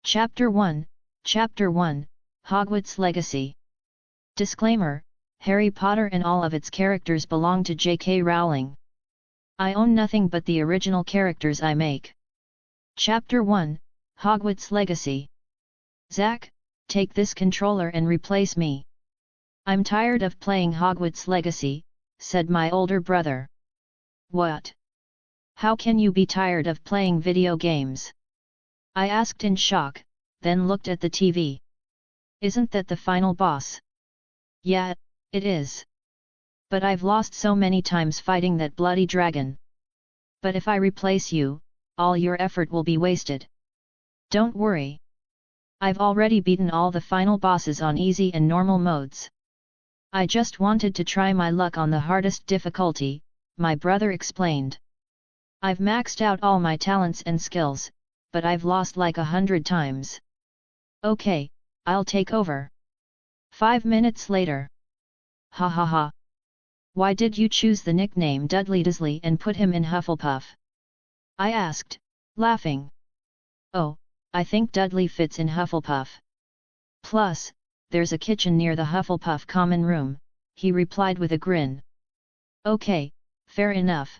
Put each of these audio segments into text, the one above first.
Chapter 1, Chapter 1, Hogwarts Legacy. Disclaimer: Harry Potter and all of its characters belong to J.K. Rowling. I own nothing but the original characters I make. Chapter 1, Hogwarts Legacy. Zach, take this controller and replace me. I'm tired of playing Hogwarts Legacy, said my older brother. What? How can you be tired of playing video games? I asked in shock, then looked at the TV. Isn't that the final boss? Yeah, it is. But I've lost so many times fighting that bloody dragon. But if I replace you, all your effort will be wasted. Don't worry. I've already beaten all the final bosses on easy and normal modes. I just wanted to try my luck on the hardest difficulty, my brother explained. I've maxed out all my talents and skills, but I've lost like 100 times. Okay, I'll take over. 5 minutes later. Ha ha ha. Why did you choose the nickname Dudley Dursley and put him in Hufflepuff? I asked, laughing. Oh, I think Dudley fits in Hufflepuff. Plus, there's a kitchen near the Hufflepuff common room, he replied with a grin. Okay, fair enough.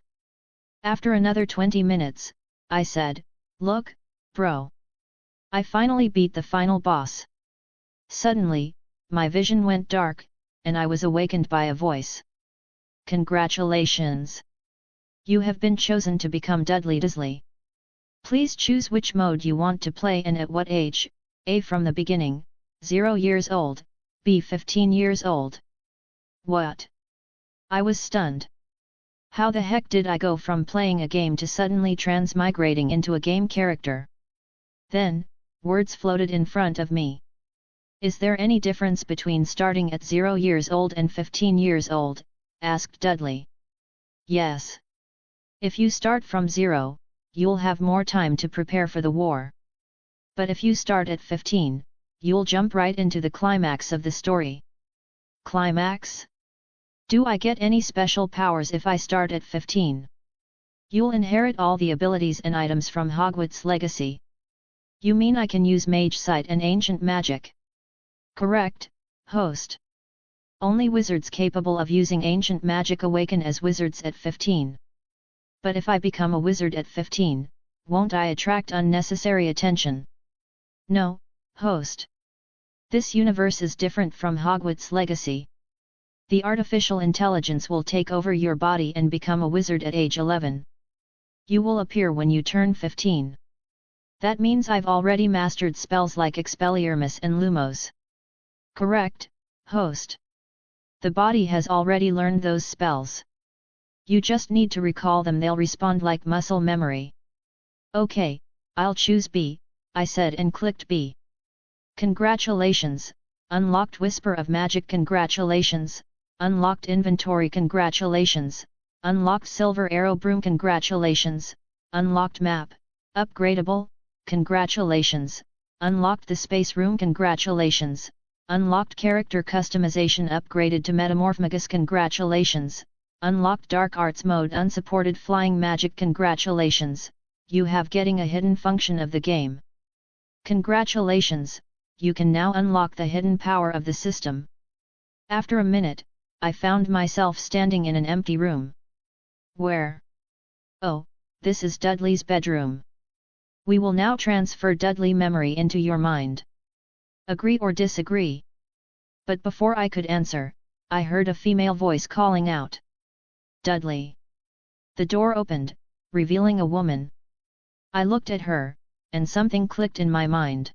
After another 20 minutes, I said, look, bro. I finally beat the final boss. Suddenly, my vision went dark, and I was awakened by a voice. Congratulations! You have been chosen to become Dudley Dursley. Please choose which mode you want to play and at what age. A. From the beginning, 0 years old, B. 15 years old. What? I was stunned. How the heck did I go from playing a game to suddenly transmigrating into a game character? Then, words floated in front of me. Is there any difference between starting at 0 years old and 15 years old? Asked Dudley. Yes. If you start from 0, you'll have more time to prepare for the war. But if you start at 15, you'll jump right into the climax of the story. Climax? Do I get any special powers if I start at 15? You'll inherit all the abilities and items from Hogwarts Legacy. You mean I can use Mage Sight and Ancient Magic? Correct, host. Only wizards capable of using Ancient Magic awaken as wizards at 15. But if I become a wizard at 15, won't I attract unnecessary attention? No, host. This universe is different from Hogwarts Legacy. The artificial intelligence will take over your body and become a wizard at age 11. You will appear when you turn 15. That means I've already mastered spells like Expelliarmus and Lumos. Correct, host. The body has already learned those spells. You just need to recall them, they'll respond like muscle memory. Okay, I'll choose B, I said and clicked B. Congratulations, unlocked Whisper of Magic congratulations, unlocked Inventory congratulations, unlocked Silver Arrow Broom congratulations, unlocked Map, upgradable, congratulations, unlocked the Space Room congratulations, unlocked Character Customization upgraded to Metamorphomagus congratulations, unlocked Dark Arts Mode unsupported Flying Magic congratulations, you have getting a hidden function of the game. Congratulations, you can now unlock the hidden power of the system. After a minute, I found myself standing in an empty room. Where? Oh, this is Dudley's bedroom. We will now transfer Dudley memory into your mind. Agree or disagree? But before I could answer, I heard a female voice calling out. Dudley. The door opened, revealing a woman. I looked at her, and something clicked in my mind.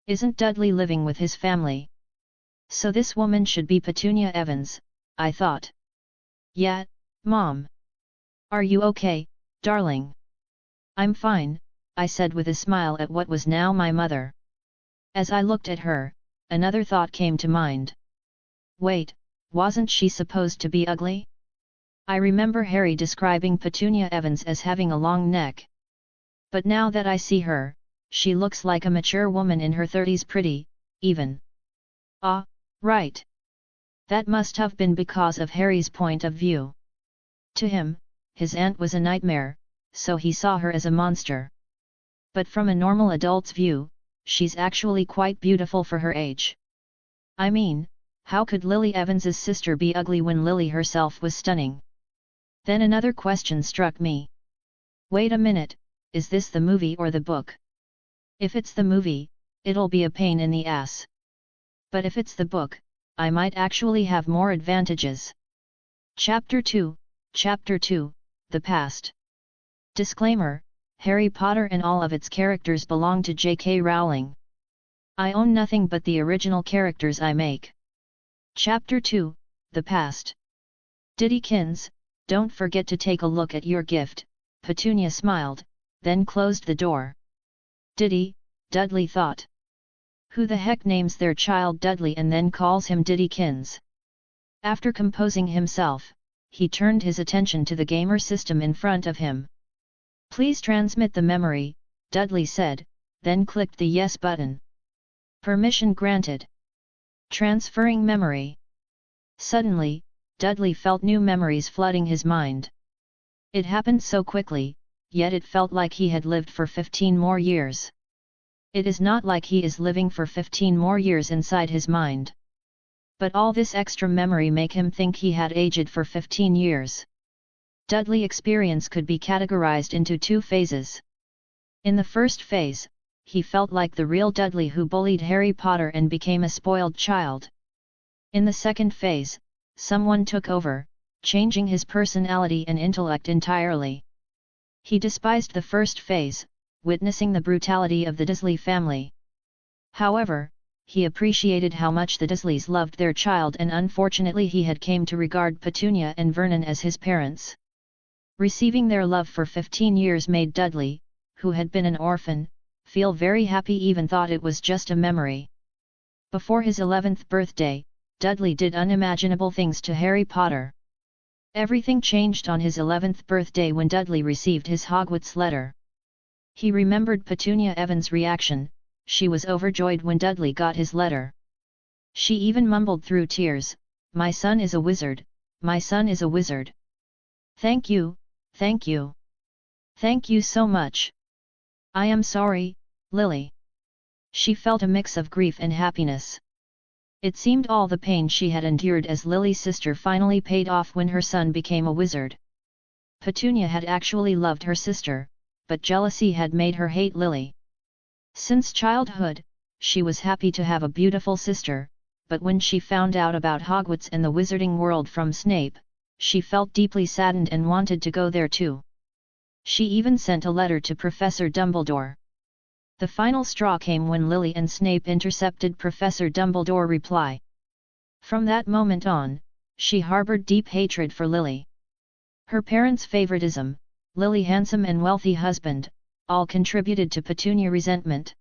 Isn't Dudley living with his family? So this woman should be Petunia Evans, I thought. Yeah, Mom. Are you okay, darling? I'm fine, I said with a smile at what was now my mother. As I looked at her, another thought came to mind. Wait, wasn't she supposed to be ugly? I remember Harry describing Petunia Evans as having a long neck. But now that I see her, she looks like a mature woman in her 30s, pretty, even. Ah, right. That must have been because of Harry's point of view. To him, his aunt was a nightmare, so he saw her as a monster. But from a normal adult's view, she's actually quite beautiful for her age. I mean, how could Lily Evans's sister be ugly when Lily herself was stunning? Then another question struck me. Wait a minute, is this the movie or the book? If it's the movie, it'll be a pain in the ass. But if it's the book, I might actually have more advantages. Chapter 2, The Past. Disclaimer: Harry Potter and all of its characters belong to J.K. Rowling. I own nothing but the original characters I make. Chapter 2, The Past. Diddykins, don't forget to take a look at your gift, Petunia smiled, then closed the door. Diddy, Dudley thought. Who the heck names their child Dudley and then calls him Diddykins? After composing himself, he turned his attention to the gamer system in front of him. Please transmit the memory, Dudley said, then clicked the yes button. Permission granted. Transferring memory. Suddenly, Dudley felt new memories flooding his mind. It happened so quickly, yet it felt like he had lived for 15 more years. It is not like he is living for 15 more years inside his mind. But all this extra memory make him think he had aged for 15 years. Dudley experience could be categorized into two phases. In the first phase, he felt like the real Dudley who bullied Harry Potter and became a spoiled child. In the second phase, someone took over, changing his personality and intellect entirely. He despised the first phase, witnessing the brutality of the Dursley family. However, he appreciated how much the Dursleys loved their child, and unfortunately he had come to regard Petunia and Vernon as his parents. Receiving their love for 15 years made Dudley, who had been an orphan, feel very happy, even thought it was just a memory. Before his 11th birthday, Dudley did unimaginable things to Harry Potter. Everything changed on his 11th birthday when Dudley received his Hogwarts letter. He remembered Petunia Evans' reaction. She was overjoyed when Dudley got his letter. She even mumbled through tears, "My son is a wizard, my son is a wizard. Thank you, thank you. Thank you so much. I am sorry, Lily." She felt a mix of grief and happiness. It seemed all the pain she had endured as Lily's sister finally paid off when her son became a wizard. Petunia had actually loved her sister, but jealousy had made her hate Lily. Since childhood, she was happy to have a beautiful sister, but when she found out about Hogwarts and the wizarding world from Snape, she felt deeply saddened and wanted to go there too. She even sent a letter to Professor Dumbledore. The final straw came when Lily and Snape intercepted Professor Dumbledore's reply. From that moment on, she harbored deep hatred for Lily. Her parents' favoritism, Lily's handsome and wealthy husband, all contributed to Petunia's resentment.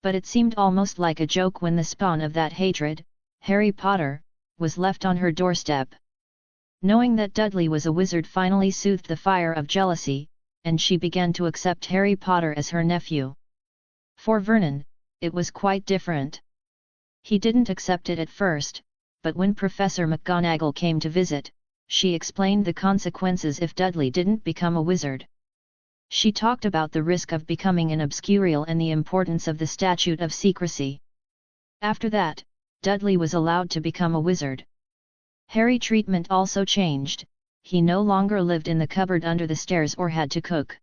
But it seemed almost like a joke when the spawn of that hatred, Harry Potter, was left on her doorstep. Knowing that Dudley was a wizard finally soothed the fire of jealousy, and she began to accept Harry Potter as her nephew. For Vernon, it was quite different. He didn't accept it at first, but when Professor McGonagall came to visit, she explained the consequences if Dudley didn't become a wizard. She talked about the risk of becoming an obscurial and the importance of the statute of secrecy. After that, Dudley was allowed to become a wizard. Harry's treatment also changed. He no longer lived in the cupboard under the stairs or had to cook.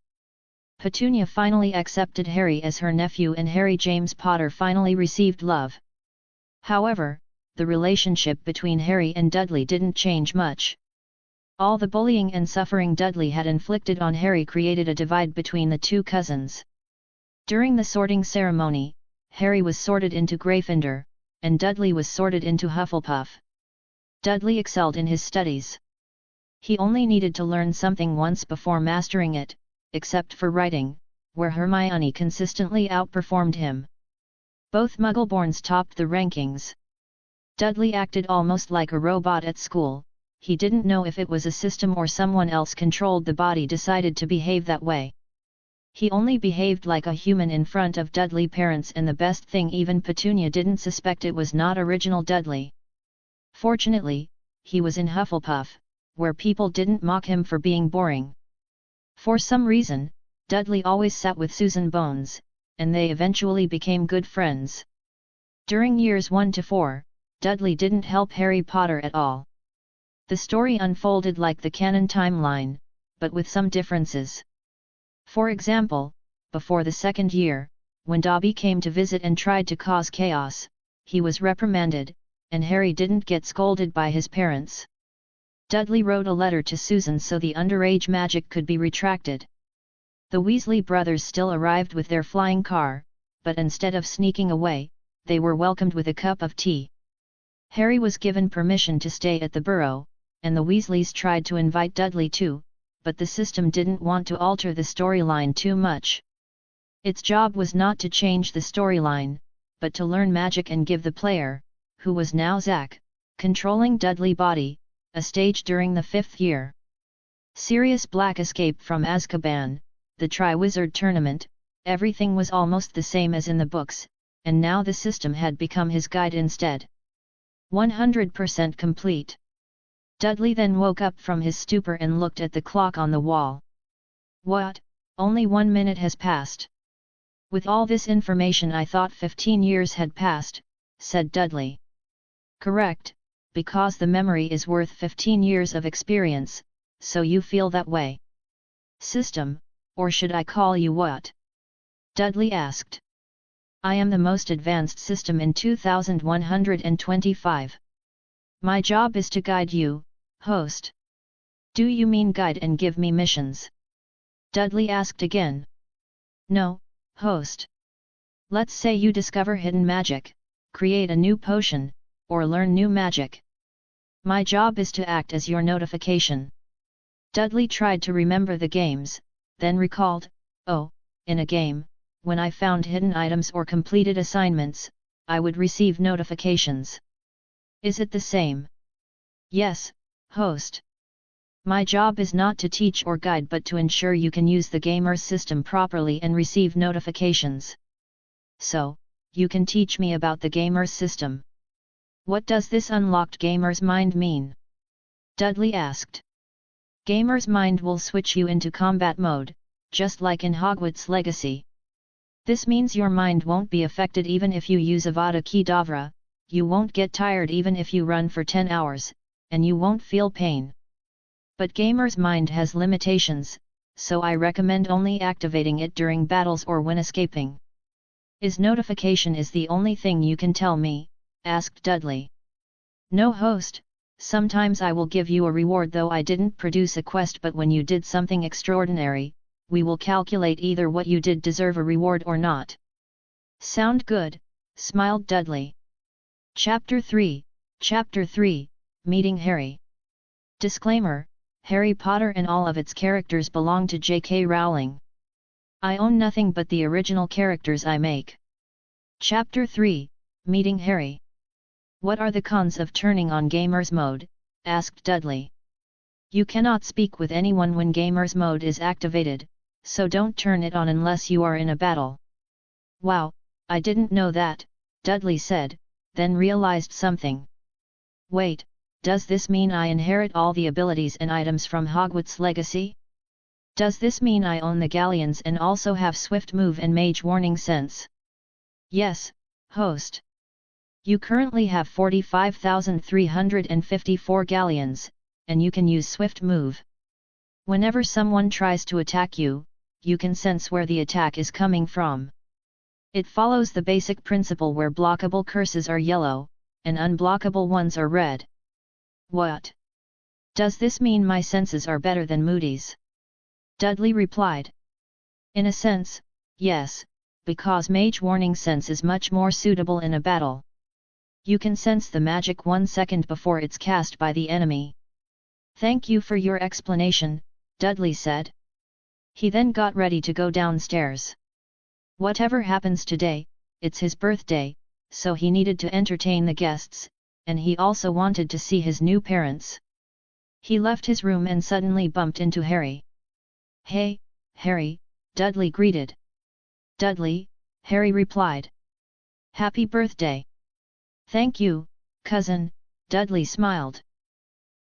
Petunia finally accepted Harry as her nephew, and Harry James Potter finally received love. However, the relationship between Harry and Dudley didn't change much. All the bullying and suffering Dudley had inflicted on Harry created a divide between the two cousins. During the sorting ceremony, Harry was sorted into Gryffindor, and Dudley was sorted into Hufflepuff. Dudley excelled in his studies. He only needed to learn something once before mastering it, except for writing, where Hermione consistently outperformed him. Both Muggleborns topped the rankings. Dudley acted almost like a robot at school. He didn't know if it was a system or someone else controlled the body decided to behave that way. He only behaved like a human in front of Dudley's parents, and the best thing, even Petunia didn't suspect it was not original Dudley. Fortunately, he was in Hufflepuff, where people didn't mock him for being boring. For some reason, Dudley always sat with Susan Bones, and they eventually became good friends. During years 1 to 4, Dudley didn't help Harry Potter at all. The story unfolded like the canon timeline, but with some differences. For example, before the second year, when Dobby came to visit and tried to cause chaos, he was reprimanded, and Harry didn't get scolded by his parents. Dudley wrote a letter to Susan so the underage magic could be retracted. The Weasley brothers still arrived with their flying car, but instead of sneaking away, they were welcomed with a cup of tea. Harry was given permission to stay at the Burrow, and the Weasleys tried to invite Dudley too, but the system didn't want to alter the storyline too much. Its job was not to change the storyline, but to learn magic and give the player, who was now Zack, controlling Dudley body, a stage during the 5th year. Sirius Black escaped from Azkaban, the Triwizard Tournament, everything was almost the same as in the books, and now the system had become his guide instead. 100% complete. Dudley then woke up from his stupor and looked at the clock on the wall. What? Only 1 minute has passed. With all this information I thought 15 years had passed, said Dudley. Correct, because the memory is worth 15 years of experience, so you feel that way. System, or should I call you what? Dudley asked. I am the most advanced system in 2125. My job is to guide you, host. Do you mean guide and give me missions? Dudley asked again. No, host. Let's say you discover hidden magic, create a new potion, or learn new magic. My job is to act as your notification. Dudley tried to remember the games, then recalled, oh, in a game, when I found hidden items or completed assignments, I would receive notifications. Is it the same? Yes, host. My job is not to teach or guide but to ensure you can use the gamer's system properly and receive notifications. So, you can teach me about the gamer's system. What does this unlocked gamer's mind mean? Dudley asked. Gamer's mind will switch you into combat mode, just like in Hogwarts Legacy. This means your mind won't be affected even if you use Avada Kedavra, you won't get tired even if you run for 10 hours, and you won't feel pain. But gamer's mind has limitations, so I recommend only activating it during battles or when escaping. Is notification is the only thing you can tell me? Asked Dudley. No host, sometimes I will give you a reward though I didn't produce a quest but when you did something extraordinary, we will calculate either what you did deserve a reward or not. Sound good, smiled Dudley. Chapter 3, Meeting Harry. Disclaimer, Harry Potter and all of its characters belong to J.K. Rowling. I own nothing but the original characters I make. Chapter 3, Meeting Harry. What are the cons of turning on Gamers Mode? Asked Dudley. You cannot speak with anyone when Gamers Mode is activated, so don't turn it on unless you are in a battle. Wow, I didn't know that, Dudley said, then realized something. Wait, does this mean I inherit all the abilities and items from Hogwarts Legacy? Does this mean I own the galleons and also have Swift Move and Mage Warning Sense? Yes, host. You currently have 45,354 galleons, and you can use Swift Move. Whenever someone tries to attack you, you can sense where the attack is coming from. It follows the basic principle where blockable curses are yellow, and unblockable ones are red. What? Does this mean my senses are better than Moody's? Dudley replied. In a sense, yes, because Mage Warning Sense is much more suitable in a battle. You can sense the magic 1 second before it's cast by the enemy. Thank you for your explanation, Dudley said. He then got ready to go downstairs. Whatever happens today, it's his birthday, so he needed to entertain the guests, and he also wanted to see his new parents. He left his room and suddenly bumped into Harry. Hey, Harry, Dudley greeted. Dudley, Harry replied. Happy birthday. Thank you, cousin, Dudley smiled.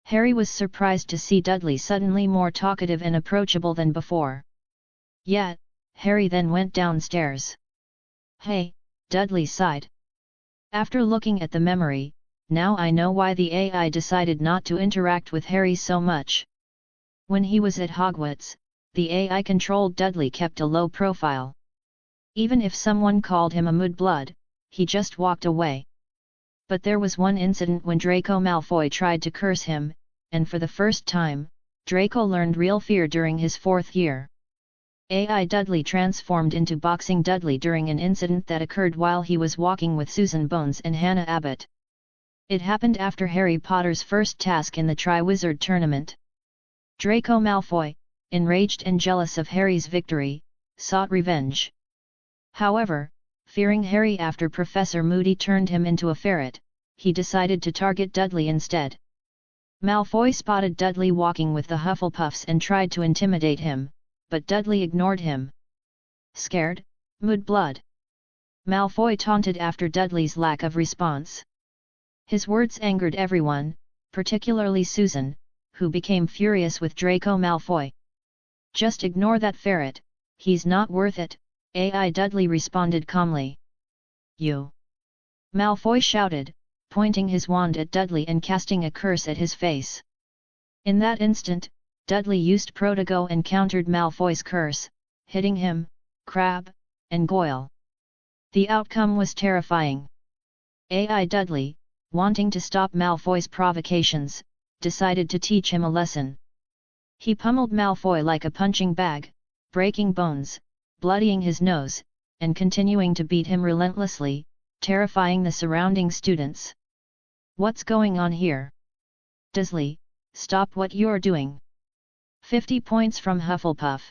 Harry was surprised to see Dudley suddenly more talkative and approachable than before. Yeah, Harry then went downstairs. Hey, Dudley sighed. After looking at the memory, now I know why the AI decided not to interact with Harry so much. When he was at Hogwarts, the AI-controlled Dudley kept a low profile. Even if someone called him a mudblood, he just walked away. But there was one incident when Draco Malfoy tried to curse him, and for the first time, Draco learned real fear during his 4th year. AI Dudley transformed into Boxing Dudley during an incident that occurred while he was walking with Susan Bones and Hannah Abbott. It happened after Harry Potter's first task in the Triwizard Tournament. Draco Malfoy, enraged and jealous of Harry's victory, sought revenge. However, fearing Harry after Professor Moody turned him into a ferret, he decided to target Dudley instead. Malfoy spotted Dudley walking with the Hufflepuffs and tried to intimidate him, but Dudley ignored him. Scared, mudblood? Malfoy taunted after Dudley's lack of response. His words angered everyone, particularly Susan, who became furious with Draco Malfoy. Just ignore that ferret, he's not worth it, AI Dudley responded calmly. You! Malfoy shouted, pointing his wand at Dudley and casting a curse at his face. In that instant, Dudley used Protego and countered Malfoy's curse, hitting him, Crabbe, and Goyle. The outcome was terrifying. AI Dudley, wanting to stop Malfoy's provocations, decided to teach him a lesson. He pummeled Malfoy like a punching bag, breaking bones, bloodying his nose, and continuing to beat him relentlessly, terrifying the surrounding students. What's going on here? Dursley, stop what you're doing. 50 points from Hufflepuff.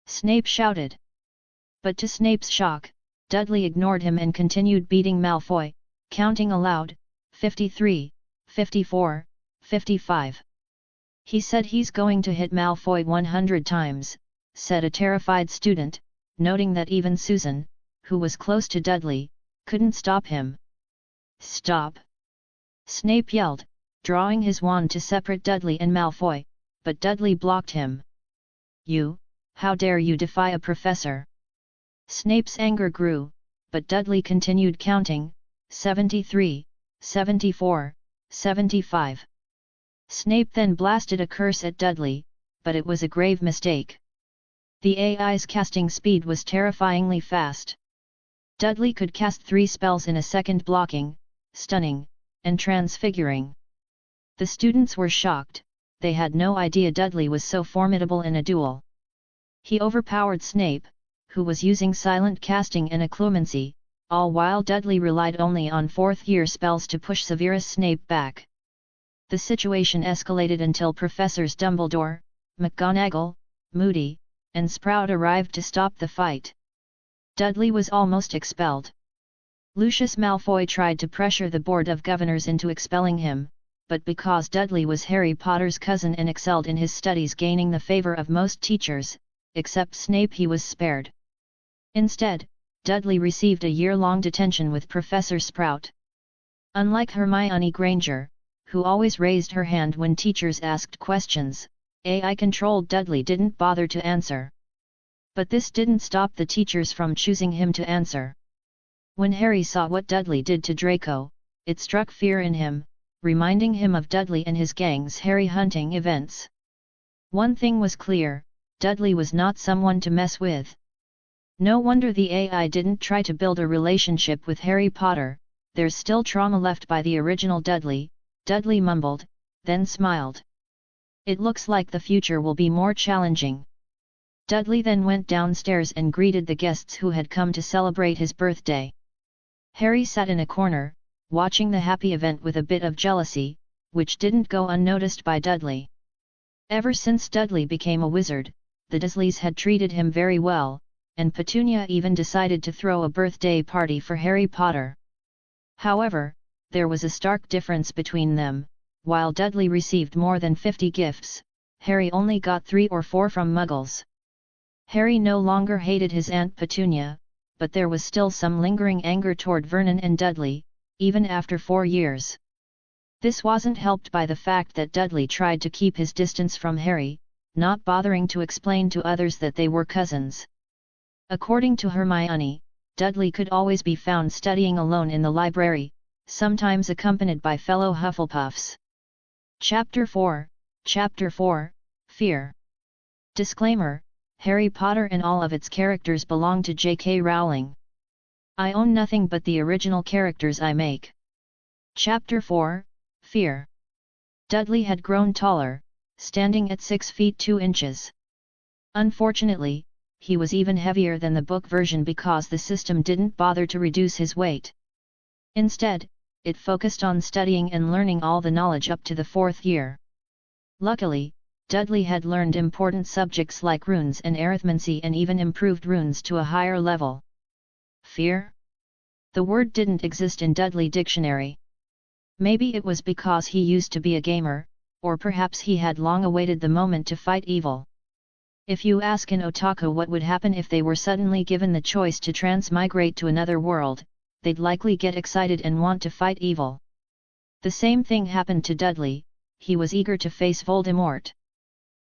Snape shouted. But to Snape's shock, Dudley ignored him and continued beating Malfoy, counting aloud, 53, 54, 55. He said he's going to hit Malfoy 100 times, said a terrified student, noting that even Susan, who was close to Dudley, couldn't stop him. Stop! Snape yelled, drawing his wand to separate Dudley and Malfoy, but Dudley blocked him. You, how dare you defy a professor? Snape's anger grew, but Dudley continued counting, 73, 74, 75. Snape then blasted a curse at Dudley, but it was a grave mistake. The AI's casting speed was terrifyingly fast. Dudley could cast 3 spells in a second, blocking, stunning, and transfiguring. The students were shocked, they had no idea Dudley was so formidable in a duel. He overpowered Snape, who was using silent casting and occlumency, all while Dudley relied only on 4th-year spells to push Severus Snape back. The situation escalated until Professors Dumbledore, McGonagall, Moody, and Sprout arrived to stop the fight. Dudley was almost expelled. Lucius Malfoy tried to pressure the Board of Governors into expelling him, but because Dudley was Harry Potter's cousin and excelled in his studies, gaining the favor of most teachers, except Snape, he was spared. Instead, Dudley received a year-long detention with Professor Sprout. Unlike Hermione Granger, who always raised her hand when teachers asked questions, AI-controlled Dudley didn't bother to answer. But this didn't stop the teachers from choosing him to answer. When Harry saw what Dudley did to Draco, it struck fear in him, reminding him of Dudley and his gang's Harry hunting events. One thing was clear, Dudley was not someone to mess with. No wonder the AI didn't try to build a relationship with Harry Potter, there's still trauma left by the original Dudley, Dudley mumbled, then smiled. It looks like the future will be more challenging. Dudley then went downstairs and greeted the guests who had come to celebrate his birthday. Harry sat in a corner, watching the happy event with a bit of jealousy, which didn't go unnoticed by Dudley. Ever since Dudley became a wizard, the Dursleys had treated him very well, and Petunia even decided to throw a birthday party for Harry Potter. However, there was a stark difference between them. While Dudley received more than 50 gifts, Harry only got 3 or 4 from Muggles. Harry no longer hated his Aunt Petunia, but there was still some lingering anger toward Vernon and Dudley, even after 4 years. This wasn't helped by the fact that Dudley tried to keep his distance from Harry, not bothering to explain to others that they were cousins. According to Hermione, Dudley could always be found studying alone in the library, sometimes accompanied by fellow Hufflepuffs. Chapter 4, Fear. Disclaimer: Harry Potter and all of its characters belong to J.K. Rowling. I own nothing but the original characters I make. Chapter 4, Fear. Dudley had grown taller, standing at 6 feet 2 inches. Unfortunately, he was even heavier than the book version because the system didn't bother to reduce his weight. Instead, it focused on studying and learning all the knowledge up to the 4th year. Luckily, Dudley had learned important subjects like runes and arithmancy and even improved runes to a higher level. Fear? The word didn't exist in Dudley Dictionary. Maybe it was because he used to be a gamer, or perhaps he had long awaited the moment to fight evil. If you ask an otaku what would happen if they were suddenly given the choice to transmigrate to another world, they'd likely get excited and want to fight evil. The same thing happened to Dudley. He was eager to face Voldemort.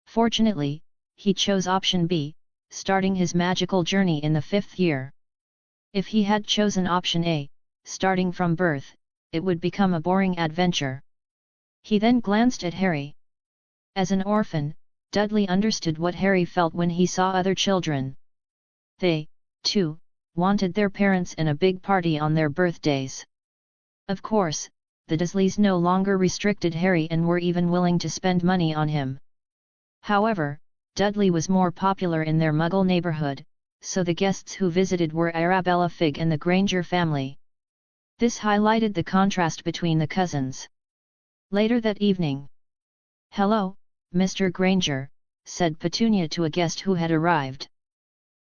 Fortunately, he chose option B, starting his magical journey in the 5th year. If he had chosen option A, starting from birth, it would become a boring adventure. He then glanced at Harry. As an orphan, Dudley understood what Harry felt when he saw other children. They, too, wanted their parents and a big party on their birthdays. Of course, the Dursleys no longer restricted Harry and were even willing to spend money on him. However, Dudley was more popular in their Muggle neighborhood, so the guests who visited were Arabella Figg and the Granger family. This highlighted the contrast between the cousins. Later that evening. "Hello, Mr. Granger," said Petunia to a guest who had arrived.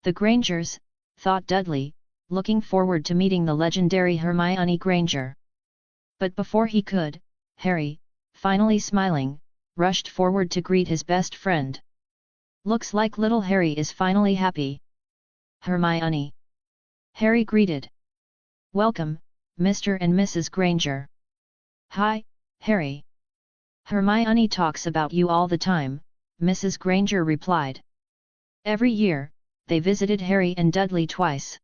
The Grangers, thought Dudley, looking forward to meeting the legendary Hermione Granger. But before he could, Harry, finally smiling, rushed forward to greet his best friend. "Looks like little Harry is finally happy." "Hermione," Harry greeted. "Welcome, Mr. and Mrs. Granger." "Hi, Harry. Hermione talks about you all the time," Mrs. Granger replied. Every year, they visited Harry and Dudley twice.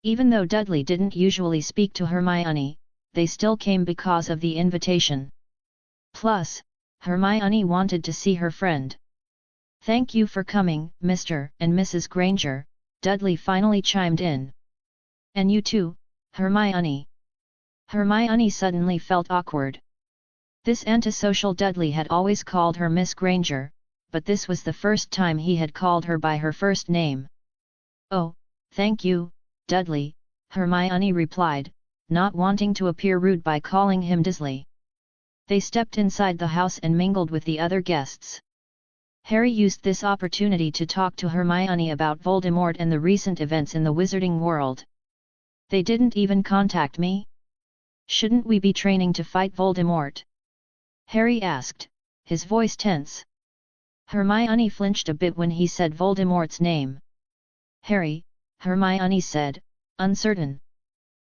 Even though Dudley didn't usually speak to Hermione, they still came because of the invitation. Plus, Hermione wanted to see her friend. "Thank you for coming, Mr. and Mrs. Granger," Dudley finally chimed in. "And you too, Hermione." Hermione suddenly felt awkward. This antisocial Dudley had always called her Miss Granger, but this was the first time he had called her by her first name. "Oh, thank you, Dudley," Hermione replied, not wanting to appear rude by calling him Dursley. They stepped inside the house and mingled with the other guests. Harry used this opportunity to talk to Hermione about Voldemort and the recent events in the wizarding world. "They didn't even contact me? Shouldn't we be training to fight Voldemort?" Harry asked, his voice tense. Hermione flinched a bit when he said Voldemort's name. "Harry," Hermione said, uncertain.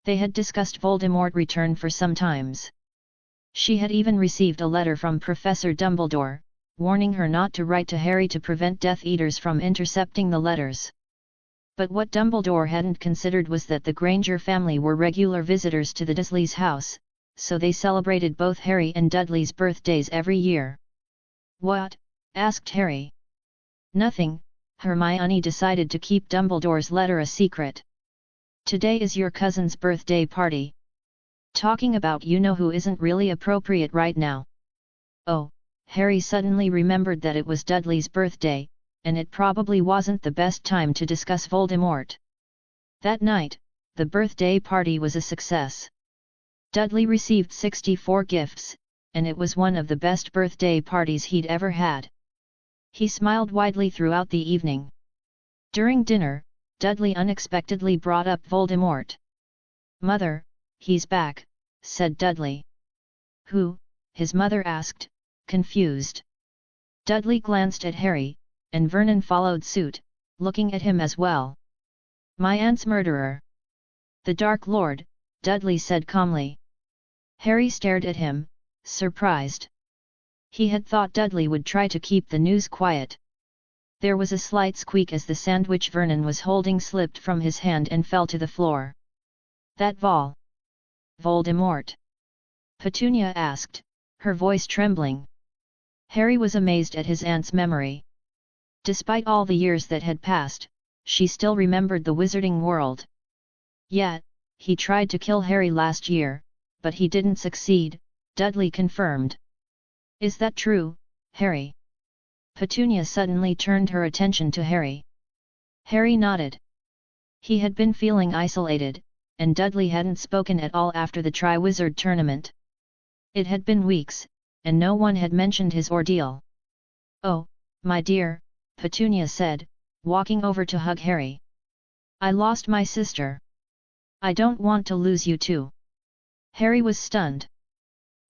They had discussed Voldemort's return for some times. She had even received a letter from Professor Dumbledore, warning her not to write to Harry to prevent Death Eaters from intercepting the letters. But what Dumbledore hadn't considered was that the Granger family were regular visitors to the Dursleys' house, so they celebrated both Harry and Dudley's birthdays every year. "What?" asked Harry. "Nothing," Hermione decided to keep Dumbledore's letter a secret. "Today is your cousin's birthday party. Talking about you-know-who isn't really appropriate right now." Oh, Harry suddenly remembered that it was Dudley's birthday, and it probably wasn't the best time to discuss Voldemort. That night, the birthday party was a success. Dudley received 64 gifts, and it was one of the best birthday parties he'd ever had. He smiled widely throughout the evening. During dinner, Dudley unexpectedly brought up Voldemort. "Mother, he's back," said Dudley. "Who?" his mother asked, confused. Dudley glanced at Harry, and Vernon followed suit, looking at him as well. "My aunt's murderer." "The Dark Lord," Dudley said calmly. Harry stared at him, surprised. He had thought Dudley would try to keep the news quiet. There was a slight squeak as the sandwich Vernon was holding slipped from his hand and fell to the floor. That Voldemort? Petunia asked, her voice trembling. Harry was amazed at his aunt's memory. Despite all the years that had passed, she still remembered the wizarding world. Yet, he tried to kill Harry last year, but he didn't succeed, Dudley confirmed. Is that true, Harry? Petunia suddenly turned her attention to Harry. Harry nodded. He had been feeling isolated, and Dudley hadn't spoken at all after the Triwizard Tournament. It had been weeks, and no one had mentioned his ordeal. Oh, my dear, Petunia said, walking over to hug Harry. I lost my sister. I don't want to lose you too. Harry was stunned.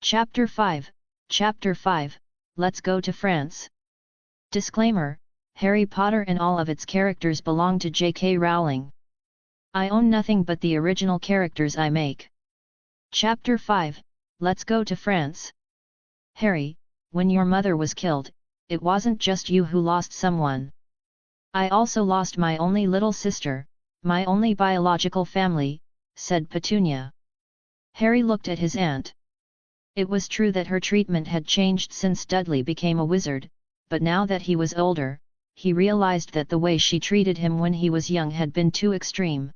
Chapter 5, Let's Go to France. Disclaimer, Harry Potter and all of its characters belong to J.K. Rowling. I own nothing but the original characters I make. Chapter 5, Let's Go to France. Harry, when your mother was killed, it wasn't just you who lost someone. I also lost my only little sister, my only biological family, said Petunia. Harry looked at his aunt. It was true that her treatment had changed since Dudley became a wizard, but now that he was older, he realized that the way she treated him when he was young had been too extreme.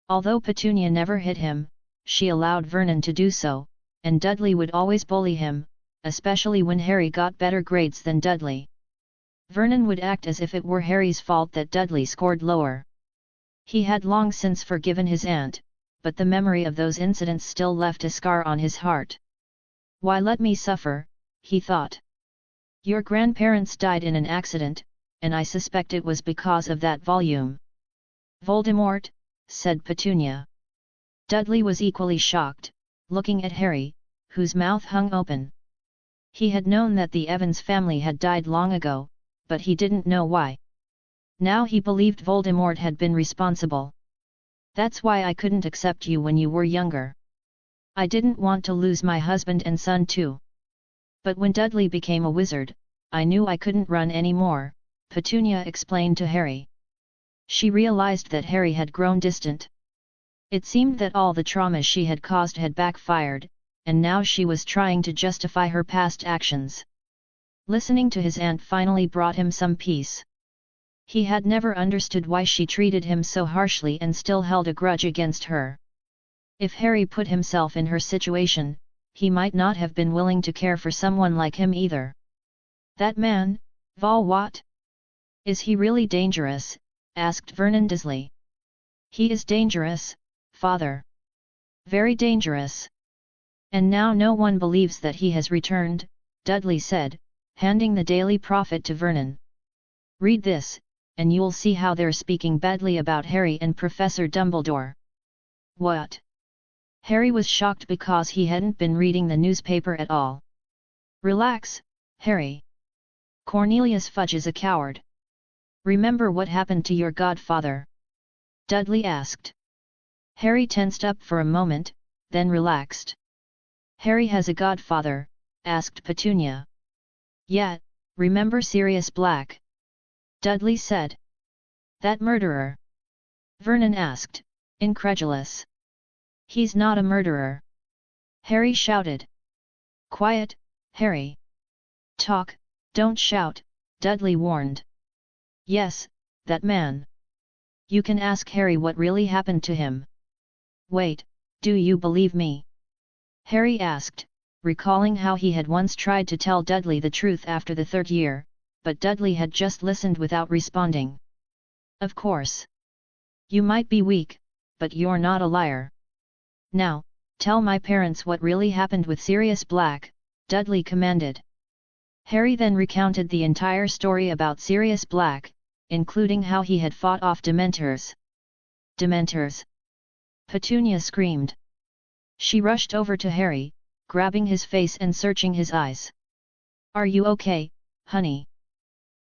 Although Petunia never hit him, she allowed Vernon to do so, and Dudley would always bully him, especially when Harry got better grades than Dudley. Vernon would act as if it were Harry's fault that Dudley scored lower. He had long since forgiven his aunt, but the memory of those incidents still left a scar on his heart. Why let me suffer, he thought. Your grandparents died in an accident, and I suspect it was because of that volume. Voldemort, said Petunia. Dudley was equally shocked, looking at Harry, whose mouth hung open. He had known that the Evans family had died long ago, but he didn't know why. Now he believed Voldemort had been responsible. That's why I couldn't accept you when you were younger. I didn't want to lose my husband and son too. But when Dudley became a wizard, I knew I couldn't run anymore, Petunia explained to Harry. She realized that Harry had grown distant. It seemed that all the trauma she had caused had backfired, and now she was trying to justify her past actions. Listening to his aunt finally brought him some peace. He had never understood why she treated him so harshly and still held a grudge against her. If Harry put himself in her situation, he might not have been willing to care for someone like him either. That man, What? Is he really dangerous? Asked Vernon Dursley. He is dangerous, father. Very dangerous. And now no one believes that he has returned, Dudley said, handing the Daily Prophet to Vernon. Read this, and you'll see how they're speaking badly about Harry and Professor Dumbledore. What? Harry was shocked because he hadn't been reading the newspaper at all. Relax, Harry. Cornelius Fudge is a coward. Remember what happened to your godfather? Dudley asked. Harry tensed up for a moment, then relaxed. Harry has a godfather, asked Petunia. Yeah, remember Sirius Black? Dudley said. That murderer? Vernon asked, incredulous. He's not a murderer. Harry shouted. Quiet, Harry. Talk, don't shout, Dudley warned. Yes, that man. You can ask Harry what really happened to him. Wait, do you believe me? Harry asked, recalling how he had once tried to tell Dudley the truth after the third year, but Dudley had just listened without responding. Of course. You might be weak, but you're not a liar. Now, tell my parents what really happened with Sirius Black, Dudley commanded. Harry then recounted the entire story about Sirius Black, including how he had fought off Dementors. Dementors! Petunia screamed. She rushed over to Harry, grabbing his face and searching his eyes. Are you okay, honey?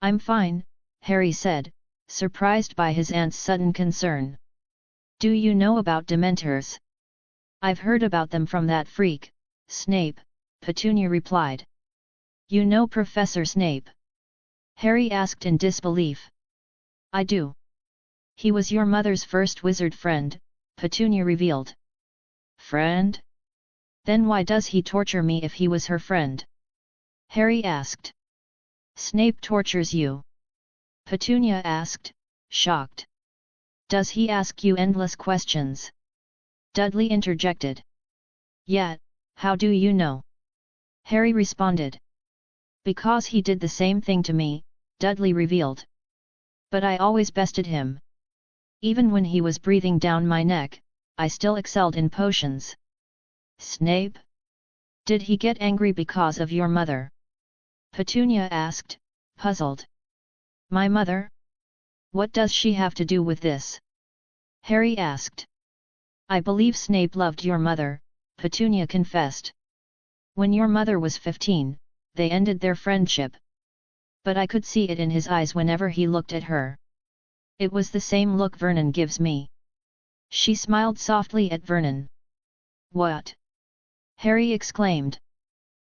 I'm fine, Harry said, surprised by his aunt's sudden concern. Do you know about Dementors? I've heard about them from that freak, Snape, Petunia replied. You know Professor Snape? Harry asked in disbelief. I do. He was your mother's first wizard friend, Petunia revealed. Friend? Then why does he torture me if he was her friend? Harry asked. Snape tortures you? Petunia asked, shocked. Does he ask you endless questions? Dudley interjected. Yet, how do you know? Harry responded. Because he did the same thing to me, Dudley revealed. But I always bested him. Even when he was breathing down my neck, I still excelled in potions. Snape? Did he get angry because of your mother? Petunia asked, puzzled. My mother? What does she have to do with this? Harry asked. I believe Snape loved your mother, Petunia confessed. When your mother was 15, they ended their friendship. But I could see it in his eyes whenever he looked at her. It was the same look Vernon gives me. She smiled softly at Vernon. What? Harry exclaimed.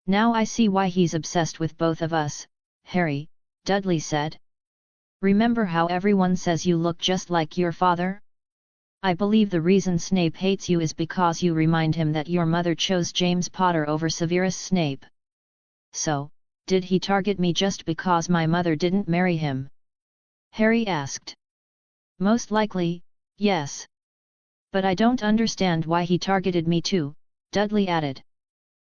Now I see why he's obsessed with both of us, Harry, Dudley said. Remember how everyone says you look just like your father? I believe the reason Snape hates you is because you remind him that your mother chose James Potter over Severus Snape. So, did he target me just because my mother didn't marry him? Harry asked. Most likely, yes. But I don't understand why he targeted me too, Dudley added.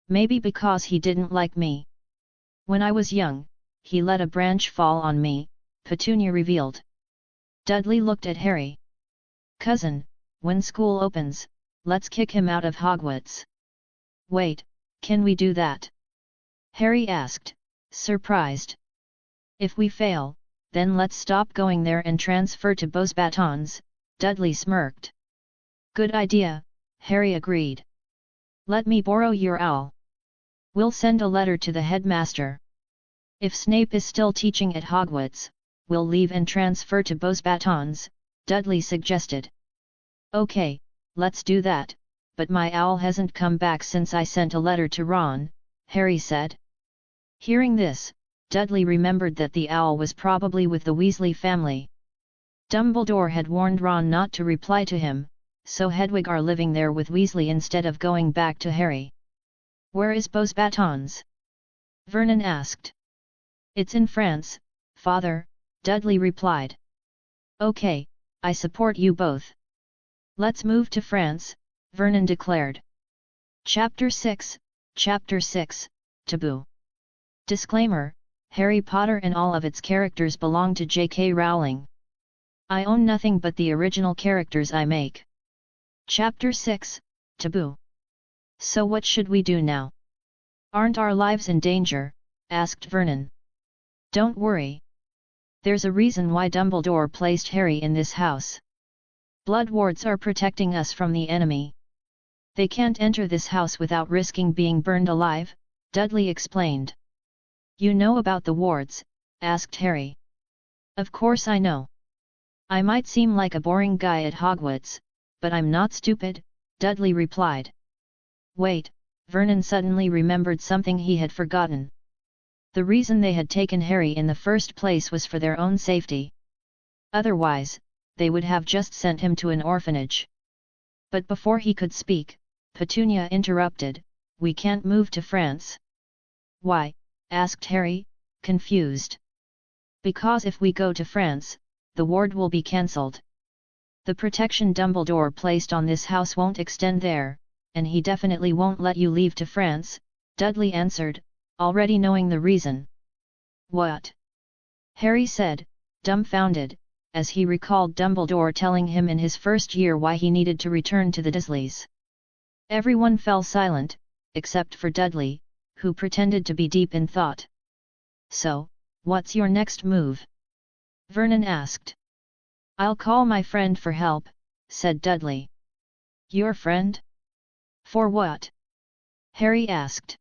Maybe because he didn't like me. When I was young, he let a branch fall on me, Petunia revealed. Dudley looked at Harry. Cousin, when school opens, let's kick him out of Hogwarts. Wait, can we do that? Harry asked, surprised. If we fail, then let's stop going there and transfer to Beauxbatons, Dudley smirked. Good idea, Harry agreed. Let me borrow your owl. We'll send a letter to the headmaster. If Snape is still teaching at Hogwarts, we'll leave and transfer to Beauxbatons, Dudley suggested. Okay, let's do that, but my owl hasn't come back since I sent a letter to Ron, Harry said. Hearing this, Dudley remembered that the owl was probably with the Weasley family. Dumbledore had warned Ron not to reply to him, so Hedwig are living there with Weasley instead of going back to Harry. Where is Beauxbatons? Vernon asked. It's in France, Father, Dudley replied. Okay, I support you both. Let's move to France, Vernon declared. Chapter 6, Taboo. Disclaimer, Harry Potter and all of its characters belong to J.K. Rowling. I own nothing but the original characters I make. Chapter 6, Taboo. So what should we do now? Aren't our lives in danger? Asked Vernon. Don't worry. There's a reason why Dumbledore placed Harry in this house. Blood wards are protecting us from the enemy. They can't enter this house without risking being burned alive, Dudley explained. You know about the wards? Asked Harry. Of course I know. I might seem like a boring guy at Hogwarts, but I'm not stupid, Dudley replied. Wait, Vernon suddenly remembered something he had forgotten. The reason they had taken Harry in the first place was for their own safety. Otherwise, they would have just sent him to an orphanage. But before he could speak, Petunia interrupted, We can't move to France. Why? Asked Harry, confused. Because if we go to France, the ward will be cancelled. The protection Dumbledore placed on this house won't extend there, and he definitely won't let you leave to France, Dudley answered, already knowing the reason. What? Harry said, dumbfounded, as he recalled Dumbledore telling him in his first year why he needed to return to the Dursleys. Everyone fell silent, except for Dudley, who pretended to be deep in thought. So, what's your next move? Vernon asked. I'll call my friend for help, said Dudley. Your friend? For what? Harry asked.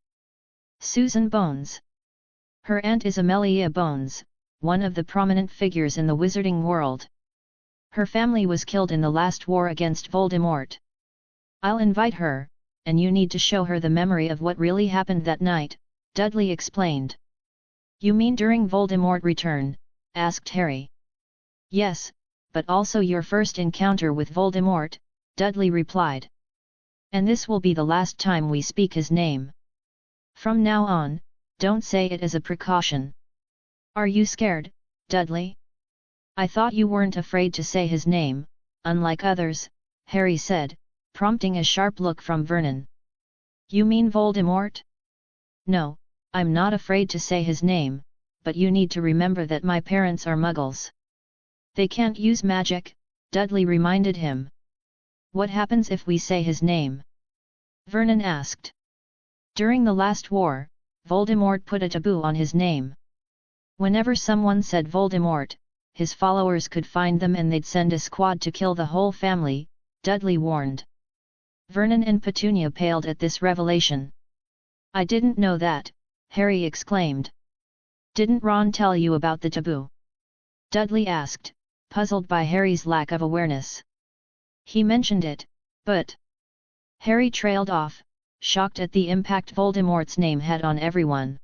Susan Bones. Her aunt is Amelia Bones, one of the prominent figures in the wizarding world. Her family was killed in the last war against Voldemort. I'll invite her, and you need to show her the memory of what really happened that night, Dudley explained. You mean during Voldemort return? Asked Harry. Yes, but also your first encounter with Voldemort, Dudley replied. And this will be the last time we speak his name. From now on, don't say it as a precaution. Are you scared, Dudley? I thought you weren't afraid to say his name, unlike others, Harry said, prompting a sharp look from Vernon. You mean Voldemort? No, I'm not afraid to say his name, but you need to remember that my parents are Muggles. They can't use magic, Dudley reminded him. What happens if we say his name? Vernon asked. During the last war, Voldemort put a taboo on his name. Whenever someone said Voldemort, his followers could find them and they'd send a squad to kill the whole family, Dudley warned. Vernon and Petunia paled at this revelation. I didn't know that, Harry exclaimed. Didn't Ron tell you about the taboo? Dudley asked, puzzled by Harry's lack of awareness. He mentioned it, but... Harry trailed off, shocked at the impact Voldemort's name had on everyone.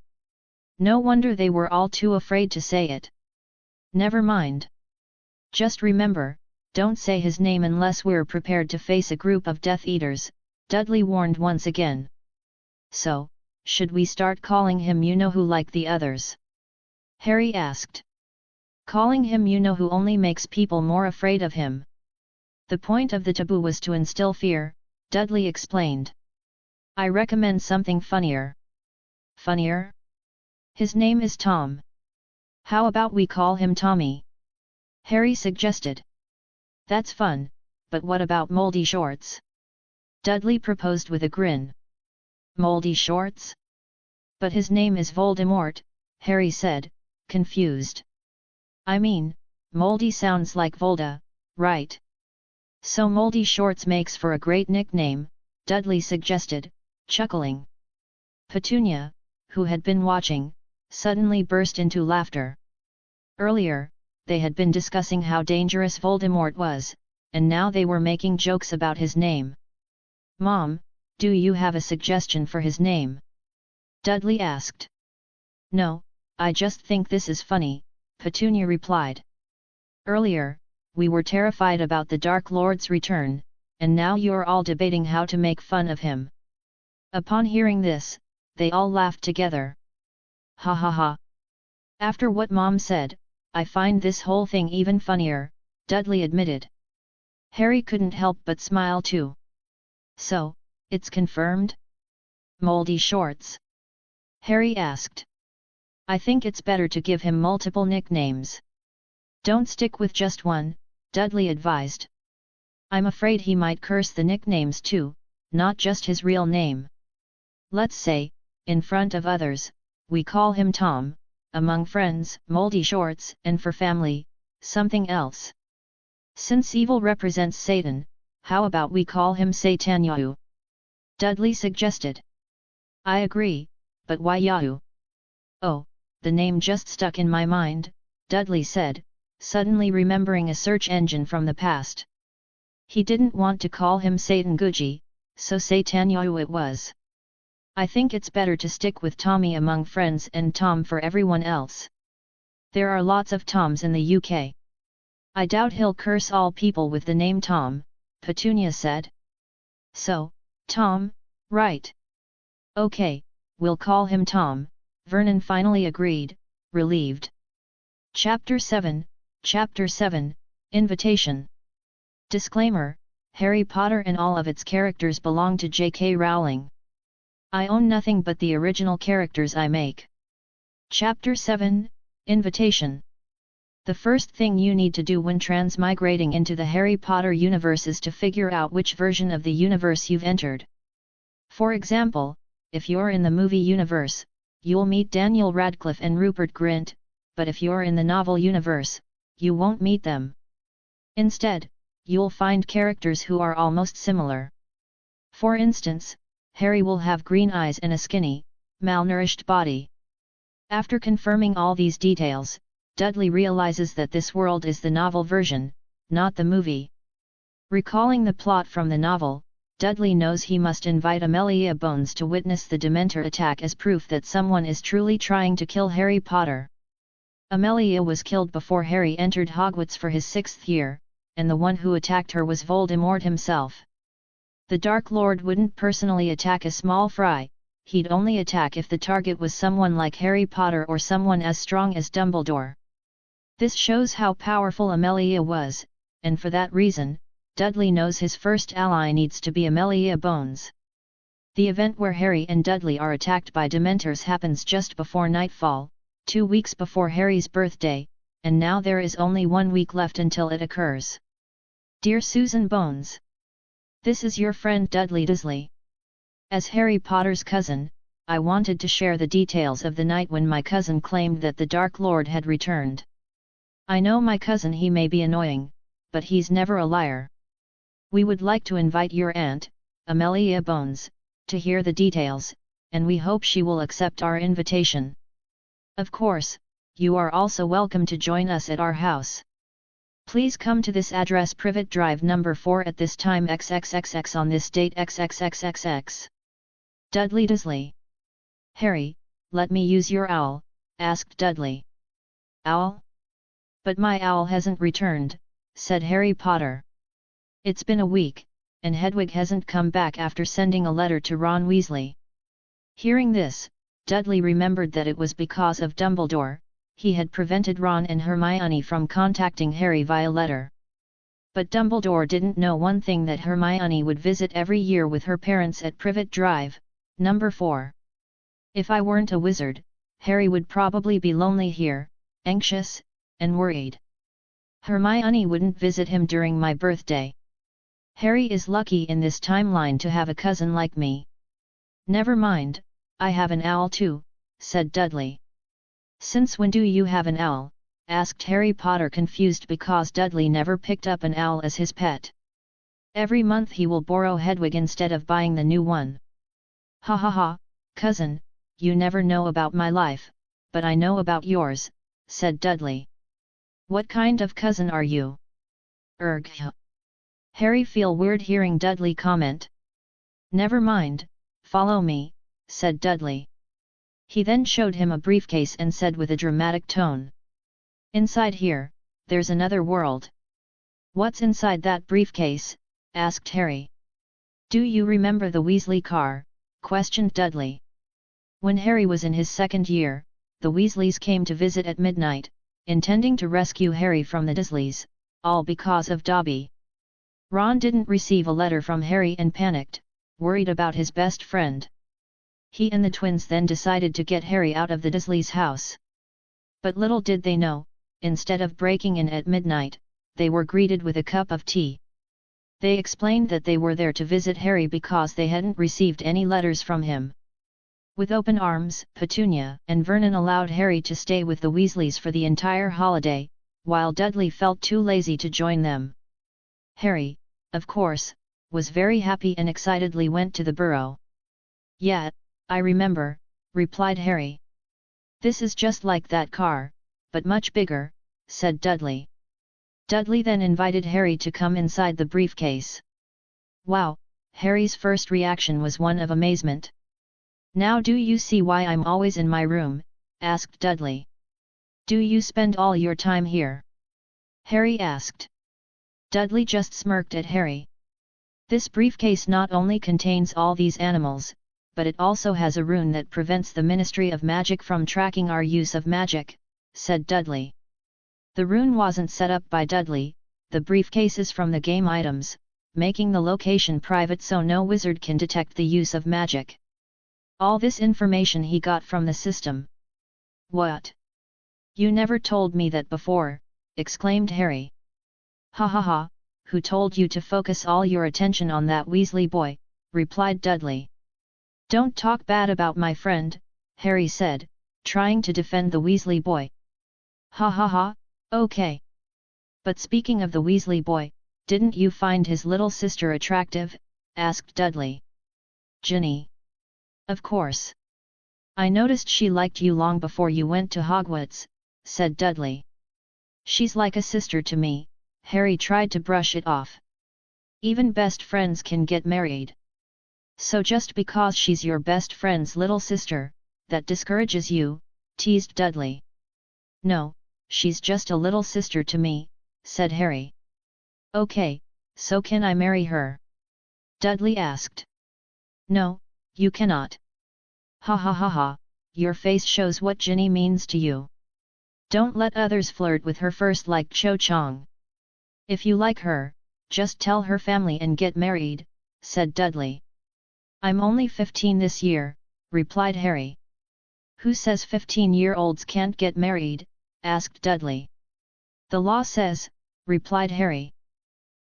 No wonder they were all too afraid to say it. Never mind. Just remember, don't say his name unless we're prepared to face a group of Death Eaters, Dudley warned once again. So, should we start calling him you-know-who like the others? Harry asked. Calling him you-know-who only makes people more afraid of him. The point of the taboo was to instill fear, Dudley explained. I recommend something funnier. Funnier? His name is Tom. How about we call him Tommy? Harry suggested. That's fun, but what about Moldy Shorts? Dudley proposed with a grin. Moldy Shorts? But his name is Voldemort, Harry said, confused. I mean, Moldy sounds like Volda, right? So Moldy Shorts makes for a great nickname, Dudley suggested, chuckling. Petunia, who had been watching, suddenly burst into laughter. Earlier, they had been discussing how dangerous Voldemort was, and now they were making jokes about his name. Mom, do you have a suggestion for his name? Dudley asked. No, I just think this is funny, Petunia replied. Earlier, we were terrified about the Dark Lord's return, and now you're all debating how to make fun of him. Upon hearing this, they all laughed together. Ha ha ha. After what Mom said, I find this whole thing even funnier, Dudley admitted. Harry couldn't help but smile too. So, it's confirmed? Moldy Shorts? Harry asked. I think it's better to give him multiple nicknames. Don't stick with just one, Dudley advised. I'm afraid he might curse the nicknames too, not just his real name. Let's say, in front of others, we call him Tom, among friends, Moldy Shorts, and for family, something else. Since evil represents Satan, how about we call him Satan-Yahoo? Dudley suggested. I agree, but why Yahoo? Oh, the name just stuck in my mind, Dudley said, suddenly remembering a search engine from the past. He didn't want to call him Satan Gucci, so Satan-Yahoo it was. I think it's better to stick with Tommy among friends and Tom for everyone else. There are lots of Toms in the UK. I doubt he'll curse all people with the name Tom, Petunia said. So, Tom, right? Okay, we'll call him Tom, Vernon finally agreed, relieved. Chapter 7, Invitation. Disclaimer, Harry Potter and all of its characters belong to J.K. Rowling. I own nothing but the original characters I make. Chapter 7, Invitation. The first thing you need to do when transmigrating into the Harry Potter universe is to figure out which version of the universe you've entered. For example, if you're in the movie universe, you'll meet Daniel Radcliffe and Rupert Grint, but if you're in the novel universe, you won't meet them. Instead, you'll find characters who are almost similar. For instance, Harry will have green eyes and a skinny, malnourished body. After confirming all these details, Dudley realizes that this world is the novel version, not the movie. Recalling the plot from the novel, Dudley knows he must invite Amelia Bones to witness the Dementor attack as proof that someone is truly trying to kill Harry Potter. Amelia was killed before Harry entered Hogwarts for his 6th year, and the one who attacked her was Voldemort himself. The Dark Lord wouldn't personally attack a small fry, he'd only attack if the target was someone like Harry Potter or someone as strong as Dumbledore. This shows how powerful Amelia was, and for that reason, Dudley knows his first ally needs to be Amelia Bones. The event where Harry and Dudley are attacked by Dementors happens just before nightfall, 2 weeks before Harry's birthday, and now there is only 1 week left until it occurs. Dear Susan Bones, this is your friend Dudley Dursley. As Harry Potter's cousin, I wanted to share the details of the night when my cousin claimed that the Dark Lord had returned. I know my cousin, he may be annoying, but he's never a liar. We would like to invite your aunt, Amelia Bones, to hear the details, and we hope she will accept our invitation. Of course, you are also welcome to join us at our house. Please come to this address, Privet Drive number 4 at this time XXXX on this date XXXXX. Dudley Dursley. Harry, let me use your owl, asked Dudley. Owl? But my owl hasn't returned, said Harry Potter. It's been a week, and Hedwig hasn't come back after sending a letter to Ron Weasley. Hearing this, Dudley remembered that it was because of Dumbledore, he had prevented Ron and Hermione from contacting Harry via letter. But Dumbledore didn't know one thing, that Hermione would visit every year with her parents at Privet Drive, number 4. If I weren't a wizard, Harry would probably be lonely here, anxious, and worried. Hermione wouldn't visit him during my birthday. Harry is lucky in this timeline to have a cousin like me. Never mind, I have an owl too, said Dudley. Since when do you have an owl? Asked Harry Potter, confused because Dudley never picked up an owl as his pet. Every month he will borrow Hedwig instead of buying the new one. Ha ha ha, cousin, you never know about my life, but I know about yours, said Dudley. What kind of cousin are you? Erg. Harry feel weird hearing Dudley comment. Never mind, follow me, said Dudley. He then showed him a briefcase and said with a dramatic tone. Inside here, there's another world. What's inside that briefcase? Asked Harry. Do you remember the Weasley car? Questioned Dudley. When Harry was in his 2nd year, the Weasleys came to visit at midnight, intending to rescue Harry from the Dursleys, all because of Dobby. Ron didn't receive a letter from Harry and panicked, worried about his best friend. He and the twins then decided to get Harry out of the Dursleys' house. But little did they know, instead of breaking in at midnight, they were greeted with a cup of tea. They explained that they were there to visit Harry because they hadn't received any letters from him. With open arms, Petunia and Vernon allowed Harry to stay with the Weasleys for the entire holiday, while Dudley felt too lazy to join them. Harry, of course, was very happy and excitedly went to the burrow. Yeah, I remember, replied Harry. This is just like that car, but much bigger, said Dudley. Dudley then invited Harry to come inside the briefcase. Wow, Harry's first reaction was one of amazement. Now do you see why I'm always in my room? Asked Dudley. Do you spend all your time here? Harry asked. Dudley just smirked at Harry. This briefcase not only contains all these animals, but it also has a rune that prevents the Ministry of Magic from tracking our use of magic, said Dudley. The rune wasn't set up by Dudley, the briefcase is from the game items, making the location private so no wizard can detect the use of magic. All this information he got from the system. What? You never told me that before, exclaimed Harry. Ha ha ha, who told you to focus all your attention on that Weasley boy, replied Dudley. Don't talk bad about my friend, Harry said, trying to defend the Weasley boy. Ha ha ha, okay. But speaking of the Weasley boy, didn't you find his little sister attractive? Asked Dudley. Ginny. Of course. I noticed she liked you long before you went to Hogwarts, said Dudley. She's like a sister to me, Harry tried to brush it off. Even best friends can get married. So just because she's your best friend's little sister, that discourages you, teased Dudley. No, she's just a little sister to me, said Harry. Okay, so can I marry her? Dudley asked. No, you cannot. Ha ha ha ha, your face shows what Ginny means to you. Don't let others flirt with her first like Cho Chang. If you like her, just tell her family and get married, said Dudley. I'm only 15 this year, replied Harry. Who says 15-year-olds can't get married? Asked Dudley. The law says, replied Harry.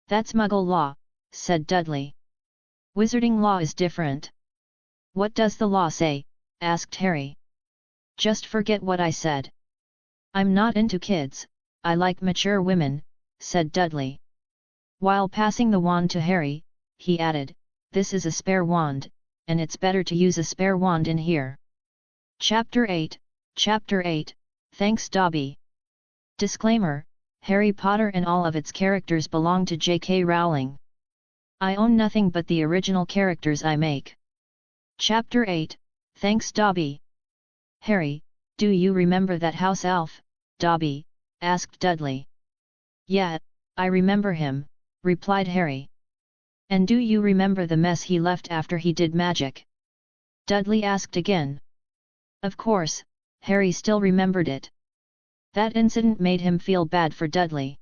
That's Muggle law, said Dudley. Wizarding law is different. What does the law say? Asked Harry. Just forget what I said. I'm not into kids, I like mature women, said Dudley. While passing the wand to Harry, he added, this is a spare wand, and it's better to use a spare wand in here. Chapter 8, Thanks Dobby. Disclaimer, Harry Potter and all of its characters belong to J.K. Rowling. I own nothing but the original characters I make. Chapter 8, Thanks Dobby. Harry, do you remember that house elf, Dobby? Asked Dudley. Yeah, I remember him, replied Harry. And do you remember the mess he left after he did magic? Dudley asked again. Of course, Harry still remembered it. That incident made him feel bad for Dudley.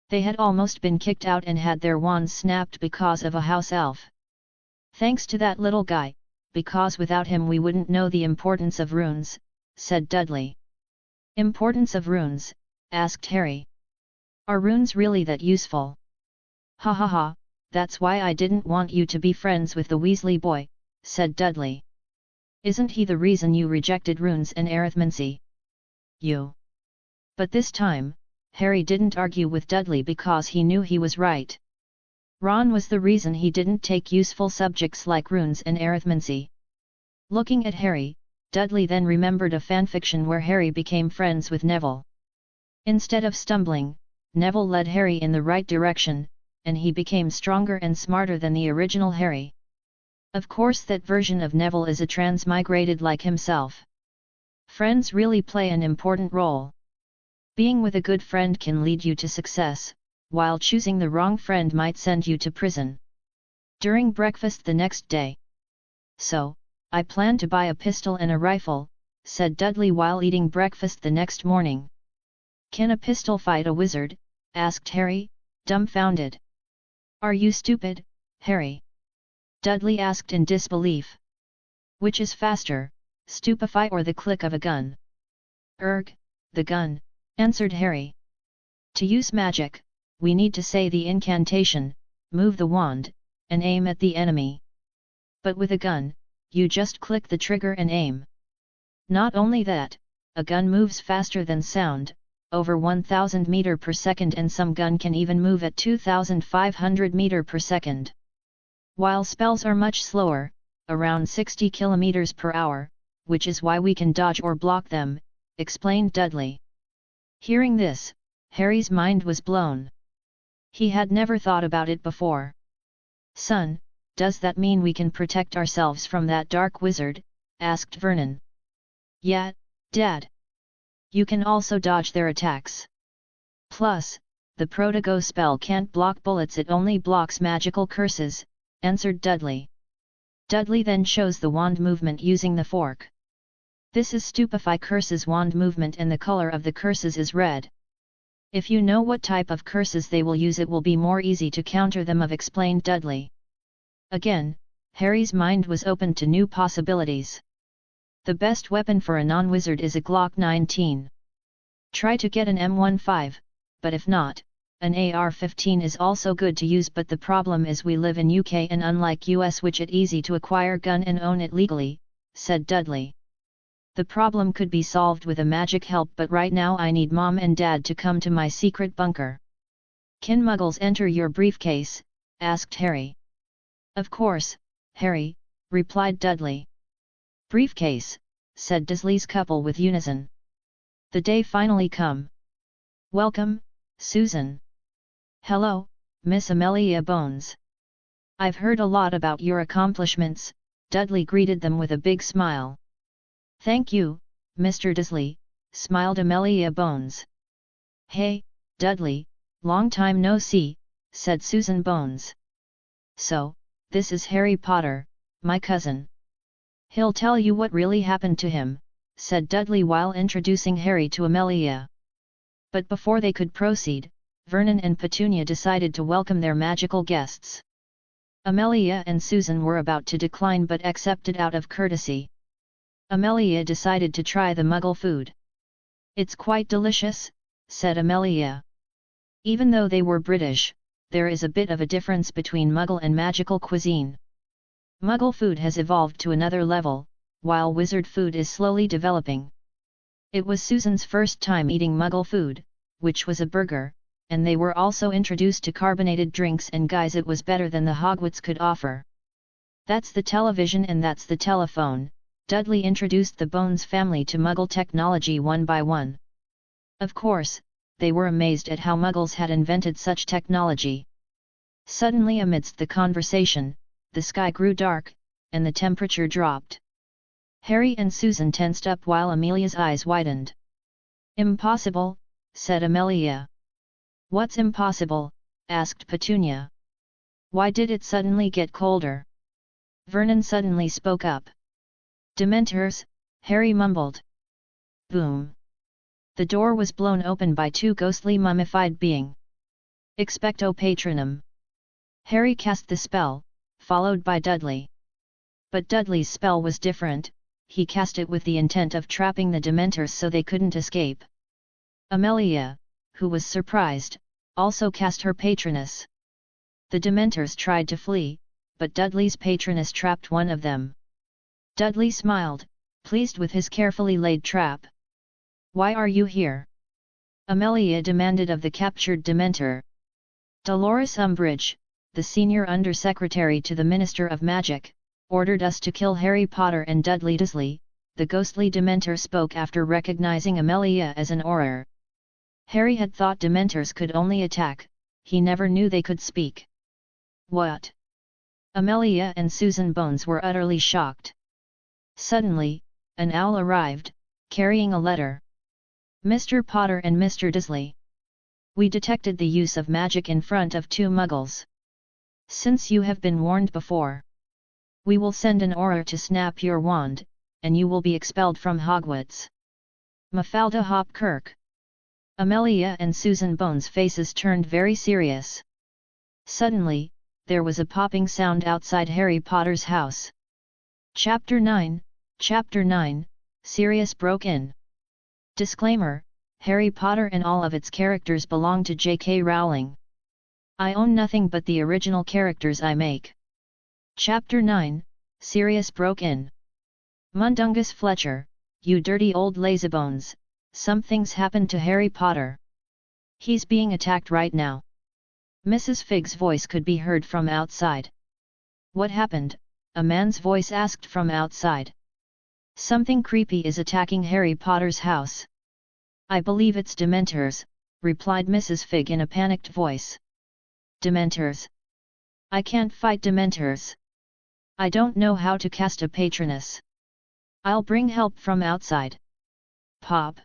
They had almost been kicked out and had their wands snapped because of a house elf. Thanks to that little guy, because without him we wouldn't know the importance of runes, said Dudley. Importance of runes? Asked Harry. Are runes really that useful? Ha ha ha, that's why I didn't want you to be friends with the Weasley boy, said Dudley. Isn't he the reason you rejected runes and arithmancy? You. But this time, Harry didn't argue with Dudley because he knew he was right. Ron was the reason he didn't take useful subjects like runes and arithmancy. Looking at Harry, Dudley then remembered a fanfiction where Harry became friends with Neville. Instead of stumbling, Neville led Harry in the right direction, and he became stronger and smarter than the original Harry. Of course that version of Neville is a transmigrated like himself. Friends really play an important role. Being with a good friend can lead you to success, while choosing the wrong friend might send you to prison. During breakfast the next day. So, I plan to buy a pistol and a rifle, said Dudley while eating breakfast the next morning. Can a pistol fight a wizard? Asked Harry, dumbfounded. Are you stupid, Harry? Dudley asked in disbelief. Which is faster, stupefy or the click of a gun? The gun, answered Harry. To use magic, we need to say the incantation, move the wand, and aim at the enemy. But with a gun, you just click the trigger and aim. Not only that, a gun moves faster than sound, over 1000 meter per second, and some gun can even move at 2500 meter per second. While spells are much slower, around 60 kilometers per hour, which is why we can dodge or block them, explained Dudley. Hearing this, Harry's mind was blown. He had never thought about it before. Son, does that mean we can protect ourselves from that dark wizard? Asked Vernon. Yeah, Dad. You can also dodge their attacks. Plus, the Protego spell can't block bullets, it only blocks magical curses, answered Dudley. Dudley then shows the wand movement using the fork. This is Stupefy Curses wand movement, and the color of the curses is red. If you know what type of curses they will use, it will be more easy to counter them, explained Dudley. Again, Harry's mind was open to new possibilities. The best weapon for a non-wizard is a Glock 19. Try to get an M15, but if not, an AR-15 is also good to use, but the problem is we live in UK and unlike US, which it easy to acquire gun and own it legally, said Dudley. The problem could be solved with a magic help, but right now I need Mom and Dad to come to my secret bunker. Can Muggles enter your briefcase? Asked Harry. Of course, Harry, replied Dudley. Briefcase, said Dursley's couple with unison. The day finally come. Welcome, Susan. Hello, Miss Amelia Bones. I've heard a lot about your accomplishments, Dudley greeted them with a big smile. Thank you, Mr. Dursley, smiled Amelia Bones. Hey, Dudley, long time no see, said Susan Bones. So, this is Harry Potter, my cousin. He'll tell you what really happened to him, said Dudley while introducing Harry to Amelia. But before they could proceed, Vernon and Petunia decided to welcome their magical guests. Amelia and Susan were about to decline but accepted out of courtesy. Amelia decided to try the Muggle food. It's quite delicious, said Amelia. Even though they were British, there is a bit of a difference between Muggle and magical cuisine. Muggle food has evolved to another level, while wizard food is slowly developing. It was Susan's first time eating Muggle food, which was a burger, and they were also introduced to carbonated drinks, and guys, it was better than the Hogwarts could offer. That's the television and that's the telephone. Dudley introduced the Bones family to Muggle technology one by one. Of course, they were amazed at how Muggles had invented such technology. Suddenly, amidst the conversation, the sky grew dark, and the temperature dropped. Harry and Susan tensed up while Amelia's eyes widened. Impossible, said Amelia. What's impossible? Asked Petunia. Why did it suddenly get colder? Vernon suddenly spoke up. Dementors, Harry mumbled. Boom. The door was blown open by two ghostly mummified beings. Expecto Patronum. Harry cast the spell, followed by Dudley. But Dudley's spell was different. He cast it with the intent of trapping the Dementors so they couldn't escape. Amelia, who was surprised, also cast her Patronus. The Dementors tried to flee, but Dudley's Patronus trapped one of them. Dudley smiled, pleased with his carefully laid trap. Why are you here? Amelia demanded of the captured Dementor. Dolores Umbridge, the senior undersecretary to the Minister of Magic, ordered us to kill Harry Potter and Dudley Dursley, the ghostly Dementor spoke after recognizing Amelia as an Auror. Harry had thought Dementors could only attack, he never knew they could speak. What? Amelia and Susan Bones were utterly shocked. Suddenly, an owl arrived, carrying a letter. Mr. Potter and Mr. Dursley. We detected the use of magic in front of two Muggles. Since you have been warned before, we will send an Auror to snap your wand, and you will be expelled from Hogwarts. Mafalda Hopkirk. Amelia and Susan Bones' faces turned very serious. Suddenly, there was a popping sound outside Harry Potter's house. Chapter 9, Sirius broke in. Disclaimer, Harry Potter and all of its characters belong to J.K. Rowling. I own nothing but the original characters I make. Chapter 9, Sirius broke in. Mundungus Fletcher, you dirty old lazybones, something's happened to Harry Potter. He's being attacked right now. Mrs. Figg's voice could be heard from outside. What happened? A man's voice asked from outside. Something creepy is attacking Harry Potter's house. I believe it's Dementors, replied Mrs. Figg in a panicked voice. Dementors? I can't fight Dementors. I don't know how to cast a Patronus. I'll bring help from outside. Pop.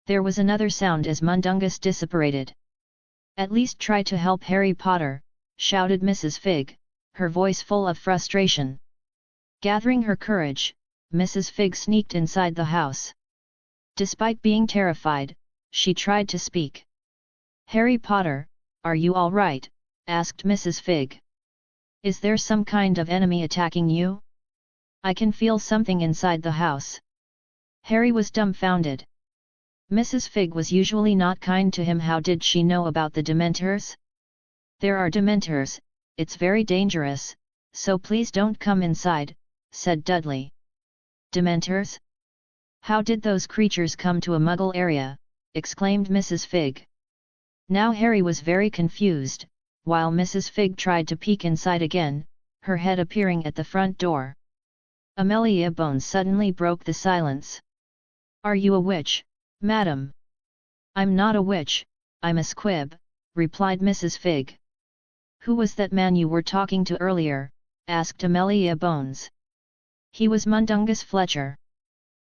There was another sound as Mundungus dissipated. At least try to help Harry Potter, shouted Mrs. Figg, her voice full of frustration. Gathering her courage, Mrs. Figg sneaked inside the house. Despite being terrified, she tried to speak. Harry Potter, are you all right? Asked Mrs. Figg. Is there some kind of enemy attacking you? I can feel something inside the house. Harry was dumbfounded. Mrs. Figg was usually not kind to him. How did she know about the Dementors? There are Dementors, it's very dangerous, so please don't come inside, said Dudley. Dementors? How did those creatures come to a Muggle area? Exclaimed Mrs. Figg. Now Harry was very confused, while Mrs. Figg tried to peek inside again, her head appearing at the front door. Amelia Bones suddenly broke the silence. Are you a witch, madam? I'm not a witch, I'm a squib, replied Mrs. Figg. Who was that man you were talking to earlier? Asked Amelia Bones. He was Mundungus Fletcher.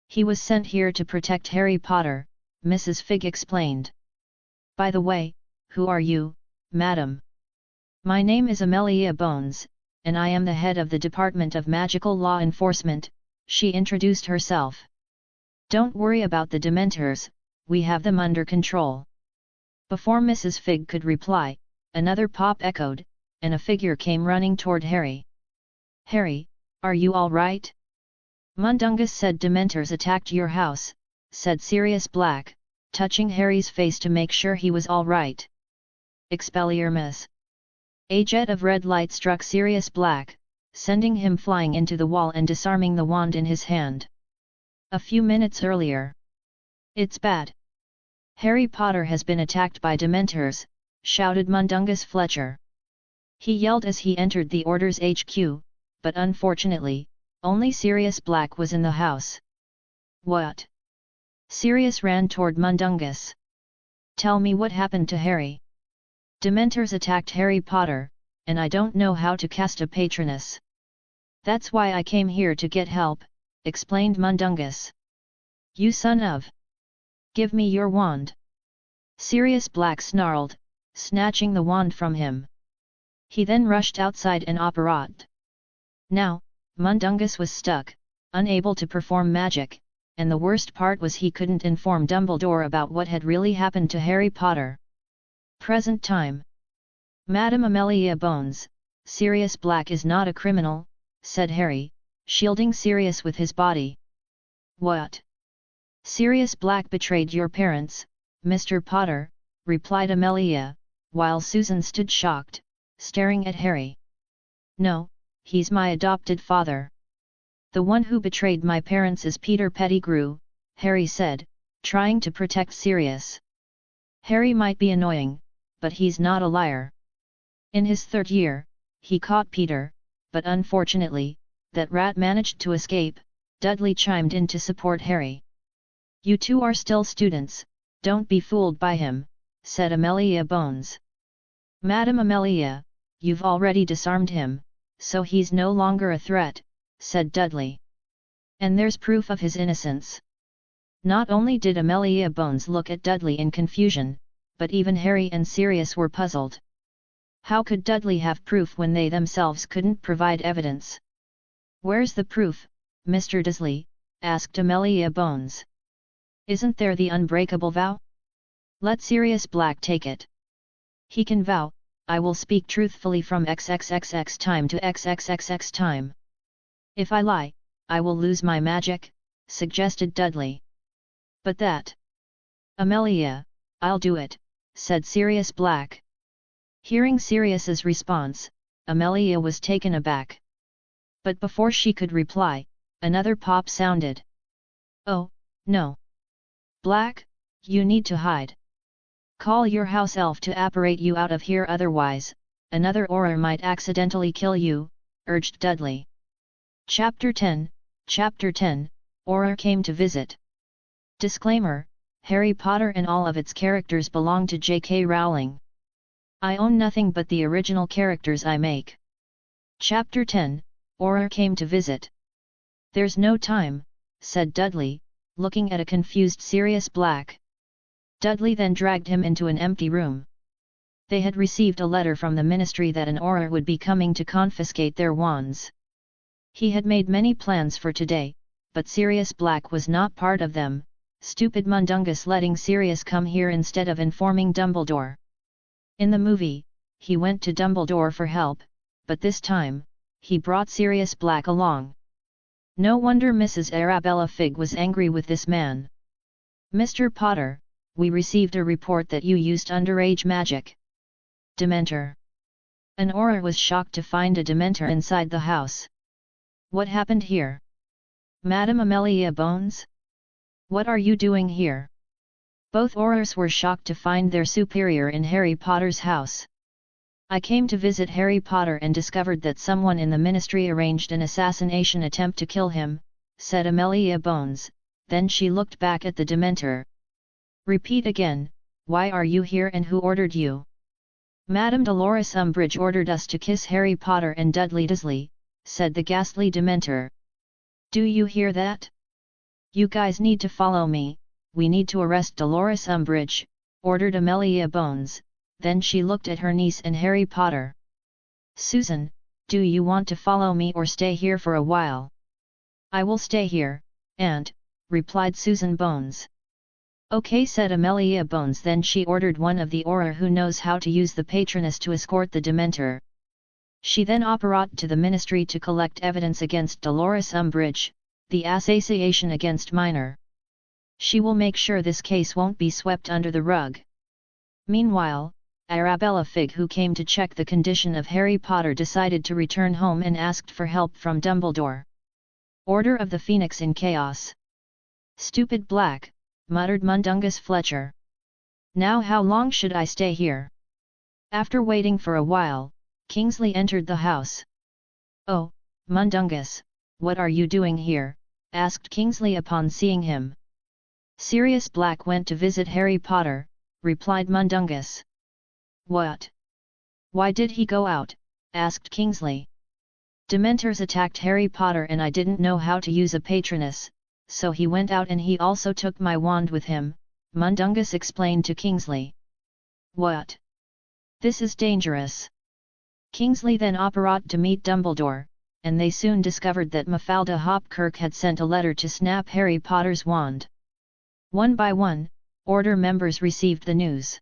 He was sent here to protect Harry Potter, Mrs. Figg explained. By the way, who are you, madam? My name is Amelia Bones, and I am the head of the Department of Magical Law Enforcement, she introduced herself. Don't worry about the Dementors, we have them under control. Before Mrs. Figg could reply, another pop echoed, and a figure came running toward Harry. Harry, are you all right? Mundungus said Dementors attacked your house, said Sirius Black, touching Harry's face to make sure he was all right. Expelliarmus. A jet of red light struck Sirius Black, sending him flying into the wall and disarming the wand in his hand. A few minutes earlier. It's bad. Harry Potter has been attacked by Dementors, shouted Mundungus Fletcher. He yelled as he entered the Order's HQ, but unfortunately, only Sirius Black was in the house. What? Sirius ran toward Mundungus. Tell me what happened to Harry. Dementors attacked Harry Potter, and I don't know how to cast a Patronus. That's why I came here to get help, explained Mundungus. You son of... Give me your wand. Sirius Black snarled, snatching the wand from him. He then rushed outside an apparat. Now, Mundungus was stuck, unable to perform magic, and the worst part was he couldn't inform Dumbledore about what had really happened to Harry Potter. Present time. Madam Amelia Bones, Sirius Black is not a criminal, said Harry, shielding Sirius with his body. What? Sirius Black betrayed your parents, Mr. Potter, replied Amelia, while Susan stood shocked, staring at Harry. No, he's my adopted father. The one who betrayed my parents is Peter Pettigrew, Harry said, trying to protect Sirius. Harry might be annoying, but he's not a liar. In his third year, he caught Peter, but unfortunately, that rat managed to escape. Dudley chimed in to support Harry. You two are still students, don't be fooled by him, said Amelia Bones. Madam Amelia, you've already disarmed him, so he's no longer a threat, said Dudley. And there's proof of his innocence. Not only did Amelia Bones look at Dudley in confusion, but even Harry and Sirius were puzzled. How could Dudley have proof when they themselves couldn't provide evidence? Where's the proof, Mr. Dursley? Asked Amelia Bones. Isn't there the unbreakable vow? Let Sirius Black take it. He can vow, I will speak truthfully from XXXX time to XXXX time. If I lie, I will lose my magic, suggested Dudley. But that... Amelia, I'll do it, said Sirius Black. Hearing Sirius's response, Amelia was taken aback. But before she could reply, another pop sounded. Oh, no. Black, you need to hide. Call your house elf to apparate you out of here, otherwise, another auror might accidentally kill you, urged Dudley. Chapter 10, Auror came to visit. Disclaimer, Harry Potter and all of its characters belong to J.K. Rowling. I own nothing but the original characters I make. Chapter 10, Auror came to visit. There's no time, said Dudley, looking at a confused Sirius Black. Dudley then dragged him into an empty room. They had received a letter from the Ministry that an auror would be coming to confiscate their wands. He had made many plans for today, but Sirius Black was not part of them. Stupid Mundungus letting Sirius come here instead of informing Dumbledore. In the movie, he went to Dumbledore for help, but this time, he brought Sirius Black along. No wonder Mrs. Arabella Figg was angry with this man. Mr. Potter, we received a report that you used underage magic. Dementor. An auror was shocked to find a Dementor inside the house. What happened here? Madam Amelia Bones? What are you doing here? Both aurors were shocked to find their superior in Harry Potter's house. I came to visit Harry Potter and discovered that someone in the Ministry arranged an assassination attempt to kill him, said Amelia Bones, then she looked back at the Dementor. Repeat again, why are you here and who ordered you? Madame Dolores Umbridge ordered us to kiss Harry Potter and Dudley Dursley, said the ghastly Dementor. Do you hear that? You guys need to follow me, we need to arrest Dolores Umbridge, ordered Amelia Bones, then she looked at her niece and Harry Potter. Susan, do you want to follow me or stay here for a while? I will stay here, Aunt, replied Susan Bones. Okay, said Amelia Bones. Then she ordered one of the Auror who knows how to use the Patronus to escort the Dementor. She then apparat to the Ministry to collect evidence against Dolores Umbridge, the association against Minor. She will make sure this case won't be swept under the rug. Meanwhile, Arabella Figg, who came to check the condition of Harry Potter, decided to return home and asked for help from Dumbledore. Order of the Phoenix in chaos. Stupid Black, muttered Mundungus Fletcher. Now how long should I stay here? After waiting for a while, Kingsley entered the house. Oh, Mundungus, what are you doing here? Asked Kingsley upon seeing him. Sirius Black went to visit Harry Potter, replied Mundungus. What? Why did he go out? Asked Kingsley. Dementors attacked Harry Potter and I didn't know how to use a Patronus, so he went out and he also took my wand with him, Mundungus explained to Kingsley. What? This is dangerous. Kingsley then apparat to meet Dumbledore, and they soon discovered that Mafalda Hopkirk had sent a letter to snap Harry Potter's wand. One by one, Order members received the news.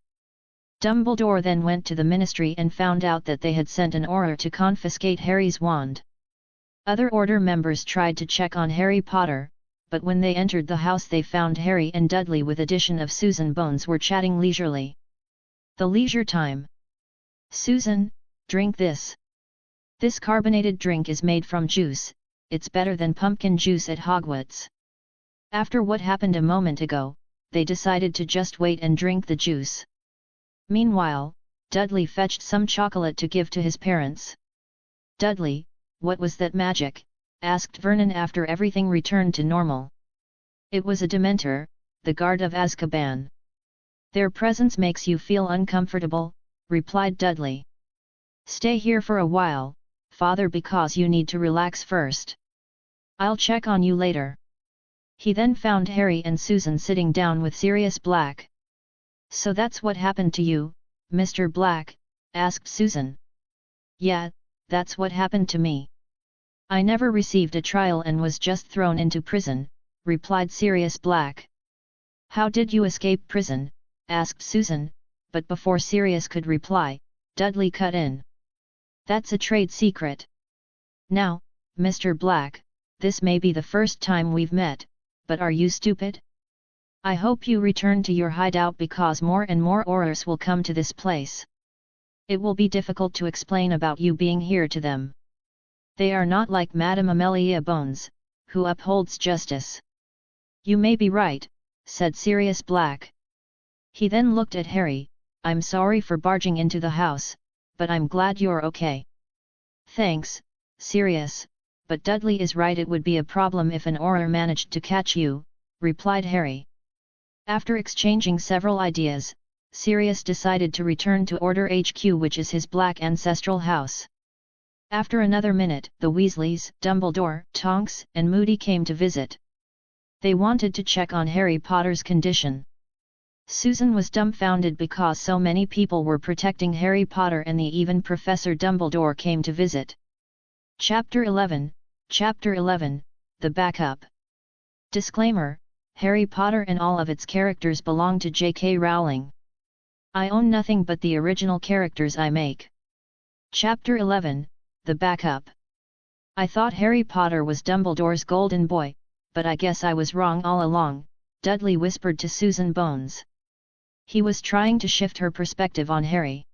Dumbledore then went to the Ministry and found out that they had sent an Auror to confiscate Harry's wand. Other Order members tried to check on Harry Potter, but when they entered the house they found Harry and Dudley with addition of Susan Bones were chatting leisurely. The leisure time. Susan, drink this. This carbonated drink is made from juice, it's better than pumpkin juice at Hogwarts. After what happened a moment ago, they decided to just wait and drink the juice. Meanwhile, Dudley fetched some chocolate to give to his parents. Dudley, what was that magic? Asked Vernon after everything returned to normal. It was a Dementor, the guard of Azkaban. Their presence makes you feel uncomfortable, replied Dudley. Stay here for a while, Father, because you need to relax first. I'll check on you later. He then found Harry and Susan sitting down with Sirius Black. So that's what happened to you, Mr. Black? Asked Susan. Yeah, that's what happened to me. I never received a trial and was just thrown into prison, replied Sirius Black. How did you escape prison? Asked Susan, but before Sirius could reply, Dudley cut in. That's a trade secret. Now, Mr. Black, this may be the first time we've met, but are you stupid? I hope you return to your hideout because more and more Aurors will come to this place. It will be difficult to explain about you being here to them. They are not like Madame Amelia Bones, who upholds justice. You may be right, said Sirius Black. He then looked at Harry. I'm sorry for barging into the house, but I'm glad you're okay. Thanks, Sirius, but Dudley is right, it would be a problem if an Auror managed to catch you, replied Harry. After exchanging several ideas, Sirius decided to return to Order HQ, which is his black ancestral house. After another minute, the Weasleys, Dumbledore, Tonks, and Moody came to visit. They wanted to check on Harry Potter's condition. Susan was dumbfounded because so many people were protecting Harry Potter and even Professor Dumbledore came to visit. Chapter 11, The Backup. Disclaimer: Harry Potter and all of its characters belong to J.K. Rowling. I own nothing but the original characters I make. Chapter 11, The Backup. I thought Harry Potter was Dumbledore's golden boy, but I guess I was wrong all along, Dudley whispered to Susan Bones. He was trying to shift her perspective on Harry.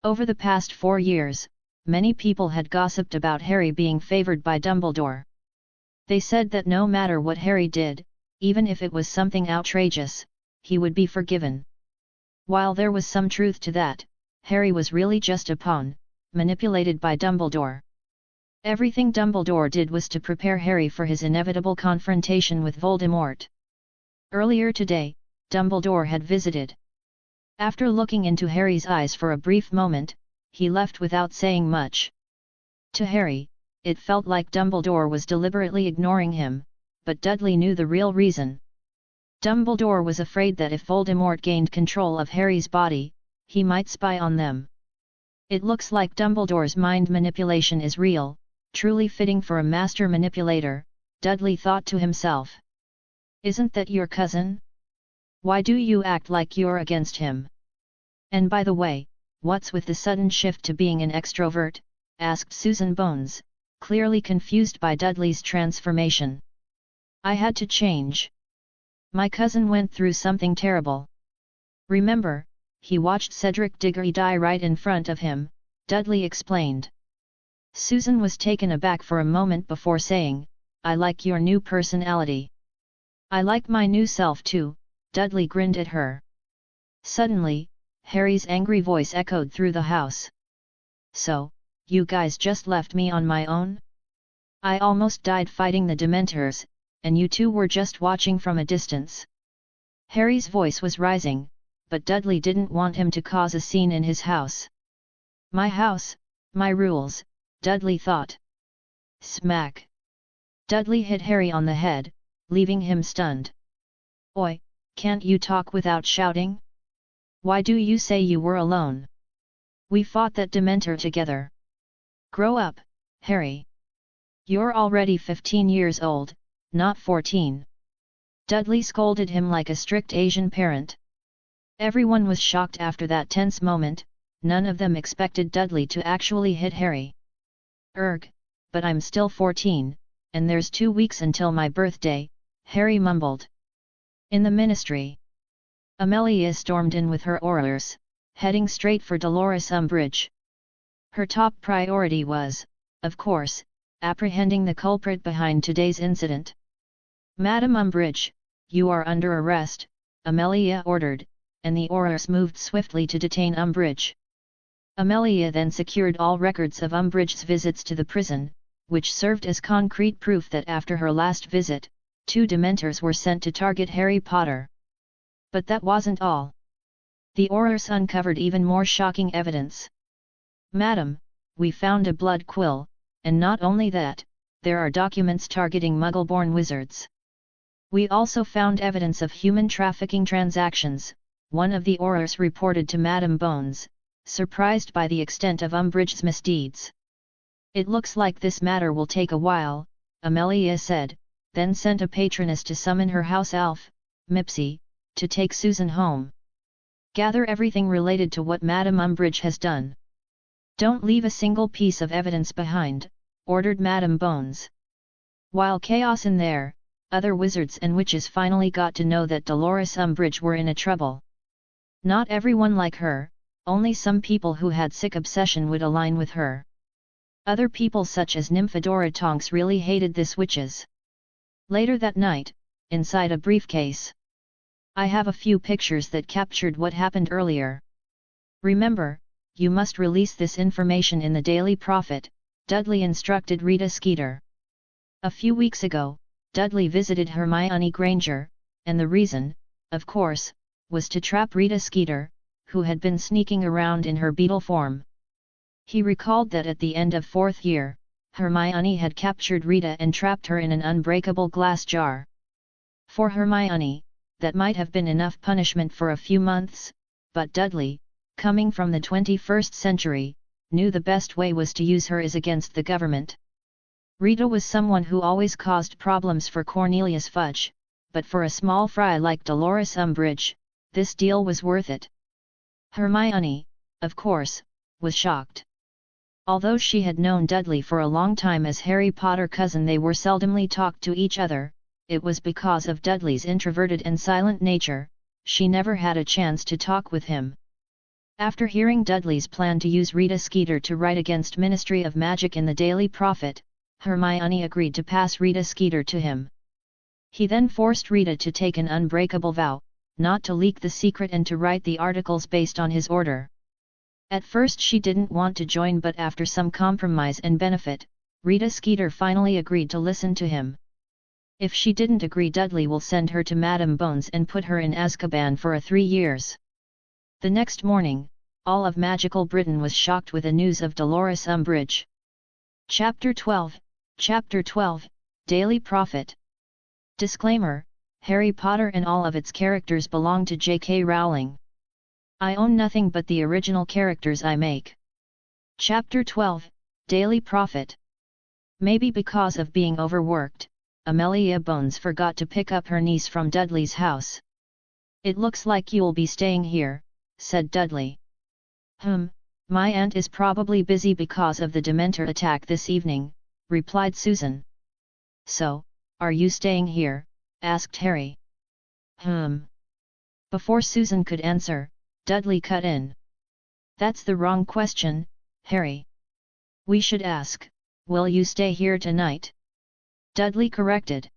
Over the past 4 years, many people had gossiped about Harry being favored by Dumbledore. They said that no matter what Harry did, even if it was something outrageous, he would be forgiven. While there was some truth to that, Harry was really just a pawn, manipulated by Dumbledore. Everything Dumbledore did was to prepare Harry for his inevitable confrontation with Voldemort. Earlier today, Dumbledore had visited After looking into Harry's eyes for a brief moment, he left without saying much. To Harry, it felt like Dumbledore was deliberately ignoring him, but Dudley knew the real reason. Dumbledore was afraid that if Voldemort gained control of Harry's body, he might spy on them. It looks like Dumbledore's mind manipulation is real, truly fitting for a master manipulator, Dudley thought to himself. Isn't that your cousin? Why do you act like you're against him? And by the way, what's with the sudden shift to being an extrovert? Asked Susan Bones, clearly confused by Dudley's transformation. I had to change. My cousin went through something terrible. Remember, he watched Cedric Diggory die right in front of him, Dudley explained. Susan was taken aback for a moment before saying, I like your new personality. I like my new self too, Dudley grinned at her. Suddenly, Harry's angry voice echoed through the house. So, you guys just left me on my own? I almost died fighting the Dementors, and you two were just watching from a distance. Harry's voice was rising, but Dudley didn't want him to cause a scene in his house. My house, my rules, Dudley thought. Smack! Dudley hit Harry on the head, leaving him stunned. Oi, can't you talk without shouting? Why do you say you were alone? We fought that Dementor together. Grow up, Harry. You're already 15 years old, not 14. Dudley scolded him like a strict Asian parent. Everyone was shocked after that tense moment, none of them expected Dudley to actually hit Harry. Erg, but I'm still 14, and there's 2 weeks until my birthday, Harry mumbled. In the ministry, Amelia stormed in with her Aurors, heading straight for Dolores Umbridge. Her top priority was, of course, apprehending the culprit behind today's incident. Madam Umbridge, you are under arrest, Amelia ordered, and the Aurors moved swiftly to detain Umbridge. Amelia then secured all records of Umbridge's visits to the prison, which served as concrete proof that after her last visit, 2 Dementors were sent to target Harry Potter. But that wasn't all. The Aurors uncovered even more shocking evidence. Madam, we found a blood quill, and not only that, there are documents targeting Muggle-born wizards. We also found evidence of human trafficking transactions, one of the Aurors reported to Madame Bones, surprised by the extent of Umbridge's misdeeds. It looks like this matter will take a while, Amelia said, then sent a patroness to summon her house elf, Mipsy, to take Susan home. Gather everything related to what Madame Umbridge has done. Don't leave a single piece of evidence behind, ordered Madame Bones. While chaos in there, other wizards and witches finally got to know that Dolores Umbridge were in a trouble. Not everyone like her, only some people who had sick obsession would align with her. Other people such as Nymphadora Tonks really hated this witches. Later that night, inside a briefcase. I have a few pictures that captured what happened earlier. Remember, you must release this information in the Daily Prophet, Dudley instructed Rita Skeeter. A few weeks ago, Dudley visited Hermione Granger, and the reason, of course, was to trap Rita Skeeter, who had been sneaking around in her beetle form. He recalled that at the end of 4th year, Hermione had captured Rita and trapped her in an unbreakable glass jar. For Hermione, that might have been enough punishment for a few months, but Dudley, coming from the 21st century, knew the best way was to use her as against the government. Rita was someone who always caused problems for Cornelius Fudge, but for a small fry like Dolores Umbridge, this deal was worth it. Hermione, of course, was shocked. Although she had known Dudley for a long time as Harry Potter cousin, they were seldomly talked to each other. It was because of Dudley's introverted and silent nature, she never had a chance to talk with him. After hearing Dudley's plan to use Rita Skeeter to write against Ministry of Magic in the Daily Prophet, Hermione agreed to pass Rita Skeeter to him. He then forced Rita to take an unbreakable vow, not to leak the secret and to write the articles based on his order. At first she didn't want to join, but after some compromise and benefit, Rita Skeeter finally agreed to listen to him. If she didn't agree, Dudley will send her to Madame Bones and put her in Azkaban for 3 years. The next morning, all of magical Britain was shocked with the news of Dolores Umbridge. Chapter 12, Daily Prophet. Disclaimer: Harry Potter and all of its characters belong to J.K. Rowling. I own nothing but the original characters I make. Chapter 12, Daily Prophet. Maybe because of being overworked, Amelia Bones forgot to pick up her niece from Dudley's house. "It looks like you'll be staying here," said Dudley. My aunt is probably busy because of the Dementor attack this evening," replied Susan. "So, are you staying here?" asked Harry. Before Susan could answer, Dudley cut in. "That's the wrong question, Harry. We should ask, will you stay here tonight?" Dudley corrected.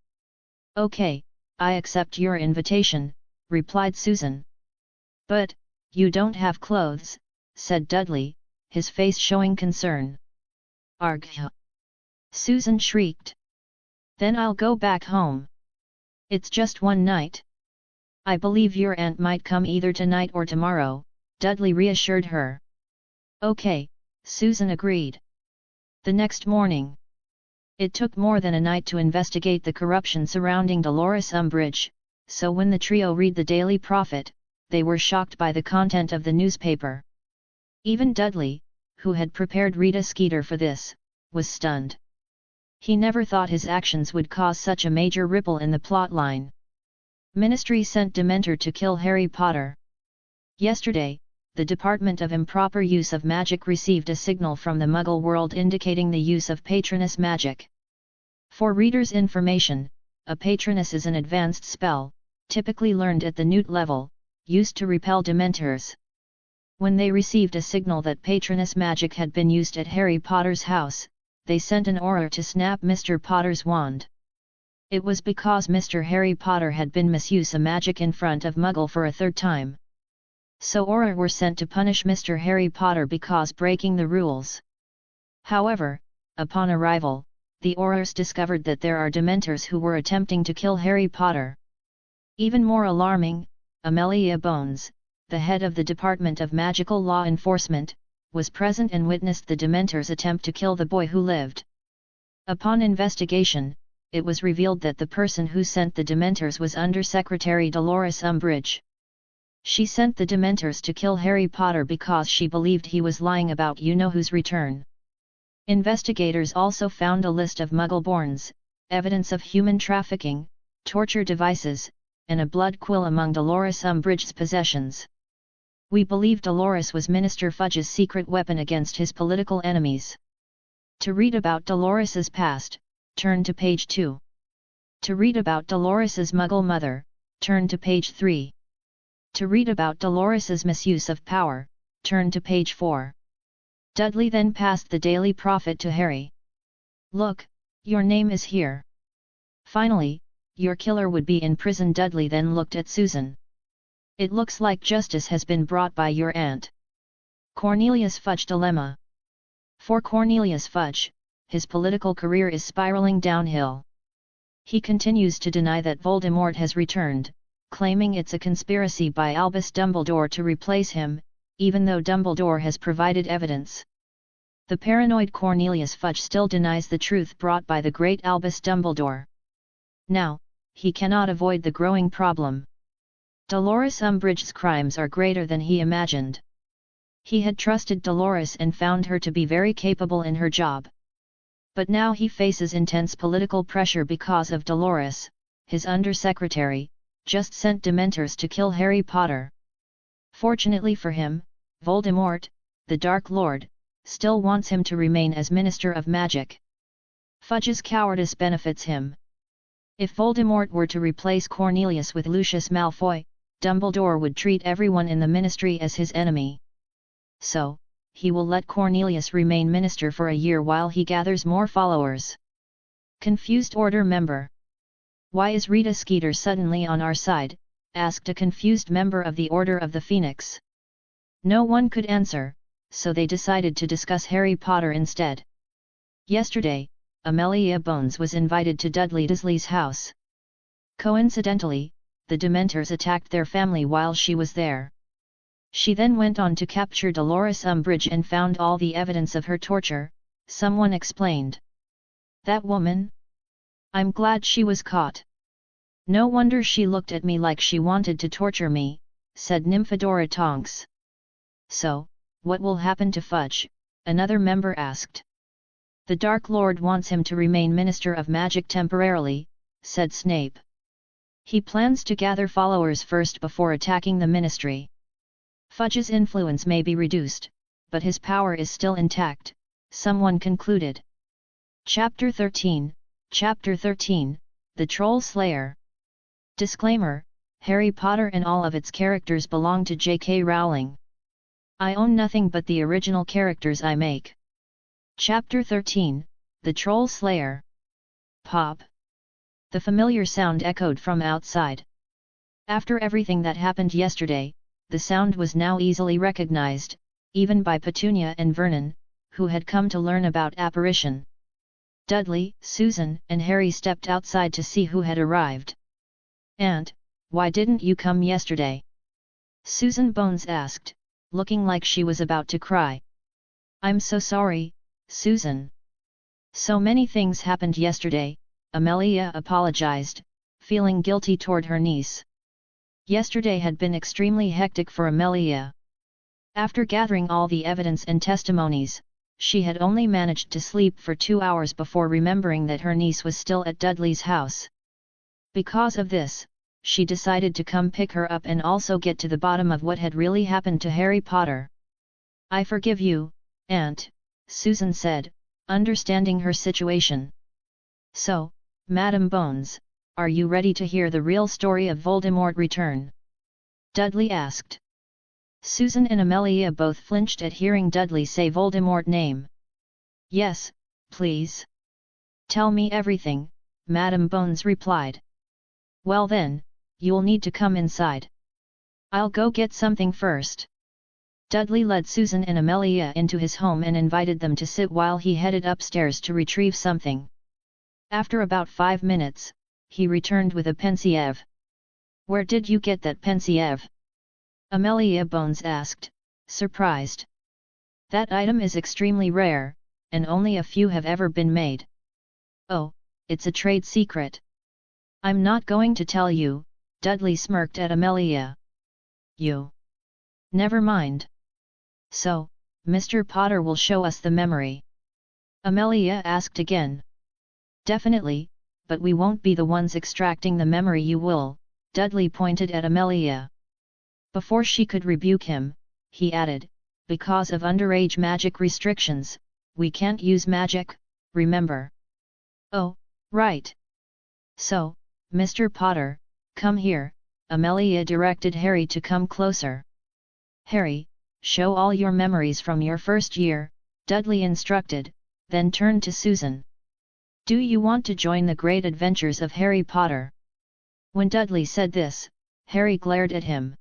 "Okay, I accept your invitation," replied Susan. "But, you don't have clothes," said Dudley, his face showing concern. "Argh!" Susan shrieked. "Then I'll go back home. It's just one night. I believe your aunt might come either tonight or tomorrow," Dudley reassured her. "Okay," Susan agreed. The next morning. It took more than a night to investigate the corruption surrounding Dolores Umbridge, so when the trio read the Daily Prophet, they were shocked by the content of the newspaper. Even Dudley, who had prepared Rita Skeeter for this, was stunned. He never thought his actions would cause such a major ripple in the plotline. Ministry sent Dementor to kill Harry Potter. Yesterday, the Department of Improper Use of Magic received a signal from the Muggle world indicating the use of Patronus magic. For readers' information, a Patronus is an advanced spell, typically learned at the Newt level, used to repel Dementors. When they received a signal that Patronus magic had been used at Harry Potter's house, they sent an Auror to snap Mr. Potter's wand. It was because Mr. Harry Potter had been misuse a magic in front of Muggle for a third time. So Auror were sent to punish Mr. Harry Potter because breaking the rules. However, upon arrival, the Aurors discovered that there are Dementors who were attempting to kill Harry Potter. Even more alarming, Amelia Bones, the head of the Department of Magical Law Enforcement, was present and witnessed the Dementors attempt to kill the boy who lived. Upon investigation, it was revealed that the person who sent the Dementors was Undersecretary Dolores Umbridge. She sent the Dementors to kill Harry Potter because she believed he was lying about you-know-who's return. Investigators also found a list of Muggle-borns, evidence of human trafficking, torture devices, and a blood quill among Dolores Umbridge's possessions. "We believe Dolores was Minister Fudge's secret weapon against his political enemies." To read about Dolores's past, turn to page 2. To read about Dolores's Muggle mother, turn to page 3. To read about Dolores's misuse of power, turn to page 4. Dudley then passed the Daily Prophet to Harry. "Look, your name is here. Finally, your killer would be in prison." Dudley then looked at Susan. "It looks like justice has been brought by your aunt." Cornelius Fudge dilemma. For Cornelius Fudge, his political career is spiraling downhill. He continues to deny that Voldemort has returned, claiming it's a conspiracy by Albus Dumbledore to replace him, even though Dumbledore has provided evidence. The paranoid Cornelius Fudge still denies the truth brought by the great Albus Dumbledore. Now, he cannot avoid the growing problem. Dolores Umbridge's crimes are greater than he imagined. He had trusted Dolores and found her to be very capable in her job. But now he faces intense political pressure because of Dolores, his undersecretary, just sent Dementors to kill Harry Potter. Fortunately for him, Voldemort, the Dark Lord, still wants him to remain as Minister of Magic. Fudge's cowardice benefits him. If Voldemort were to replace Cornelius with Lucius Malfoy, Dumbledore would treat everyone in the ministry as his enemy. So, he will let Cornelius remain minister for a year while he gathers more followers. Confused Order member. "Why is Rita Skeeter suddenly on our side?" asked a confused member of the Order of the Phoenix. No one could answer, so they decided to discuss Harry Potter instead. Yesterday, Amelia Bones was invited to Dudley Dursley's house. Coincidentally, the Dementors attacked their family while she was there. She then went on to capture Dolores Umbridge and found all the evidence of her torture, someone explained. That woman? I'm glad she was caught. No wonder she looked at me like she wanted to torture me, said Nymphadora Tonks. So, what will happen to Fudge? Another member asked. The Dark Lord wants him to remain Minister of Magic temporarily, said Snape. He plans to gather followers first before attacking the Ministry. Fudge's influence may be reduced, but his power is still intact, someone concluded. Chapter 13, The Troll Slayer. Disclaimer: Harry Potter and all of its characters belong to J.K. Rowling. I own nothing but the original characters I make. Chapter 13, The Troll Slayer. Pop. The familiar sound echoed from outside. After everything that happened yesterday, the sound was now easily recognized, even by Petunia and Vernon, who had come to learn about apparition. Dudley, Susan, and Harry stepped outside to see who had arrived. "Aunt, why didn't you come yesterday?" Susan Bones asked, looking like she was about to cry. "I'm so sorry, Susan. So many things happened yesterday," Amelia apologized, feeling guilty toward her niece. Yesterday had been extremely hectic for Amelia. After gathering all the evidence and testimonies, she had only managed to sleep for 2 hours before remembering that her niece was still at Dudley's house. Because of this, she decided to come pick her up and also get to the bottom of what had really happened to Harry Potter. "I forgive you, Aunt," Susan said, understanding her situation. "So, Madam Bones, are you ready to hear the real story of Voldemort return?" Dudley asked. Susan and Amelia both flinched at hearing Dudley say Voldemort name. "Yes, please. Tell me everything," Madam Bones replied. "Well then, you'll need to come inside. I'll go get something first." Dudley led Susan and Amelia into his home and invited them to sit while he headed upstairs to retrieve something. After about 5 minutes, he returned with a pensieve. "Where did you get that pensieve?" Amelia Bones asked, surprised. "That item is extremely rare, and only a few have ever been made." "Oh, it's a trade secret." "I'm not going to tell you," Dudley smirked at Amelia. "You. Never mind. So, Mr. Potter will show us the memory?" Amelia asked again. "Definitely, but we won't be the ones extracting the memory, you will," Dudley pointed at Amelia. Before she could rebuke him, he added, "Because of underage magic restrictions, we can't use magic, remember?" "Oh, right. So, Mr. Potter, come here," Amelia directed Harry to come closer. "Harry, show all your memories from your first year," Dudley instructed, then turned to Susan. "Do you want to join the great adventures of Harry Potter?" When Dudley said this, Harry glared at him.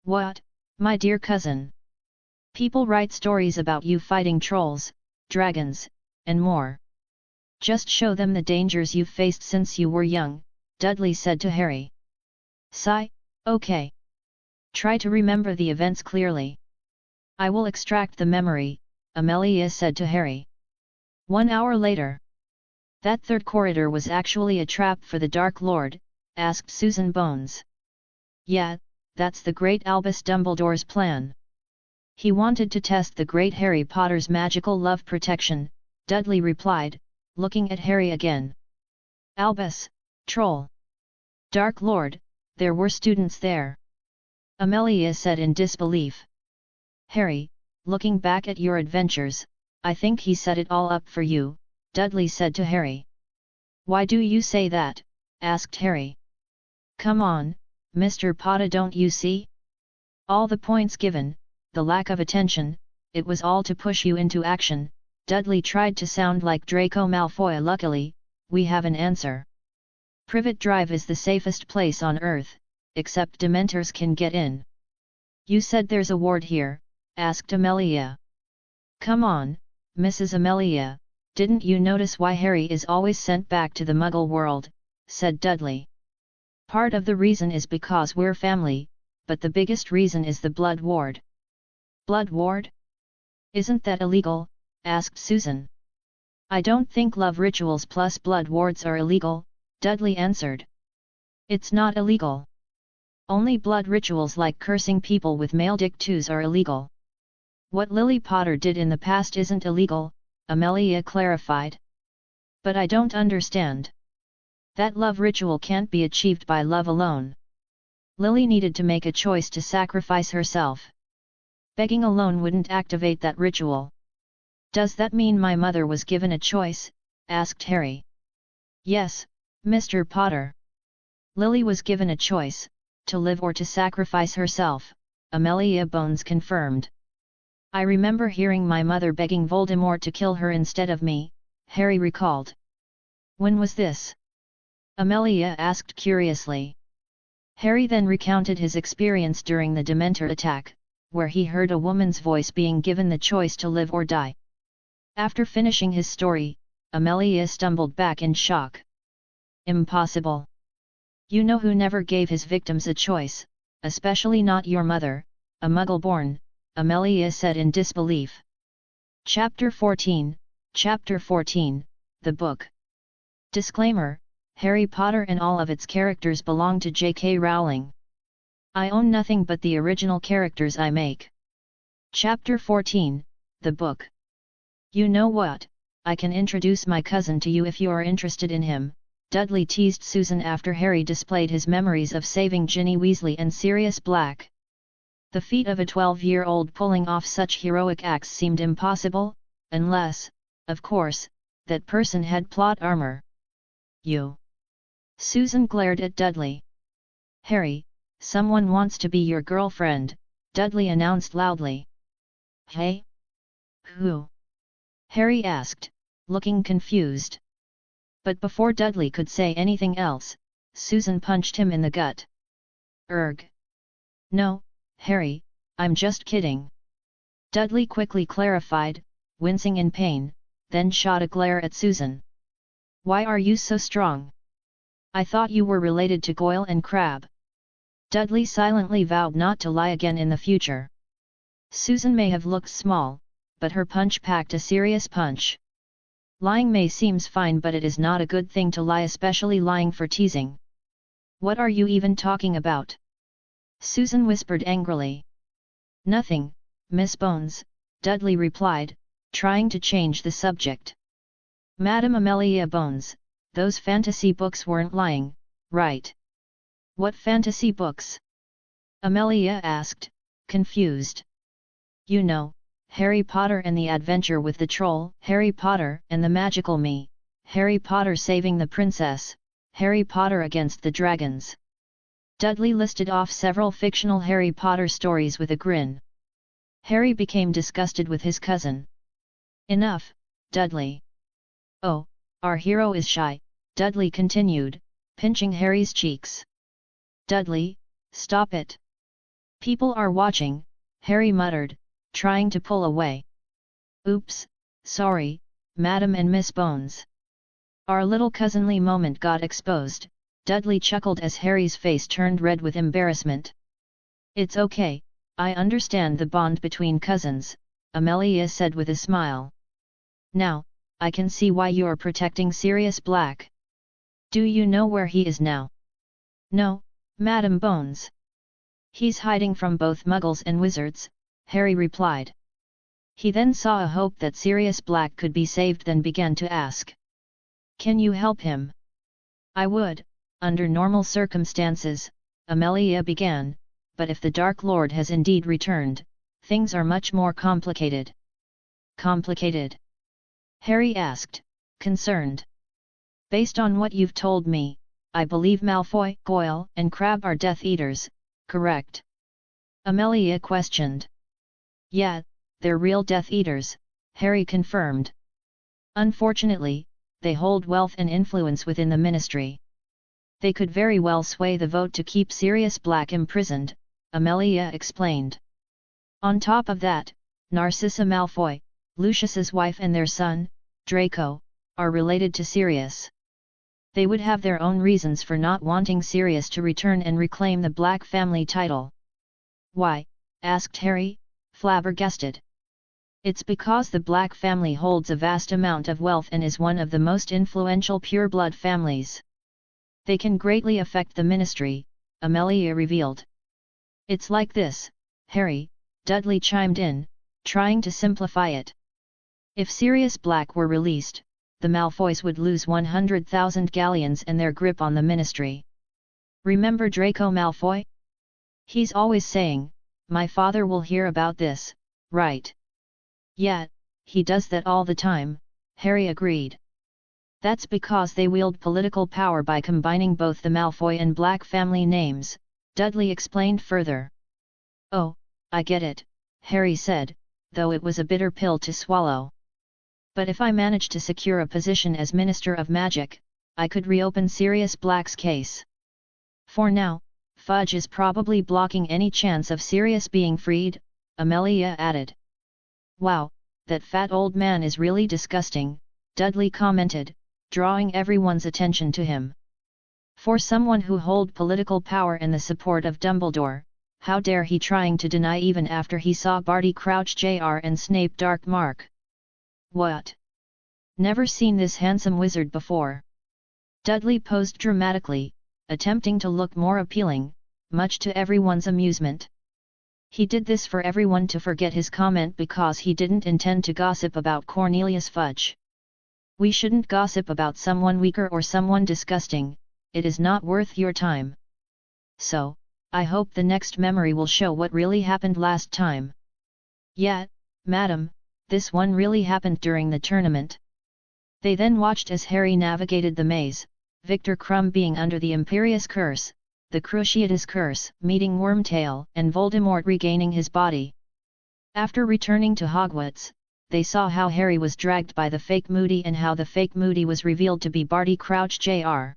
"What, my dear cousin? People write stories about you fighting trolls, dragons, and more. Just show them the dangers you've faced since you were young," Dudley said to Harry. "Sigh, okay. Try to remember the events clearly." "I will extract the memory," Amelia said to Harry. 1 hour later. "That third corridor was actually a trap for the Dark Lord?" asked Susan Bones. "Yeah, that's the great Albus Dumbledore's plan. He wanted to test the great Harry Potter's magical love protection," Dudley replied, looking at Harry again. "Albus, troll. Dark Lord, there were students there," Amelia said in disbelief. "Harry, looking back at your adventures, I think he set it all up for you," Dudley said to Harry. "Why do you say that?" asked Harry. "Come on, Mr. Potter, don't you see? All the points given, the lack of attention, it was all to push you into action." Dudley tried to sound like Draco Malfoy. "Luckily, we have an answer. Privet Drive is the safest place on Earth, except Dementors can get in." "You said there's a ward here?" asked Amelia. "Come on, Mrs. Amelia, didn't you notice why Harry is always sent back to the Muggle world?" said Dudley. "Part of the reason is because we're family," but the biggest reason is the blood ward. Blood ward? Isn't that illegal? Asked Susan. I don't think love rituals plus blood wards are illegal, Dudley answered. It's not illegal. Only blood rituals like cursing people with male tattoos are illegal. What Lily Potter did in the past isn't illegal, Amelia clarified. But I don't understand. That love ritual can't be achieved by love alone. Lily needed to make a choice to sacrifice herself. Begging alone wouldn't activate that ritual. Does that mean my mother was given a choice? Asked Harry. Yes, Mr. Potter. Lily was given a choice, to live or to sacrifice herself, Amelia Bones confirmed. I remember hearing my mother begging Voldemort to kill her instead of me, Harry recalled. When was this? Amelia asked curiously. Harry then recounted his experience during the Dementor attack, where he heard a woman's voice being given the choice to live or die. After finishing his story, Amelia stumbled back in shock. Impossible. You know who never gave his victims a choice, especially not your mother, a Muggle-born, Amelia said in disbelief. Chapter 14, The Book. Disclaimer: Harry Potter and all of its characters belong to J.K. Rowling. I own nothing but the original characters I make. Chapter 14, The Book. You know what, I can introduce my cousin to you if you are interested in him, Dudley teased Susan after Harry displayed his memories of saving Ginny Weasley and Sirius Black. The feat of a 12-year-old pulling off such heroic acts seemed impossible, unless, of course, that person had plot armor. You. Susan glared at Dudley. Harry, someone wants to be your girlfriend, Dudley announced loudly. Hey? Who? Harry asked, looking confused. But before Dudley could say anything else, Susan punched him in the gut. Erg. No, Harry, I'm just kidding. Dudley quickly clarified, wincing in pain, then shot a glare at Susan. Why are you so strong? I thought you were related to Goyle and Crabbe. Dudley silently vowed not to lie again in the future. Susan may have looked small, but her punch packed a serious punch. Lying may seems fine, but it is not a good thing to lie, especially lying for teasing. What are you even talking about? Susan whispered angrily. Nothing, Miss Bones, Dudley replied, trying to change the subject. Madam Amelia Bones, those fantasy books weren't lying, right? What fantasy books? Amelia asked, confused. You know, Harry Potter and the Adventure with the Troll, Harry Potter and the Magical Me, Harry Potter Saving the Princess, Harry Potter Against the Dragons. Dudley listed off several fictional Harry Potter stories with a grin. Harry became disgusted with his cousin. Enough, Dudley. Oh, our hero is shy, Dudley continued, pinching Harry's cheeks. Dudley, stop it. People are watching, Harry muttered, trying to pull away. Oops, sorry, Madam and Miss Bones. Our little cousinly moment got exposed, Dudley chuckled as Harry's face turned red with embarrassment. It's okay, I understand the bond between cousins, Amelia said with a smile. Now, I can see why you're protecting Sirius Black. Do you know where he is now? No, Madam Bones. He's hiding from both Muggles and Wizards, Harry replied. He then saw a hope that Sirius Black could be saved, then began to ask. Can you help him? I would, under normal circumstances, Amelia began, but if the Dark Lord has indeed returned, things are much more complicated. Complicated? Harry asked, concerned. Based on what you've told me, I believe Malfoy, Goyle, and Crabbe are Death Eaters, correct? Amelia questioned. Yeah, they're real Death Eaters, Harry confirmed. Unfortunately, they hold wealth and influence within the Ministry. They could very well sway the vote to keep Sirius Black imprisoned, Amelia explained. On top of that, Narcissa Malfoy, Lucius's wife, and their son, Draco, are related to Sirius. They would have their own reasons for not wanting Sirius to return and reclaim the Black family title. Why? Asked Harry, flabbergasted. It's because the Black family holds a vast amount of wealth and is one of the most influential pureblood families. They can greatly affect the ministry, Amelia revealed. It's like this, Harry, Dudley chimed in, trying to simplify it. If Sirius Black were released, the Malfoys would lose 100,000 galleons and their grip on the ministry. Remember Draco Malfoy? He's always saying, "My father will hear about this, right?" Yeah, he does that all the time, Harry agreed. That's because they wield political power by combining both the Malfoy and Black family names, Dudley explained further. Oh, I get it, Harry said, though it was a bitter pill to swallow. But if I manage to secure a position as Minister of Magic, I could reopen Sirius Black's case. For now, Fudge is probably blocking any chance of Sirius being freed, Amelia added. Wow, that fat old man is really disgusting, Dudley commented, drawing everyone's attention to him. For someone who hold political power and the support of Dumbledore, how dare he trying to deny even after he saw Barty Crouch Jr. and Snape Dark Mark? What? Never seen this handsome wizard before. Dudley posed dramatically, attempting to look more appealing, much to everyone's amusement. He did this for everyone to forget his comment because he didn't intend to gossip about Cornelius Fudge. We shouldn't gossip about someone weaker or someone disgusting, it is not worth your time. So, I hope the next memory will show what really happened last time. Yeah, madam, this one really happened during the tournament. They then watched as Harry navigated the maze, Victor Crumb being under the Imperious Curse, the Cruciatus Curse, meeting Wormtail, and Voldemort regaining his body. After returning to Hogwarts, they saw how Harry was dragged by the fake Moody and how the fake Moody was revealed to be Barty Crouch Jr.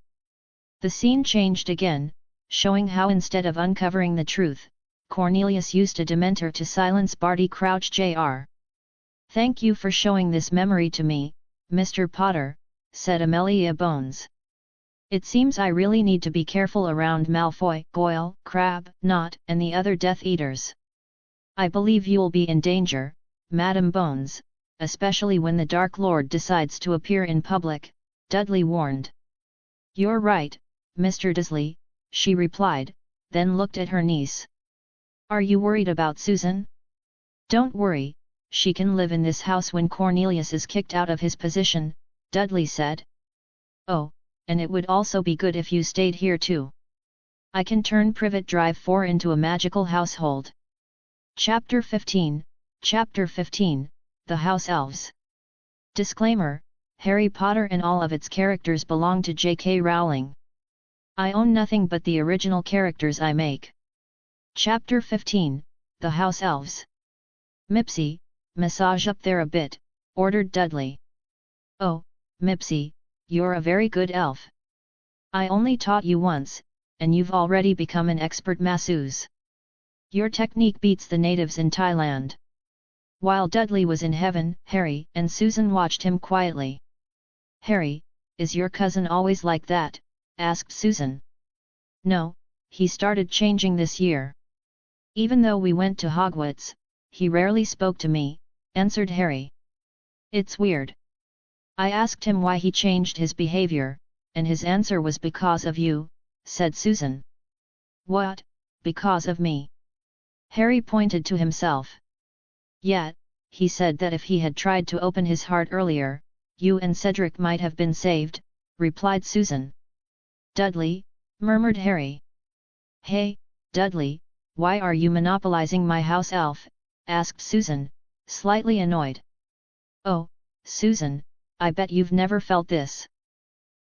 The scene changed again, showing how instead of uncovering the truth, Cornelius used a Dementor to silence Barty Crouch Jr. Thank you for showing this memory to me, Mr. Potter, said Amelia Bones. It seems I really need to be careful around Malfoy, Goyle, Crabbe, Knot, and the other Death Eaters. I believe you'll be in danger, Madam Bones, especially when the Dark Lord decides to appear in public, Dudley warned. You're right, Mr. Dursley, she replied, then looked at her niece. Are you worried about Susan? Don't worry, she can live in this house when Cornelius is kicked out of his position, Dudley said. Oh, and it would also be good if you stayed here too. I can turn Privet Drive 4 into a magical household. Chapter 15, The House Elves. Disclaimer, Harry Potter and all of its characters belong to J.K. Rowling. I own nothing but the original characters I make. Chapter 15, The House Elves. Mipsy, massage up there a bit, ordered Dudley. Oh, Mipsy, you're a very good elf. I only taught you once, and you've already become an expert masseuse. Your technique beats the natives in Thailand. While Dudley was in heaven, Harry and Susan watched him quietly. Harry, is your cousin always like that? Asked Susan. No, he started changing this year. Even though we went to Hogwarts, he rarely spoke to me, answered Harry. It's weird. I asked him why he changed his behavior, and his answer was because of you, said Susan. What, because of me? Harry pointed to himself. Yeah, he said that if he had tried to open his heart earlier, you and Cedric might have been saved, replied Susan. Dudley, murmured Harry. Hey, Dudley, why are you monopolizing my house elf? Asked Susan, slightly annoyed. Oh, Susan, I bet you've never felt this.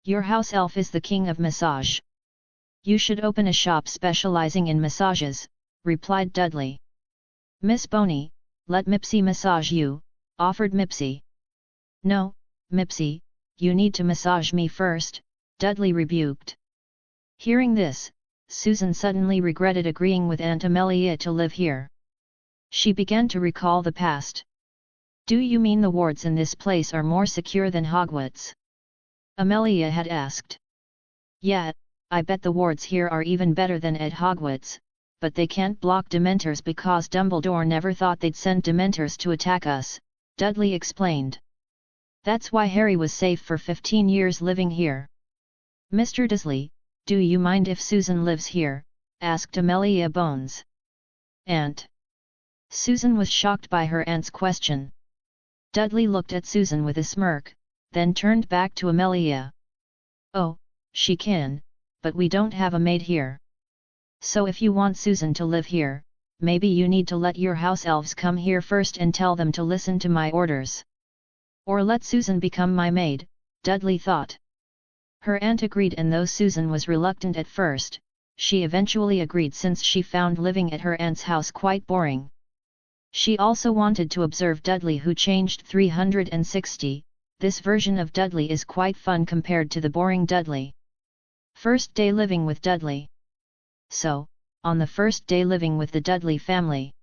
Your house elf is the king of massage. You should open a shop specializing in massages, replied Dudley. Miss Boney, let Mipsy massage you, offered Mipsy. No, Mipsy, you need to massage me first, Dudley rebuked. Hearing this, Susan suddenly regretted agreeing with Aunt Amelia to live here. She began to recall the past. Do you mean the wards in this place are more secure than Hogwarts? Amelia had asked. Yeah, I bet the wards here are even better than at Hogwarts, but they can't block Dementors because Dumbledore never thought they'd send Dementors to attack us, Dudley explained. That's why Harry was safe for 15 years living here. Mr. Dursley, do you mind if Susan lives here? Asked Amelia Bones. Aunt. Susan was shocked by her aunt's question. Dudley looked at Susan with a smirk, then turned back to Amelia. Oh, she can, but we don't have a maid here. So if you want Susan to live here, maybe you need to let your house elves come here first and tell them to listen to my orders. Or let Susan become my maid, Dudley thought. Her aunt agreed, and though Susan was reluctant at first, she eventually agreed since she found living at her aunt's house quite boring. She also wanted to observe Dudley, who changed 360, this version of Dudley is quite fun compared to the boring Dudley. First day living with Dudley. So, on the first day living with the Dudley family,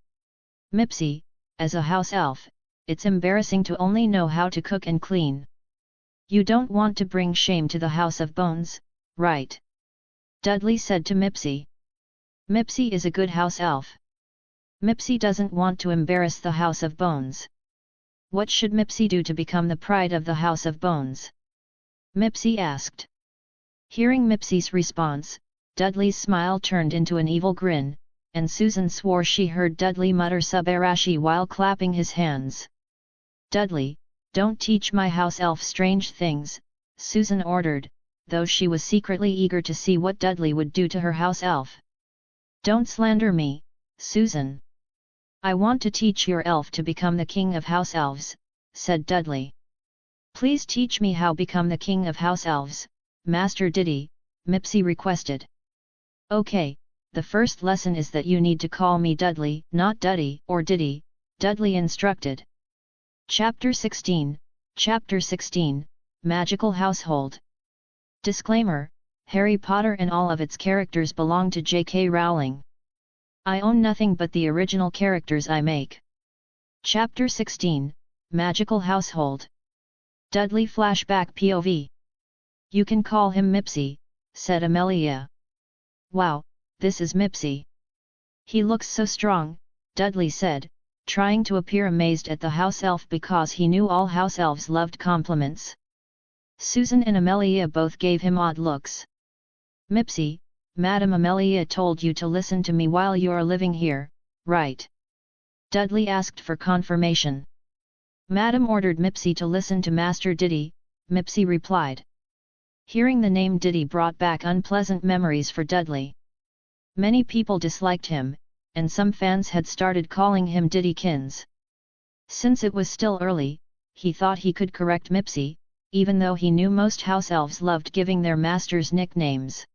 Mipsy, as a house elf, it's embarrassing to only know how to cook and clean. You don't want to bring shame to the House of Bones, right? Dudley said to Mipsy. Mipsy is a good house elf. Mipsy doesn't want to embarrass the House of Bones. What should Mipsy do to become the pride of the House of Bones? Mipsy asked. Hearing Mipsy's response, Dudley's smile turned into an evil grin, and Susan swore she heard Dudley mutter Subarashi while clapping his hands. Dudley, don't teach my house elf strange things, Susan ordered, though she was secretly eager to see what Dudley would do to her house elf. Don't slander me, Susan. I want to teach your elf to become the king of house elves, said Dudley. Please teach me how become the king of house elves, Master Diddy, Mipsy requested. Okay, the first lesson is that you need to call me Dudley, not Duddy or Diddy, Dudley instructed. Chapter 16, Magical Household. Disclaimer, Harry Potter and all of its characters belong to J.K. Rowling. I own nothing but the original characters I make. Chapter 16, Magical Household. Dudley flashback POV. You can call him Mipsy, said Amelia. Wow, this is Mipsy. He looks so strong, Dudley said, trying to appear amazed at the house elf because he knew all house elves loved compliments. Susan and Amelia both gave him odd looks. Mipsy, Madam Amelia told you to listen to me while you're living here, right? Dudley asked for confirmation. Madam ordered Mipsy to listen to Master Diddy, Mipsy replied. Hearing the name Diddy brought back unpleasant memories for Dudley. Many people disliked him, and some fans had started calling him Diddykins. Since it was still early, he thought he could correct Mipsy, even though he knew most house elves loved giving their masters nicknames.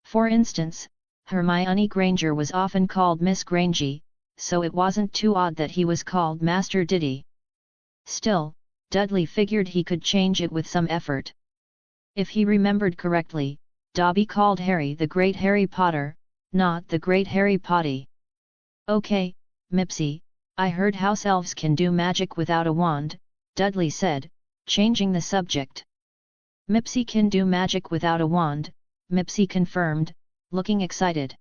For instance, Hermione Granger was often called Miss Grangy, so it wasn't too odd that he was called Master Diddy. Still, Dudley figured he could change it with some effort. If he remembered correctly, Dobby called Harry the Great Harry Potter, not the Great Harry Potty. Okay, Mipsy, I heard house elves can do magic without a wand, Dudley said, changing the subject. Mipsy can do magic without a wand, Mipsy confirmed, looking excited.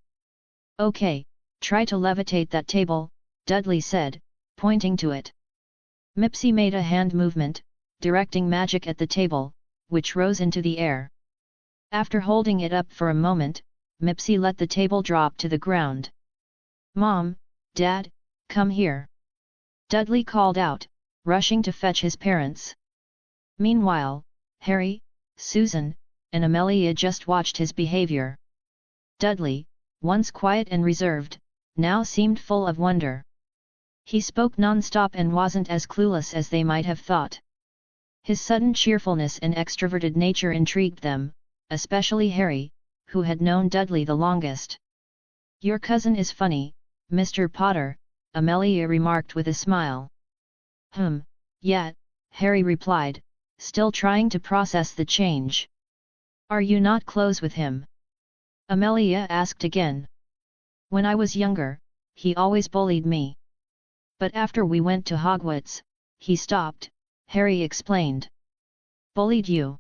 Okay, try to levitate that table, Dudley said, pointing to it. Mipsy made a hand movement, directing magic at the table, which rose into the air. After holding it up for a moment, Mipsy let the table drop to the ground. Mom, Dad, come here. Dudley called out, rushing to fetch his parents. Meanwhile, Harry, Susan, and Amelia just watched his behavior. Dudley, once quiet and reserved, now seemed full of wonder. He spoke non-stop and wasn't as clueless as they might have thought. His sudden cheerfulness and extroverted nature intrigued them, especially Harry, who had known Dudley the longest. Your cousin is funny, Mr. Potter, Amelia remarked with a smile. Yeah, Harry replied, still trying to process the change. Are you not close with him? Amelia asked again. When I was younger, he always bullied me. But after we went to Hogwarts, he stopped, Harry explained. Bullied you?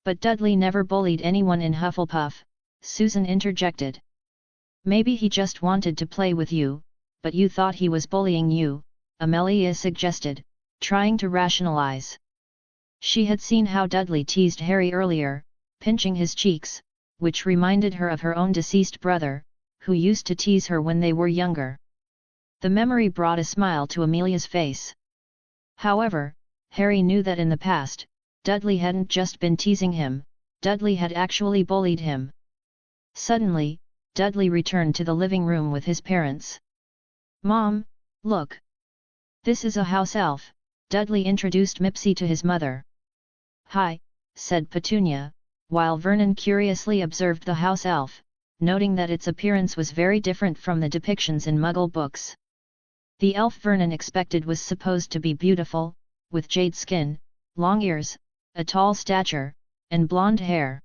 But Dudley never bullied anyone in Hufflepuff, Susan interjected. Maybe he just wanted to play with you, but you thought he was bullying you, Amelia suggested, trying to rationalize. She had seen how Dudley teased Harry earlier, pinching his cheeks, which reminded her of her own deceased brother, who used to tease her when they were younger. The memory brought a smile to Amelia's face. However, Harry knew that in the past, Dudley hadn't just been teasing him, Dudley had actually bullied him. Suddenly, Dudley returned to the living room with his parents. "Mom, look! This is a house elf," Dudley introduced Mipsy to his mother. "Hi," said Petunia, while Vernon curiously observed the house elf, noting that its appearance was very different from the depictions in Muggle books. The elf Vernon expected was supposed to be beautiful, with jade skin, long ears, a tall stature, and blonde hair.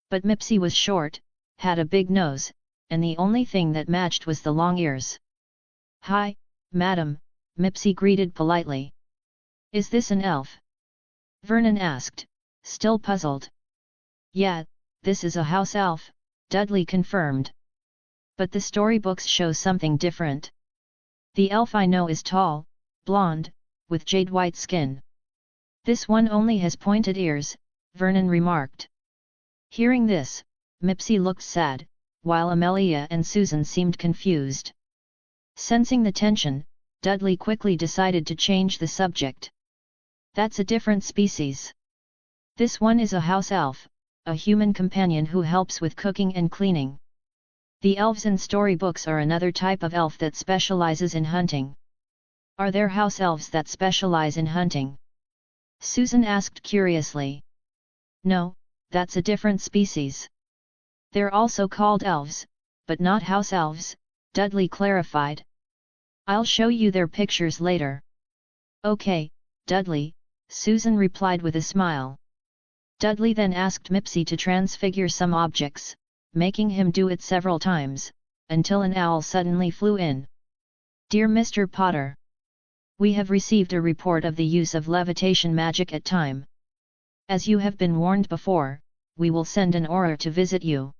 But Mipsy was short, had a big nose, and the only thing that matched was the long ears. "Hi, madam," Mipsy greeted politely. "Is this an elf?" Vernon asked, still puzzled. "Yeah, this is a house elf," Dudley confirmed. "But the storybooks show something different. The elf I know is tall, blonde, with jade-white skin. This one only has pointed ears," Vernon remarked. Hearing this, Mipsy looked sad, while Amelia and Susan seemed confused. Sensing the tension, Dudley quickly decided to change the subject. "That's a different species. This one is a house elf, a human companion who helps with cooking and cleaning. The elves in storybooks are another type of elf that specializes in hunting." "Are there house elves that specialize in hunting?" Susan asked curiously. "No, that's a different species. They're also called elves, but not house elves," Dudley clarified. "I'll show you their pictures later." "Okay, Dudley," Susan replied with a smile. Dudley then asked Mipsy to transfigure some objects, making him do it several times, until an owl suddenly flew in. "Dear Mr. Potter, we have received a report of the use of levitation magic at time. As you have been warned before, we will send an auror to visit you.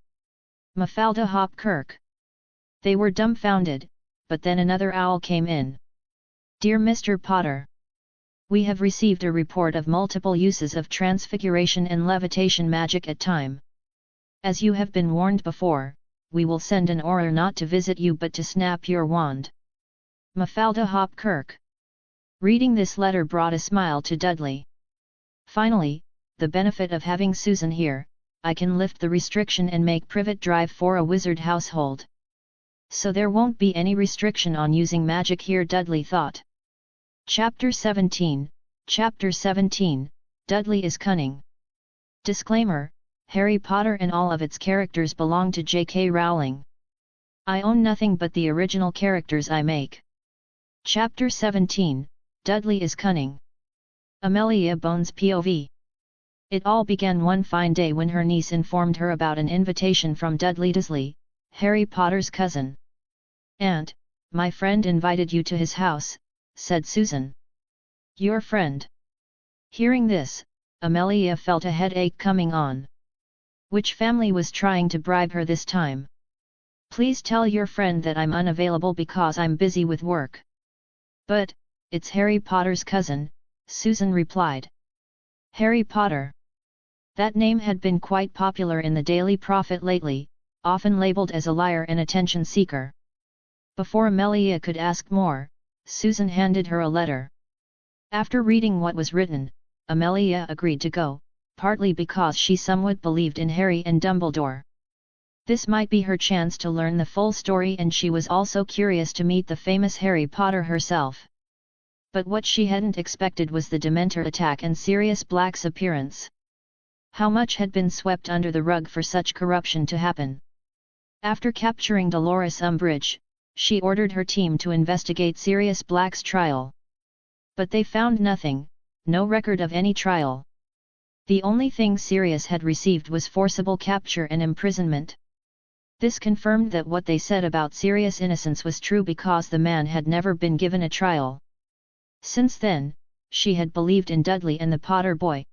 Mafalda Hopkirk." They were dumbfounded, but then another owl came in. "Dear Mr. Potter, we have received a report of multiple uses of transfiguration and levitation magic at time. As you have been warned before, we will send an auror not to visit you but to snap your wand. Mafalda Hopkirk." Reading this letter brought a smile to Dudley. Finally, the benefit of having Susan here, I can lift the restriction and make Privet Drive for a wizard household. So there won't be any restriction on using magic here, Dudley thought. Chapter 17, Dudley is cunning. Disclaimer: Harry Potter and all of its characters belong to J.K. Rowling. I own nothing but the original characters I make. Chapter 17, Dudley is cunning. Amelia Bones POV. It all began one fine day when her niece informed her about an invitation from Dudley Dursley, Harry Potter's cousin. "Aunt, my friend invited you to his house," said Susan. "Your friend?" Hearing this, Amelia felt a headache coming on. Which family was trying to bribe her this time? "Please tell your friend that I'm unavailable because I'm busy with work." "But, it's Harry Potter's cousin," Susan replied. Harry Potter. That name had been quite popular in the Daily Prophet lately, often labelled as a liar and attention seeker. Before Amelia could ask more, Susan handed her a letter. After reading what was written, Amelia agreed to go, partly because she somewhat believed in Harry and Dumbledore. This might be her chance to learn the full story, and she was also curious to meet the famous Harry Potter herself. But what she hadn't expected was the Dementor attack and Sirius Black's appearance. How much had been swept under the rug for such corruption to happen? After capturing Dolores Umbridge, she ordered her team to investigate Sirius Black's trial. But they found nothing, no record of any trial. The only thing Sirius had received was forcible capture and imprisonment. This confirmed that what they said about Sirius' innocence was true because the man had never been given a trial. Since then, she had believed in Dudley and the Potter boy.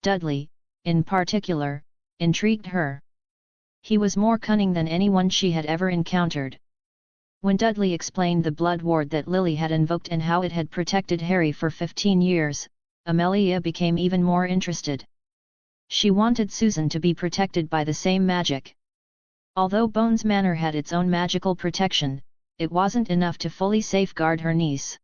Dudley, in particular, intrigued her. He was more cunning than anyone she had ever encountered. When Dudley explained the blood ward that Lily had invoked and how it had protected Harry for 15 years, Amelia became even more interested. She wanted Susan to be protected by the same magic. Although Bones Manor had its own magical protection, it wasn't enough to fully safeguard her niece.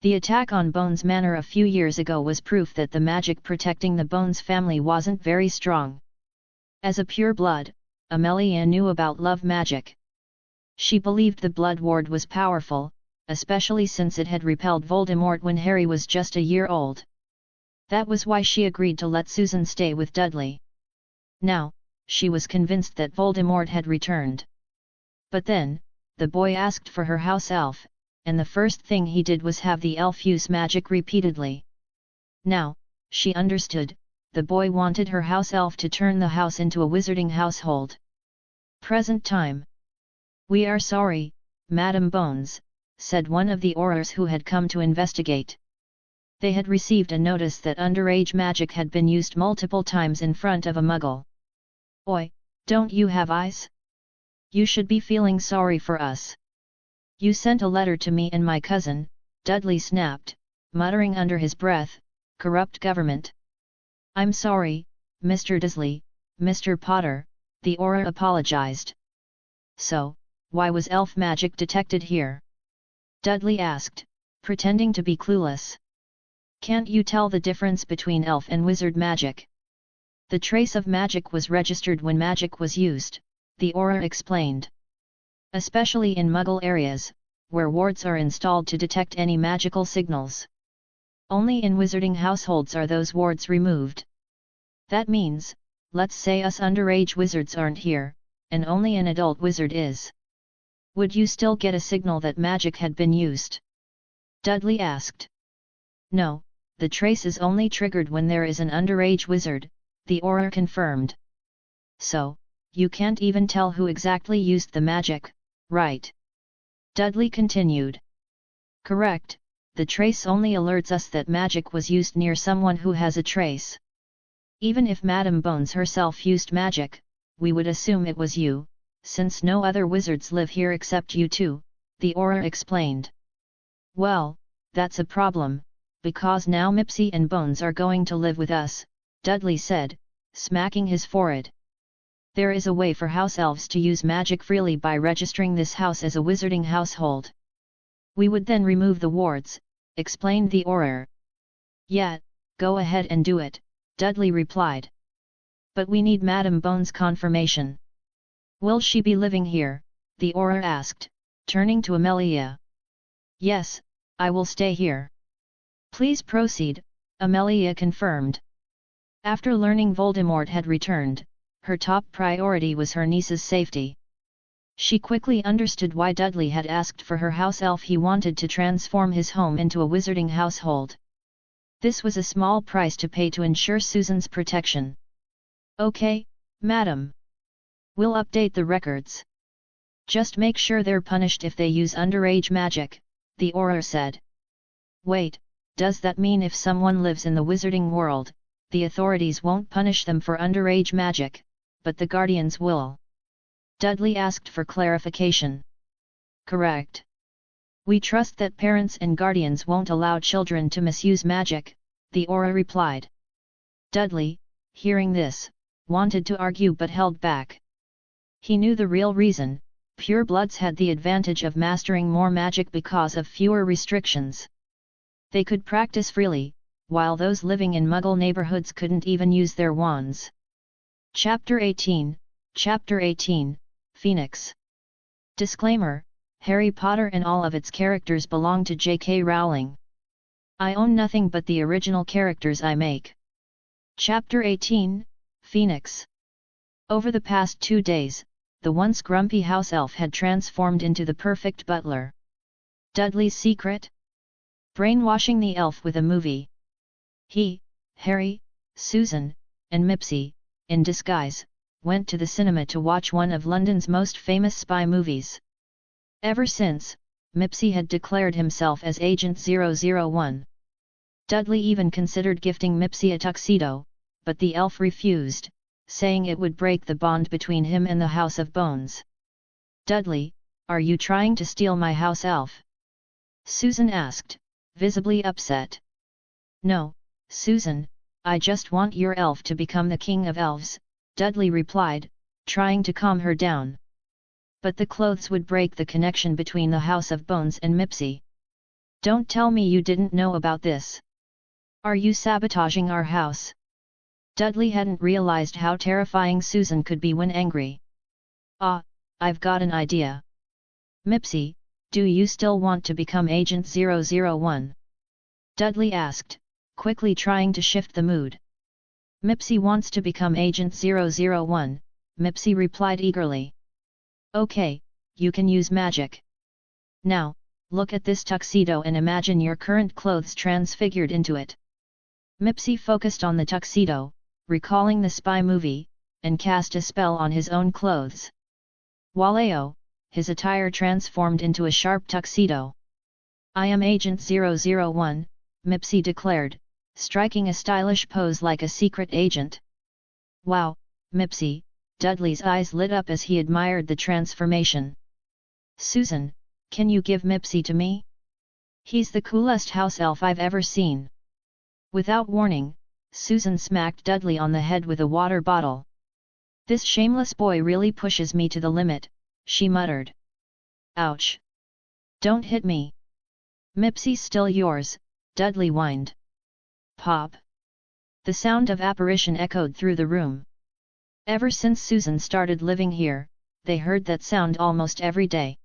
The attack on Bones Manor a few years ago was proof that the magic protecting the Bones family wasn't very strong. As a pure blood, Amelia knew about love magic. She believed the blood ward was powerful, especially since it had repelled Voldemort when Harry was just a year old. That was why she agreed to let Susan stay with Dudley. Now, she was convinced that Voldemort had returned. But then, the boy asked for her house elf, and the first thing he did was have the elf use magic repeatedly. Now, she understood, the boy wanted her house elf to turn the house into a wizarding household. Present time. "We are sorry, Madam Bones," said one of the Aurors who had come to investigate. They had received a notice that underage magic had been used multiple times in front of a muggle. "Oi, don't you have eyes? You should be feeling sorry for us. You sent a letter to me and my cousin," Dudley snapped, muttering under his breath, "corrupt government." "I'm sorry, Mr. Dursley, Mr. Potter," the Auror apologized. "So, why was elf magic detected here?" Dudley asked, pretending to be clueless. "Can't you tell the difference between elf and wizard magic? The trace of magic was registered when magic was used," the Auror explained. "Especially in Muggle areas, where wards are installed to detect any magical signals. Only in wizarding households are those wards removed. That means, let's say us underage wizards aren't here, and only an adult wizard is. Would you still get a signal that magic had been used?" Dudley asked. "No, the trace is only triggered when there is an underage wizard," the Auror confirmed. "So, you can't even tell who exactly used the magic, right?" Dudley continued. "Correct, the trace only alerts us that magic was used near someone who has a trace. Even if Madame Bones herself used magic, we would assume it was you, since no other wizards live here except you two," the Auror explained. "Well, that's a problem, because now Mipsy and Bones are going to live with us," Dudley said, smacking his forehead. "There is a way for house elves to use magic freely by registering this house as a wizarding household. We would then remove the wards," explained the Auror. "Yeah, go ahead and do it," Dudley replied. "But we need Madame Bones' confirmation." "Will she be living here?" the Auror asked, turning to Amelia. "Yes, I will stay here." "Please proceed," Amelia confirmed. After learning Voldemort had returned, her top priority was her niece's safety. She quickly understood why Dudley had asked for her house elf. He wanted to transform his home into a wizarding household. This was a small price to pay to ensure Susan's protection. "Okay, madam. We'll update the records. Just make sure they're punished if they use underage magic," the Auror said. "Wait, does that mean if someone lives in the wizarding world, the authorities won't punish them for underage magic, but the guardians will?" Dudley asked for clarification. "Correct. We trust that parents and guardians won't allow children to misuse magic," the Auror replied. Dudley, hearing this, wanted to argue but held back. He knew the real reason: purebloods had the advantage of mastering more magic because of fewer restrictions. They could practice freely, while those living in Muggle neighborhoods couldn't even use their wands. Chapter 18, Phoenix. Disclaimer: Harry Potter and all of its characters belong to J.K. Rowling. I own nothing but the original characters I make. Chapter 18, Phoenix. Over the past 2 days, the once grumpy house elf had transformed into the perfect butler. Dudley's secret? Brainwashing the elf with a movie. He, Harry, Susan, and Mipsy, in disguise, went to the cinema to watch one of London's most famous spy movies. Ever since, Mipsy had declared himself as Agent 001. Dudley even considered gifting Mipsy a tuxedo, but the elf refused, saying it would break the bond between him and the House of Bones. "Dudley, are you trying to steal my house elf?" Susan asked, visibly upset. "No, Susan, I just want your elf to become the king of elves," Dudley replied, trying to calm her down. "But the clothes would break the connection between the House of Bones and Mipsy. Don't tell me you didn't know about this. Are you sabotaging our house?" Dudley hadn't realized how terrifying Susan could be when angry. "Ah, I've got an idea. Mipsy, do you still want to become Agent 001? Dudley asked, quickly trying to shift the mood. "Mipsy wants to become Agent 001, Mipsy replied eagerly. "Okay, you can use magic. Now, look at this tuxedo and imagine your current clothes transfigured into it." Mipsy focused on the tuxedo, recalling the spy movie, and cast a spell on his own clothes. Walao, his attire transformed into a sharp tuxedo. "I am Agent 001, Mipsy declared, striking a stylish pose like a secret agent. "Wow, Mipsy," Dudley's eyes lit up as he admired the transformation. "Susan, can you give Mipsy to me? He's the coolest house elf I've ever seen." Without warning, Susan smacked Dudley on the head with a water bottle. "This shameless boy really pushes me to the limit," she muttered. "Ouch! Don't hit me. Mipsy's still yours," Dudley whined. Pop! The sound of apparition echoed through the room. Ever since Susan started living here, they heard that sound almost every day.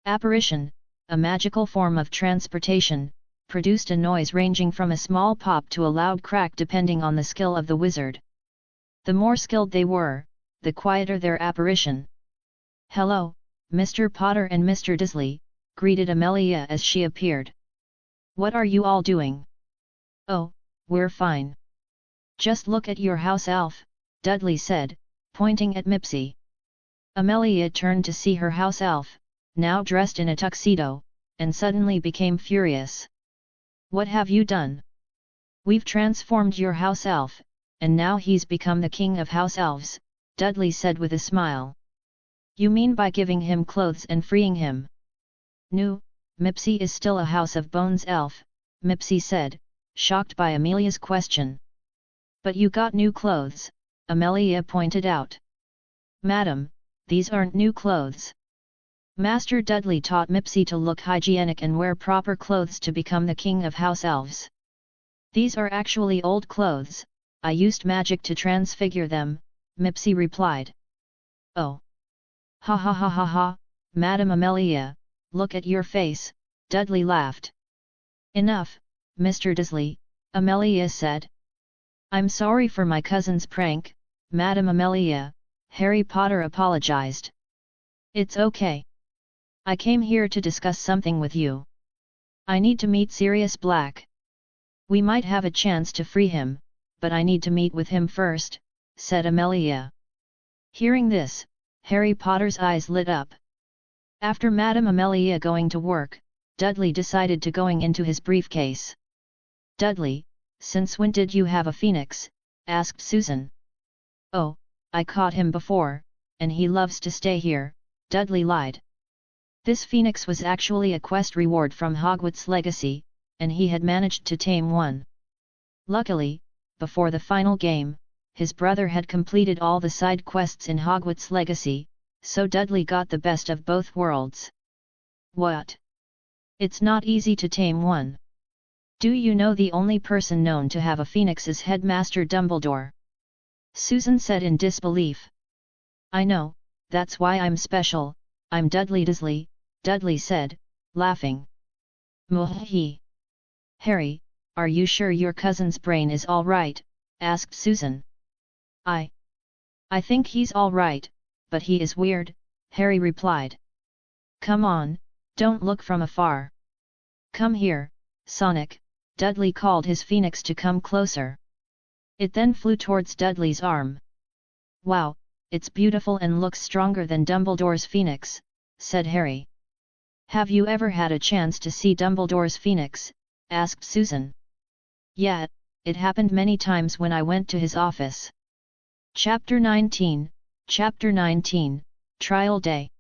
Apparition, a magical form of transportation, produced a noise ranging from a small pop to a loud crack depending on the skill of the wizard. The more skilled they were, the quieter their apparition. "Hello, Mr. Potter and Mr. Dursley," greeted Amelia as she appeared. "What are you all doing?" "Oh, we're fine. Just look at your house elf," Dudley said, pointing at Mipsy. Amelia turned to see her house elf, now dressed in a tuxedo, and suddenly became furious. "What have you done? We've transformed your house elf, and now he's become the king of house elves," Dudley said with a smile. "You mean by giving him clothes and freeing him?" "No, Mipsy is still a House of Bones elf," Mipsy said, shocked by Amelia's question. "But you got new clothes," Amelia pointed out. "Madam, these aren't new clothes. Master Dudley taught Mipsy to look hygienic and wear proper clothes to become the king of house elves. These are actually old clothes, I used magic to transfigure them," Mipsy replied. "Oh! Ha ha ha ha ha, Madam Amelia, look at your face," Dudley laughed. "Enough, Mr. Dursley," Amelia said. "I'm sorry for my cousin's prank, Madam Amelia," Harry Potter apologized. "It's okay. I came here to discuss something with you. I need to meet Sirius Black. We might have a chance to free him, but I need to meet with him first," said Amelia. Hearing this, Harry Potter's eyes lit up. After Madam Amelia going to work, Dudley decided to going into his briefcase. "Dudley, since when did you have a phoenix?" asked Susan. "Oh, I caught him before, and he loves to stay here," Dudley lied. This phoenix was actually a quest reward from Hogwarts Legacy, and he had managed to tame one. Luckily, before the final game, his brother had completed all the side quests in Hogwarts Legacy, so Dudley got the best of both worlds. "What? It's not easy to tame one. Do you know the only person known to have a phoenix is Headmaster Dumbledore?" Susan said in disbelief. "I know, that's why I'm special, I'm Dudley Dursley," Dudley said, laughing. "Mohee! Harry, are you sure your cousin's brain is all right?" asked Susan. I think he's all right, but he is weird," Harry replied. "Come on, don't look from afar. Come here, Sonic," Dudley called his phoenix to come closer. It then flew towards Dudley's arm. "Wow, it's beautiful and looks stronger than Dumbledore's phoenix," said Harry. "Have you ever had a chance to see Dumbledore's phoenix?" asked Susan. "Yeah, it happened many times when I went to his office. Chapter 19, Chapter 19, Trial Day.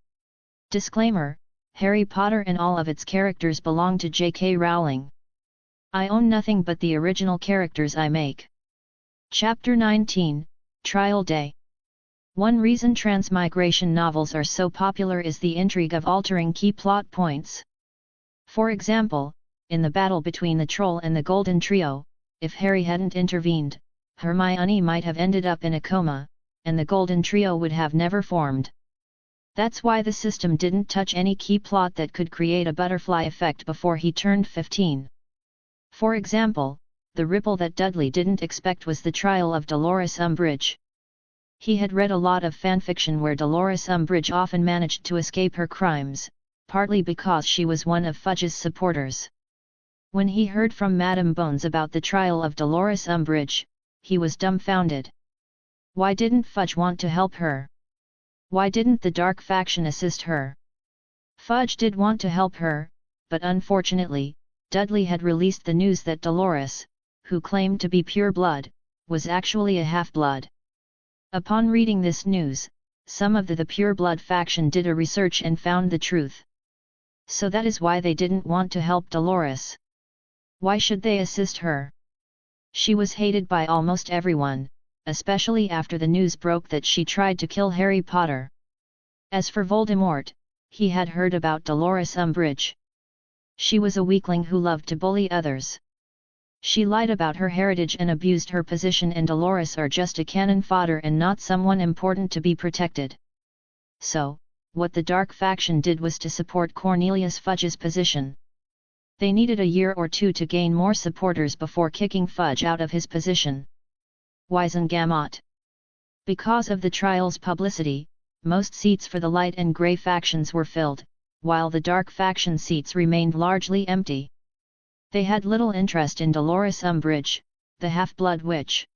Disclaimer: Harry Potter and all of its characters belong to J.K. Rowling. I own nothing but the original characters I make. Chapter 19, Trial Day. One reason transmigration novels are so popular is the intrigue of altering key plot points. For example, in the battle between the troll and the Golden Trio, if Harry hadn't intervened, Hermione might have ended up in a coma, and the Golden Trio would have never formed. That's why the system didn't touch any key plot that could create a butterfly effect before he turned 15. For example, the ripple that Dudley didn't expect was the trial of Dolores Umbridge. He had read a lot of fanfiction where Dolores Umbridge often managed to escape her crimes, partly because she was one of Fudge's supporters. When he heard from Madame Bones about the trial of Dolores Umbridge, he was dumbfounded. Why didn't Fudge want to help her? Why didn't the dark faction assist her? Fudge did want to help her, but unfortunately, Dudley had released the news that Dolores, who claimed to be pure blood, was actually a half-blood. Upon reading this news, some of the pure blood faction did a research and found the truth. So that is why they didn't want to help Dolores. Why should they assist her? She was hated by almost everyone, especially after the news broke that she tried to kill Harry Potter. As for Voldemort, he had heard about Dolores Umbridge. She was a weakling who loved to bully others. She lied about her heritage and abused her position, and Dolores are just a cannon fodder and not someone important to be protected. So, what the dark faction did was to support Cornelius Fudge's position. They needed a year or two to gain more supporters before kicking Fudge out of his position. Wizengamot. Because of the trial's publicity, most seats for the light and grey factions were filled, while the dark faction seats remained largely empty. They had little interest in Dolores Umbridge, the half-blood witch.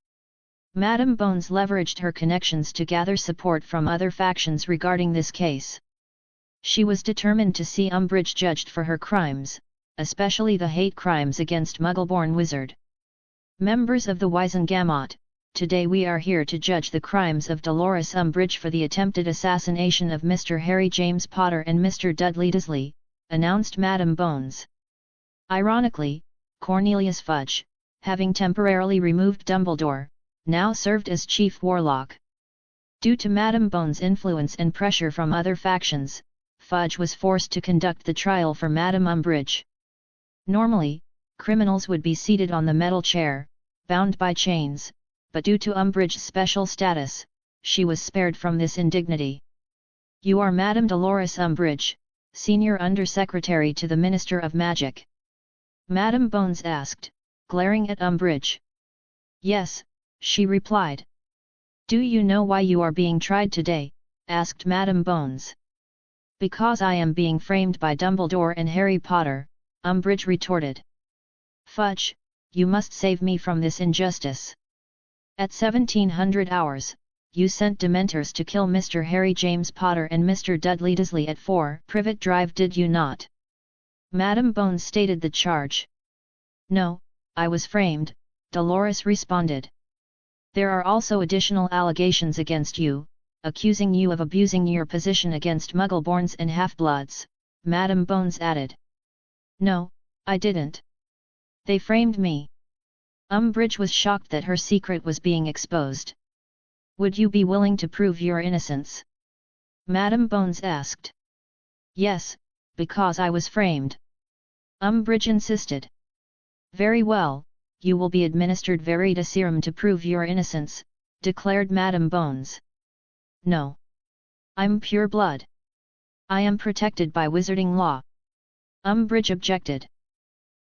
Madame Bones leveraged her connections to gather support from other factions regarding this case. She was determined to see Umbridge judged for her crimes, especially the hate crimes against Muggle-born wizard. Members of the Wizengamot, today we are here to judge the crimes of Dolores Umbridge for the attempted assassination of Mr. Harry James Potter and Mr. Dudley Dursley, announced Madame Bones. Ironically, Cornelius Fudge, having temporarily removed Dumbledore, now served as chief warlock. Due to Madame Bones' influence and pressure from other factions, Fudge was forced to conduct the trial for Madame Umbridge. Normally, criminals would be seated on the metal chair, bound by chains, but due to Umbridge's special status, she was spared from this indignity. "You are Madame Dolores Umbridge, Senior Undersecretary to the Minister of Magic?" Madame Bones asked, glaring at Umbridge. "Yes," she replied. "Do you know why you are being tried today?" asked Madame Bones. "Because I am being framed by Dumbledore and Harry Potter," Umbridge retorted. "Fudge, you must save me from this injustice. At 1700 hours, you sent Dementors to kill Mr. Harry James Potter and Mr. Dudley Dursley at 4 Privet Drive, did you not?" Madame Bones stated the charge. "No, I was framed," Dolores responded. "There are also additional allegations against you, accusing you of abusing your position against Muggle-borns and half-bloods," Madame Bones added. "No, I didn't. They framed me." Umbridge was shocked that her secret was being exposed. "Would you be willing to prove your innocence?" Madame Bones asked. "Yes, because I was framed," Umbridge insisted. "Very well, you will be administered Veritaserum to prove your innocence," declared Madame Bones. "No. I'm pure blood. I am protected by wizarding law," Umbridge objected.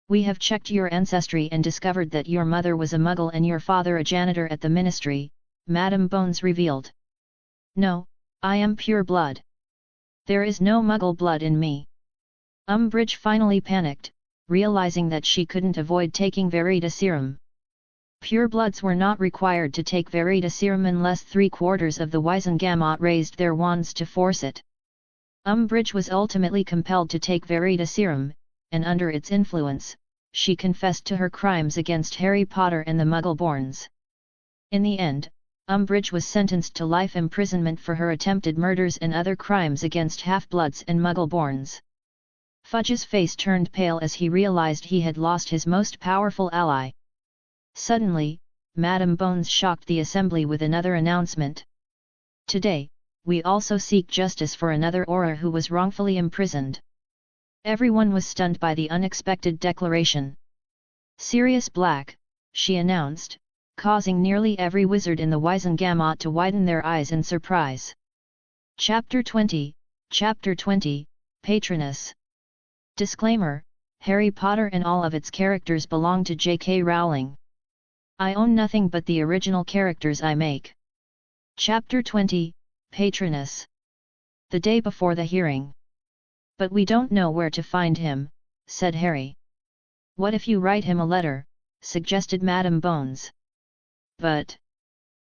"We have checked your ancestry and discovered that your mother was a Muggle and your father a janitor at the Ministry," Madame Bones revealed. "No, I am pure blood. There is no Muggle blood in me." Umbridge finally panicked, realizing that she couldn't avoid taking Veritaserum. Purebloods were not required to take Veritaserum unless 3/4 of the Wizengamot raised their wands to force it. Umbridge was ultimately compelled to take Veritaserum, and under its influence, she confessed to her crimes against Harry Potter and the Muggle-borns. In the end, Umbridge was sentenced to life imprisonment for her attempted murders and other crimes against half-bloods and Muggle-borns. Fudge's face turned pale as he realized he had lost his most powerful ally. Suddenly, Madame Bones shocked the assembly with another announcement. Today, we also seek justice for another Auror who was wrongfully imprisoned. Everyone was stunned by the unexpected declaration. Sirius Black, she announced, causing nearly every wizard in the Wizengamot to widen their eyes in surprise. Chapter 20, Patroness. Disclaimer: Harry Potter and all of its characters belong to J.K. Rowling. I own nothing but the original characters I make. Chapter 20, Patroness. The day before the hearing. But we don't know where to find him, said Harry. What if you write him a letter, suggested Madame Bones. But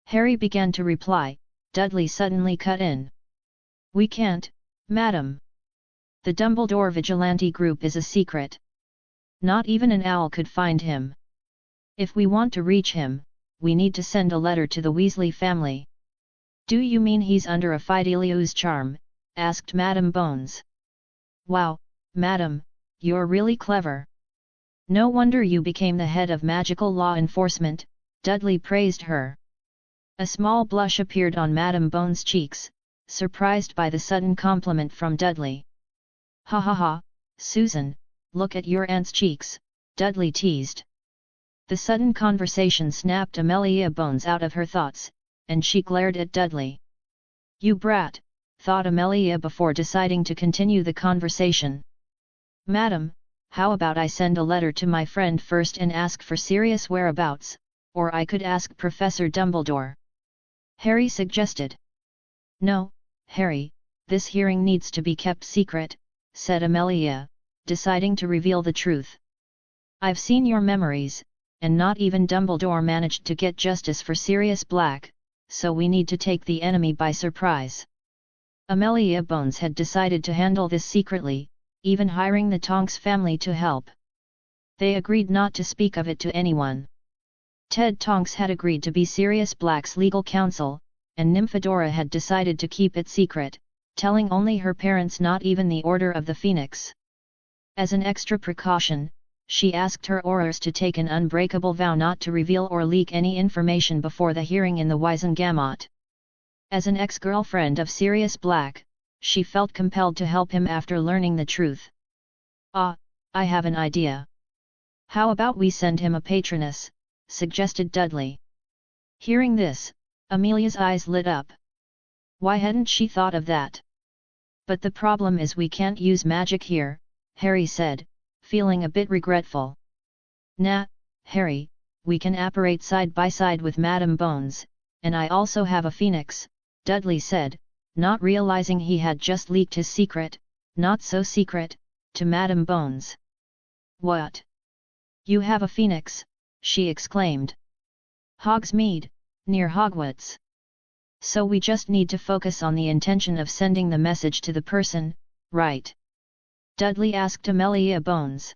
Harry began to reply. Dudley suddenly cut in. We can't, Madam. The Dumbledore Vigilante group is a secret. Not even an owl could find him. If we want to reach him, we need to send a letter to the Weasley family. Do you mean he's under a Fidelius charm? Asked Madame Bones. Wow, Madam, you're really clever. No wonder you became the head of magical law enforcement, Dudley praised her. A small blush appeared on Madame Bones' cheeks, surprised by the sudden compliment from Dudley. Ha ha ha, Susan, look at your aunt's cheeks, Dudley teased. The sudden conversation snapped Amelia Bones out of her thoughts, and she glared at Dudley. You brat, thought Amelia before deciding to continue the conversation. Madam, how about I send a letter to my friend first and ask for Sirius' whereabouts, or I could ask Professor Dumbledore. Harry suggested. No, Harry, this hearing needs to be kept secret, said Amelia, deciding to reveal the truth. I've seen your memories, and not even Dumbledore managed to get justice for Sirius Black, so we need to take the enemy by surprise. Amelia Bones had decided to handle this secretly, even hiring the Tonks family to help. They agreed not to speak of it to anyone. Ted Tonks had agreed to be Sirius Black's legal counsel, and Nymphadora had decided to keep it secret, telling only her parents, not even the Order of the Phoenix. As an extra precaution, she asked her Aurors to take an unbreakable vow not to reveal or leak any information before the hearing in the Wizengamot. As an ex-girlfriend of Sirius Black, she felt compelled to help him after learning the truth. Ah, I have an idea. How about we send him a patroness, suggested Dudley. Hearing this, Amelia's eyes lit up. Why hadn't she thought of that? But the problem is we can't use magic here, Harry said, feeling a bit regretful. Nah, Harry, we can apparate side by side with Madame Bones, and I also have a phoenix, Dudley said, not realizing he had just leaked his secret, not so secret, to Madame Bones. What? You have a phoenix? She exclaimed. Hogsmeade, near Hogwarts. So we just need to focus on the intention of sending the message to the person, right? Dudley asked Amelia Bones.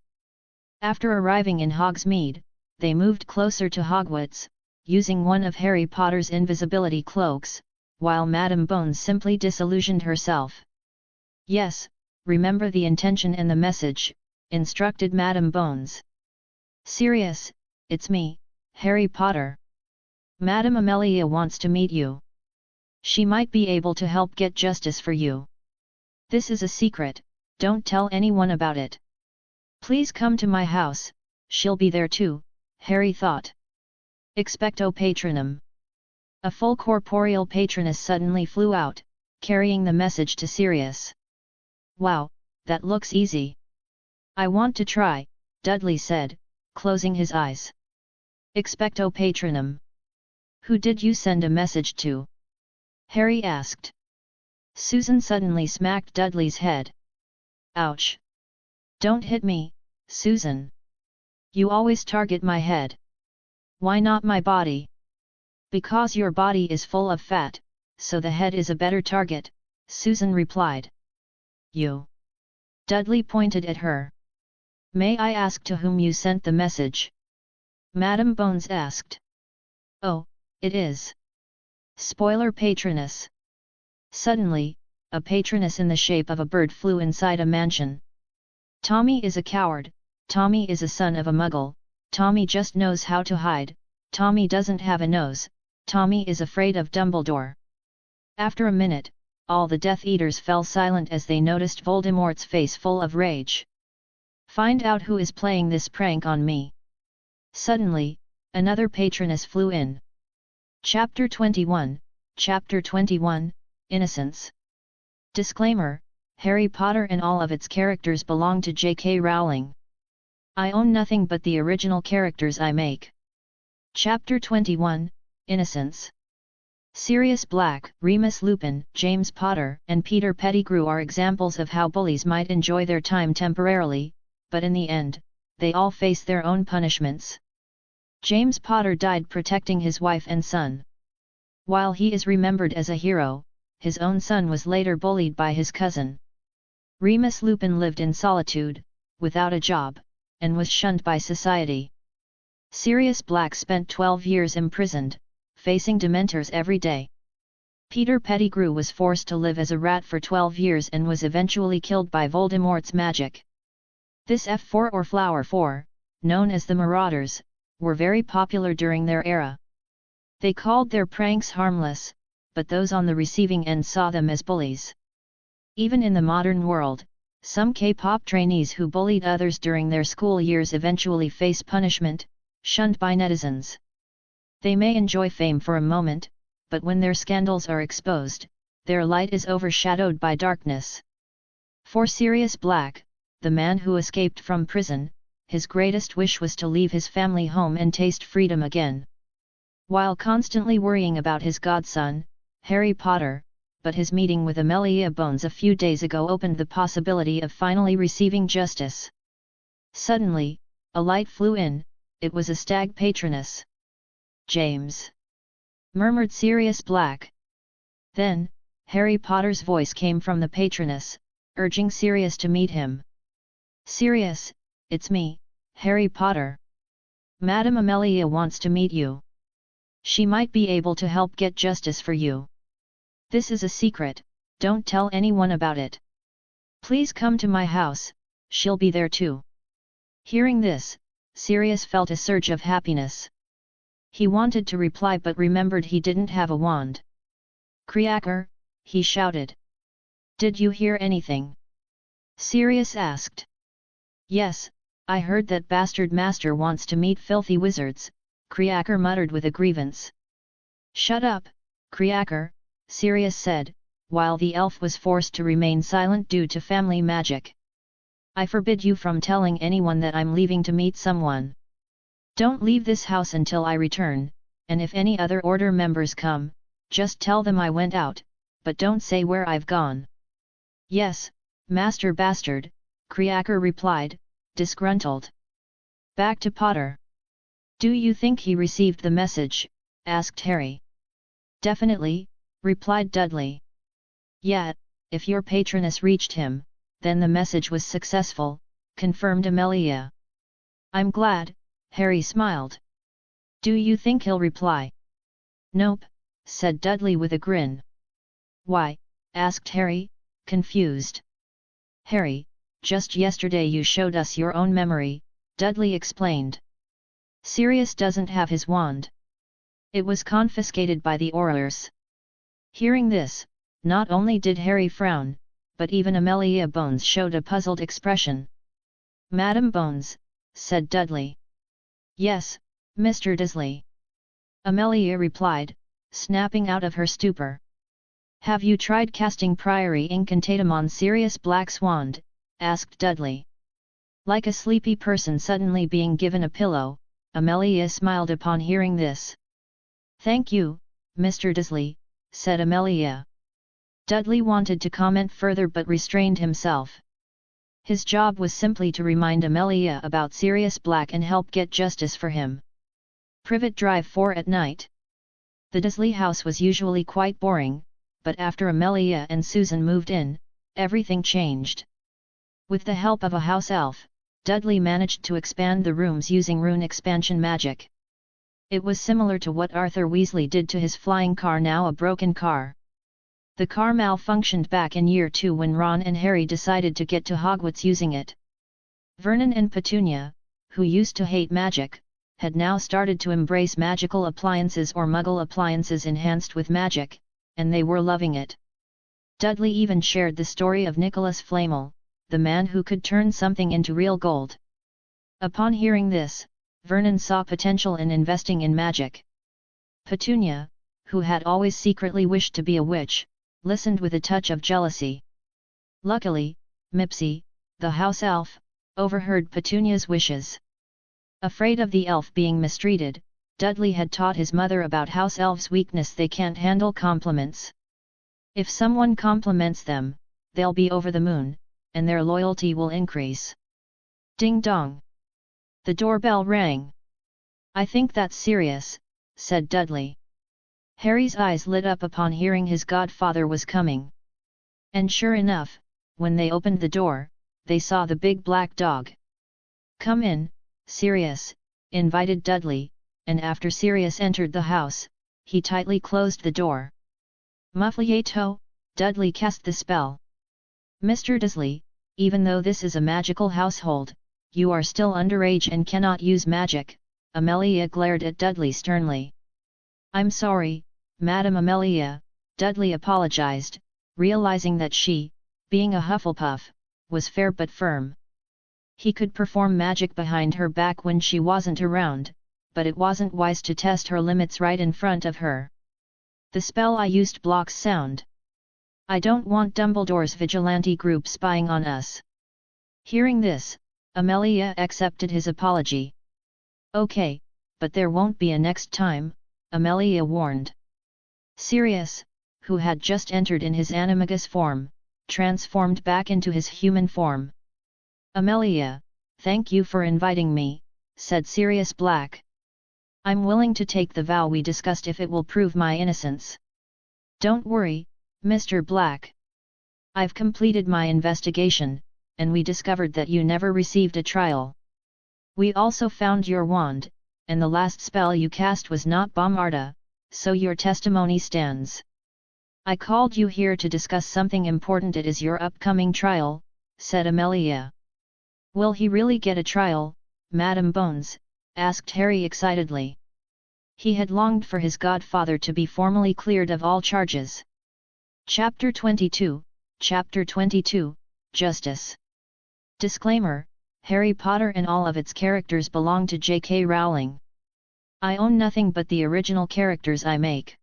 After arriving in Hogsmeade, they moved closer to Hogwarts, using one of Harry Potter's invisibility cloaks, while Madame Bones simply disillusioned herself. Yes, remember the intention and the message, instructed Madame Bones. Sirius, it's me, Harry Potter. Madame Amelia wants to meet you. She might be able to help get justice for you. This is a secret, don't tell anyone about it. Please come to my house, she'll be there too, Harry thought. Expecto Patronum. A full corporeal patroness suddenly flew out, carrying the message to Sirius. Wow, that looks easy. I want to try, Dudley said, closing his eyes. Expecto Patronum. Who did you send a message to? Harry asked. Susan suddenly smacked Dudley's head. Ouch! Don't hit me, Susan. You always target my head. Why not my body? Because your body is full of fat, so the head is a better target, Susan replied. You. Dudley pointed at her. May I ask to whom you sent the message? Madame Bones asked. Oh, it is. Spoiler Patroness. Suddenly, a patroness in the shape of a bird flew inside a mansion. Tommy is a coward, Tommy is a son of a muggle, Tommy just knows how to hide, Tommy doesn't have a nose, Tommy is afraid of Dumbledore. After a minute, all the Death Eaters fell silent as they noticed Voldemort's face full of rage. Find out who is playing this prank on me. Suddenly, another patroness flew in. Chapter 21, Chapter 21, Innocence. Disclaimer: Harry Potter and all of its characters belong to J.K. Rowling. I own nothing but the original characters I make. Chapter 21, Innocence. Sirius Black, Remus Lupin, James Potter, and Peter Pettigrew are examples of how bullies might enjoy their time temporarily, but in the end, they all face their own punishments. James Potter died protecting his wife and son. While he is remembered as a hero, his own son was later bullied by his cousin. Remus Lupin lived in solitude, without a job, and was shunned by society. Sirius Black spent 12 years imprisoned, facing Dementors every day. Peter Pettigrew was forced to live as a rat for 12 years and was eventually killed by Voldemort's magic. This F4 or Flower 4, known as the Marauders, were very popular during their era. They called their pranks harmless, but those on the receiving end saw them as bullies. Even in the modern world, some K-pop trainees who bullied others during their school years eventually face punishment, shunned by netizens. They may enjoy fame for a moment, but when their scandals are exposed, their light is overshadowed by darkness. For Sirius Black, the man who escaped from prison, his greatest wish was to leave his family home and taste freedom again. While constantly worrying about his godson, Harry Potter, but his meeting with Amelia Bones a few days ago opened the possibility of finally receiving justice. Suddenly, a light flew in, it was a stag patroness. James, murmured Sirius Black. Then, Harry Potter's voice came from the patroness, urging Sirius to meet him. Sirius, it's me, Harry Potter. Madame Amelia wants to meet you. She might be able to help get justice for you. This is a secret, don't tell anyone about it. Please come to my house, she'll be there too. Hearing this, Sirius felt a surge of happiness. He wanted to reply but remembered he didn't have a wand. Creaker, he shouted. Did you hear anything? Sirius asked. Yes, I heard that bastard master wants to meet filthy wizards, Creaker muttered with a grievance. Shut up, Creaker, Sirius said, while the elf was forced to remain silent due to family magic. I forbid you from telling anyone that I'm leaving to meet someone. Don't leave this house until I return, and if any other order members come, just tell them I went out, but don't say where I've gone. Yes, Master Bastard, Creaker replied, disgruntled. Back to Potter. Do you think he received the message? Asked Harry. Definitely, replied Dudley. Yeah, if your patroness reached him, then the message was successful, confirmed Amelia. I'm glad, Harry smiled. Do you think he'll reply? Nope, said Dudley with a grin. Why? Asked Harry, confused. Harry, just yesterday you showed us your own memory, Dudley explained. Sirius doesn't have his wand. It was confiscated by the Aurors. Hearing this, not only did Harry frown, but even Amelia Bones showed a puzzled expression. Madam Bones, said Dudley. Yes, Mr. Dursley. Amelia replied, snapping out of her stupor. Have you tried casting Priory Incantatem on Sirius Black's wand? Asked Dudley. Like a sleepy person suddenly being given a pillow, Amelia smiled upon hearing this. Thank you, Mr. Dursley, said Amelia. Dudley wanted to comment further but restrained himself. His job was simply to remind Amelia about Sirius Black and help get justice for him. Privet Drive 4 at night. The Dursley house was usually quite boring, but after Amelia and Susan moved in, everything changed. With the help of a house elf, Dudley managed to expand the rooms using rune expansion magic. It was similar to what Arthur Weasley did to his flying car, now a broken car. The car malfunctioned back in year 2 when Ron and Harry decided to get to Hogwarts using it. Vernon and Petunia, who used to hate magic, had now started to embrace magical appliances or muggle appliances enhanced with magic, and they were loving it. Dudley even shared the story of Nicholas Flamel, the man who could turn something into real gold. Upon hearing this, Vernon saw potential in investing in magic. Petunia, who had always secretly wished to be a witch, listened with a touch of jealousy. Luckily, Mipsy, the house elf, overheard Petunia's wishes. Afraid of the elf being mistreated, Dudley had taught his mother about house elves' weakness: they can't handle compliments. If someone compliments them, they'll be over the moon, and their loyalty will increase. Ding dong! The doorbell rang. "I think that's Sirius," said Dudley. Harry's eyes lit up upon hearing his godfather was coming. And sure enough, when they opened the door, they saw the big black dog. "Come in, Sirius," invited Dudley, and after Sirius entered the house, he tightly closed the door. Mufflieto, Dudley cast the spell. "Mr. Dursley, even though this is a magical household, you are still underage and cannot use magic," Amelia glared at Dudley sternly. "I'm sorry, Madam Amelia," Dudley apologized, realizing that she, being a Hufflepuff, was fair but firm. He could perform magic behind her back when she wasn't around, but it wasn't wise to test her limits right in front of her. "The spell I used blocks sound. I don't want Dumbledore's vigilante group spying on us." Hearing this, Amelia accepted his apology. "Okay, but there won't be a next time," Amelia warned. Sirius, who had just entered in his animagus form, transformed back into his human form. "Amelia, thank you for inviting me," said Sirius Black. "I'm willing to take the vow we discussed if it will prove my innocence." "Don't worry, Mr. Black. I've completed my investigation, and we discovered that you never received a trial. We also found your wand, and the last spell you cast was not Bombarda, so your testimony stands. I called you here to discuss something important. It is your upcoming trial," said Amelia. "Will he really get a trial, Madam Bones?" asked Harry excitedly. He had longed for his godfather to be formally cleared of all charges. Chapter 22, Justice. Disclaimer: Harry Potter and all of its characters belong to J.K. Rowling. I own nothing but the original characters I make.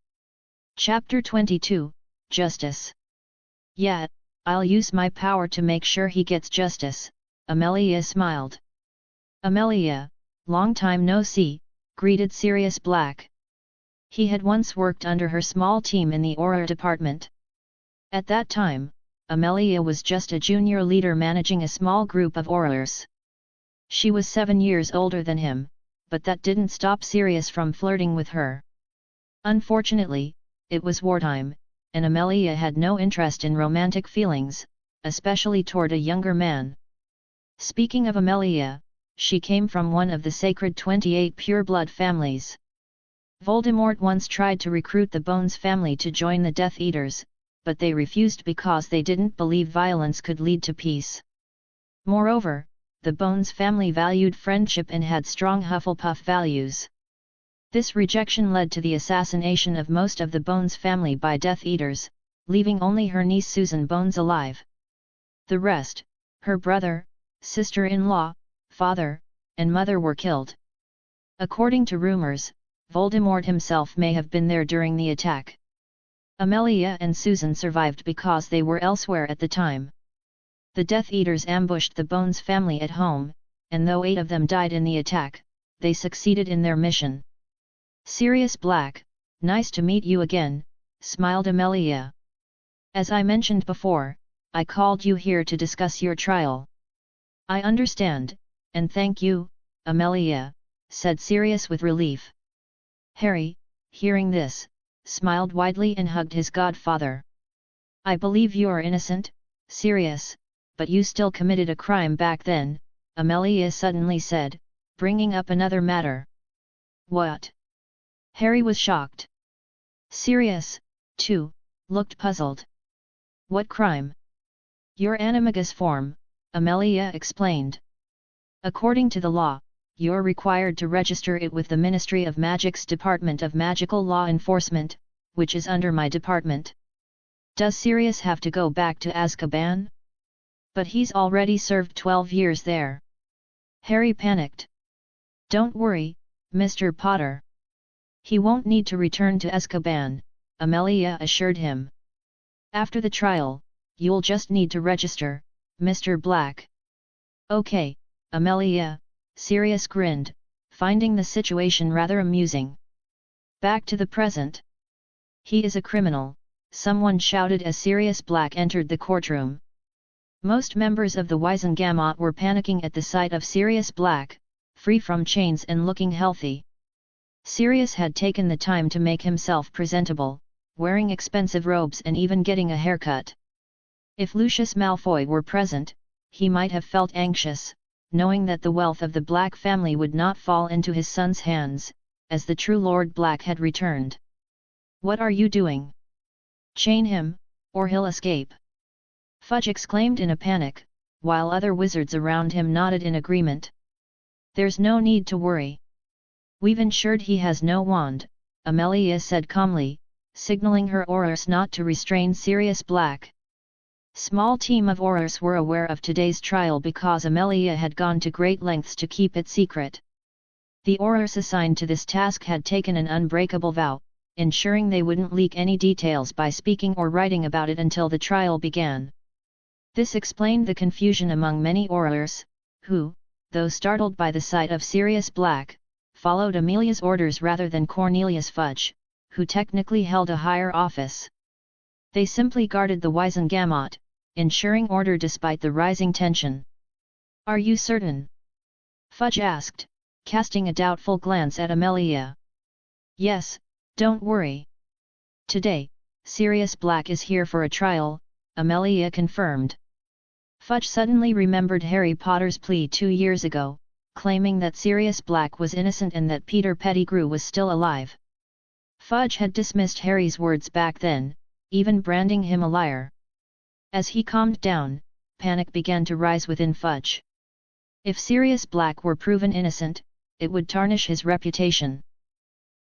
Chapter 22, Justice. "Yeah, I'll use my power to make sure he gets justice," Amelia smiled. "Amelia, long time no see," greeted Sirius Black. He had once worked under her small team in the Auror department. At that time, Amelia was just a junior leader managing a small group of Aurors. She was 7 years older than him, but that didn't stop Sirius from flirting with her. Unfortunately, it was wartime, and Amelia had no interest in romantic feelings, especially toward a younger man. Speaking of Amelia, she came from one of the sacred 28 pureblood families. Voldemort once tried to recruit the Bones family to join the Death Eaters, but they refused because they didn't believe violence could lead to peace. Moreover, the Bones family valued friendship and had strong Hufflepuff values. This rejection led to the assassination of most of the Bones family by Death Eaters, leaving only her niece Susan Bones alive. The rest, her brother, sister-in-law, father, and mother, were killed. According to rumors, Voldemort himself may have been there during the attack. Amelia and Susan survived because they were elsewhere at the time. The Death Eaters ambushed the Bones family at home, and though 8 of them died in the attack, they succeeded in their mission. "Sirius Black, nice to meet you again," smiled Amelia. "As I mentioned before, I called you here to discuss your trial." "I understand, and thank you, Amelia," said Sirius with relief. Harry, hearing this, smiled widely and hugged his godfather. "I believe you're innocent, Sirius, but you still committed a crime back then," Amelia suddenly said, bringing up another matter. "What?" Harry was shocked. Sirius, too, looked puzzled. What crime? Your animagus form, Amelia explained. According to the law, you're required to register it with the Ministry of Magic's Department of Magical Law Enforcement, which is under my department. Does Sirius have to go back to Azkaban? But he's already served 12 years there. Harry panicked. Don't worry, Mr. Potter. He won't need to return to Azkaban, Amelia assured him. After the trial, you'll just need to register, Mr. Black. Okay, Amelia, Sirius grinned, finding the situation rather amusing. Back to the present. He is a criminal, someone shouted as Sirius Black entered the courtroom. Most members of the Wizengamot were panicking at the sight of Sirius Black, free from chains and looking healthy. Sirius had taken the time to make himself presentable, wearing expensive robes and even getting a haircut. If Lucius Malfoy were present, he might have felt anxious, knowing that the wealth of the Black family would not fall into his son's hands, as the true Lord Black had returned. What are you doing? Chain him, or he'll escape! Fudge exclaimed in a panic, while other wizards around him nodded in agreement. There's no need to worry. We've ensured he has no wand, Amelia said calmly, signaling her Aurors not to restrain Sirius Black. Small team of Aurors were aware of today's trial because Amelia had gone to great lengths to keep it secret. The Aurors assigned to this task had taken an unbreakable vow, ensuring they wouldn't leak any details by speaking or writing about it until the trial began. This explained the confusion among many Aurors, who, though startled by the sight of Sirius Black, followed Amelia's orders rather than Cornelius Fudge, who technically held a higher office. They simply guarded the Wizengamot, ensuring order despite the rising tension. Are you certain? Fudge asked, casting a doubtful glance at Amelia. Yes, don't worry. Today, Sirius Black is here for a trial, Amelia confirmed. Fudge suddenly remembered Harry Potter's plea 2 years ago, claiming that Sirius Black was innocent and that Peter Pettigrew was still alive. Fudge had dismissed Harry's words back then, even branding him a liar. As he calmed down, panic began to rise within Fudge. If Sirius Black were proven innocent, it would tarnish his reputation.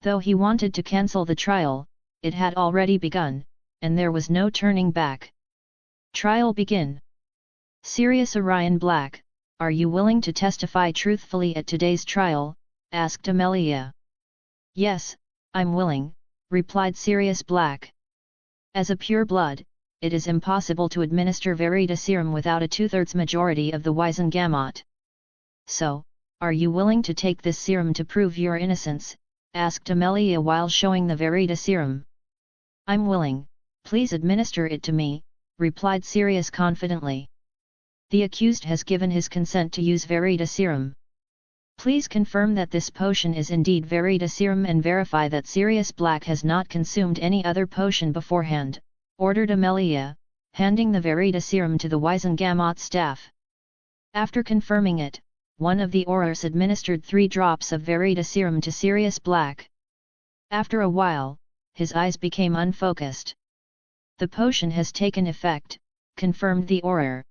Though he wanted to cancel the trial, it had already begun, and there was no turning back. Trial begin. Sirius Orion Black, are you willing to testify truthfully at today's trial? Asked Amelia. Yes, I'm willing, replied Sirius Black. As a pure blood, it is impossible to administer Veritaserum without a 2/3 majority of the Wizengamot. So, are you willing to take this serum to prove your innocence? Asked Amelia while showing the Veritaserum. I'm willing, please administer it to me, replied Sirius confidently. The accused has given his consent to use Veritaserum. Please confirm that this potion is indeed Veritaserum and verify that Sirius Black has not consumed any other potion beforehand, ordered Amelia, handing the Veritaserum to the Wizengamot staff. After confirming it, one of the Aurors administered 3 drops of Veritaserum to Sirius Black. After a while, his eyes became unfocused. The potion has taken effect, confirmed the Auror.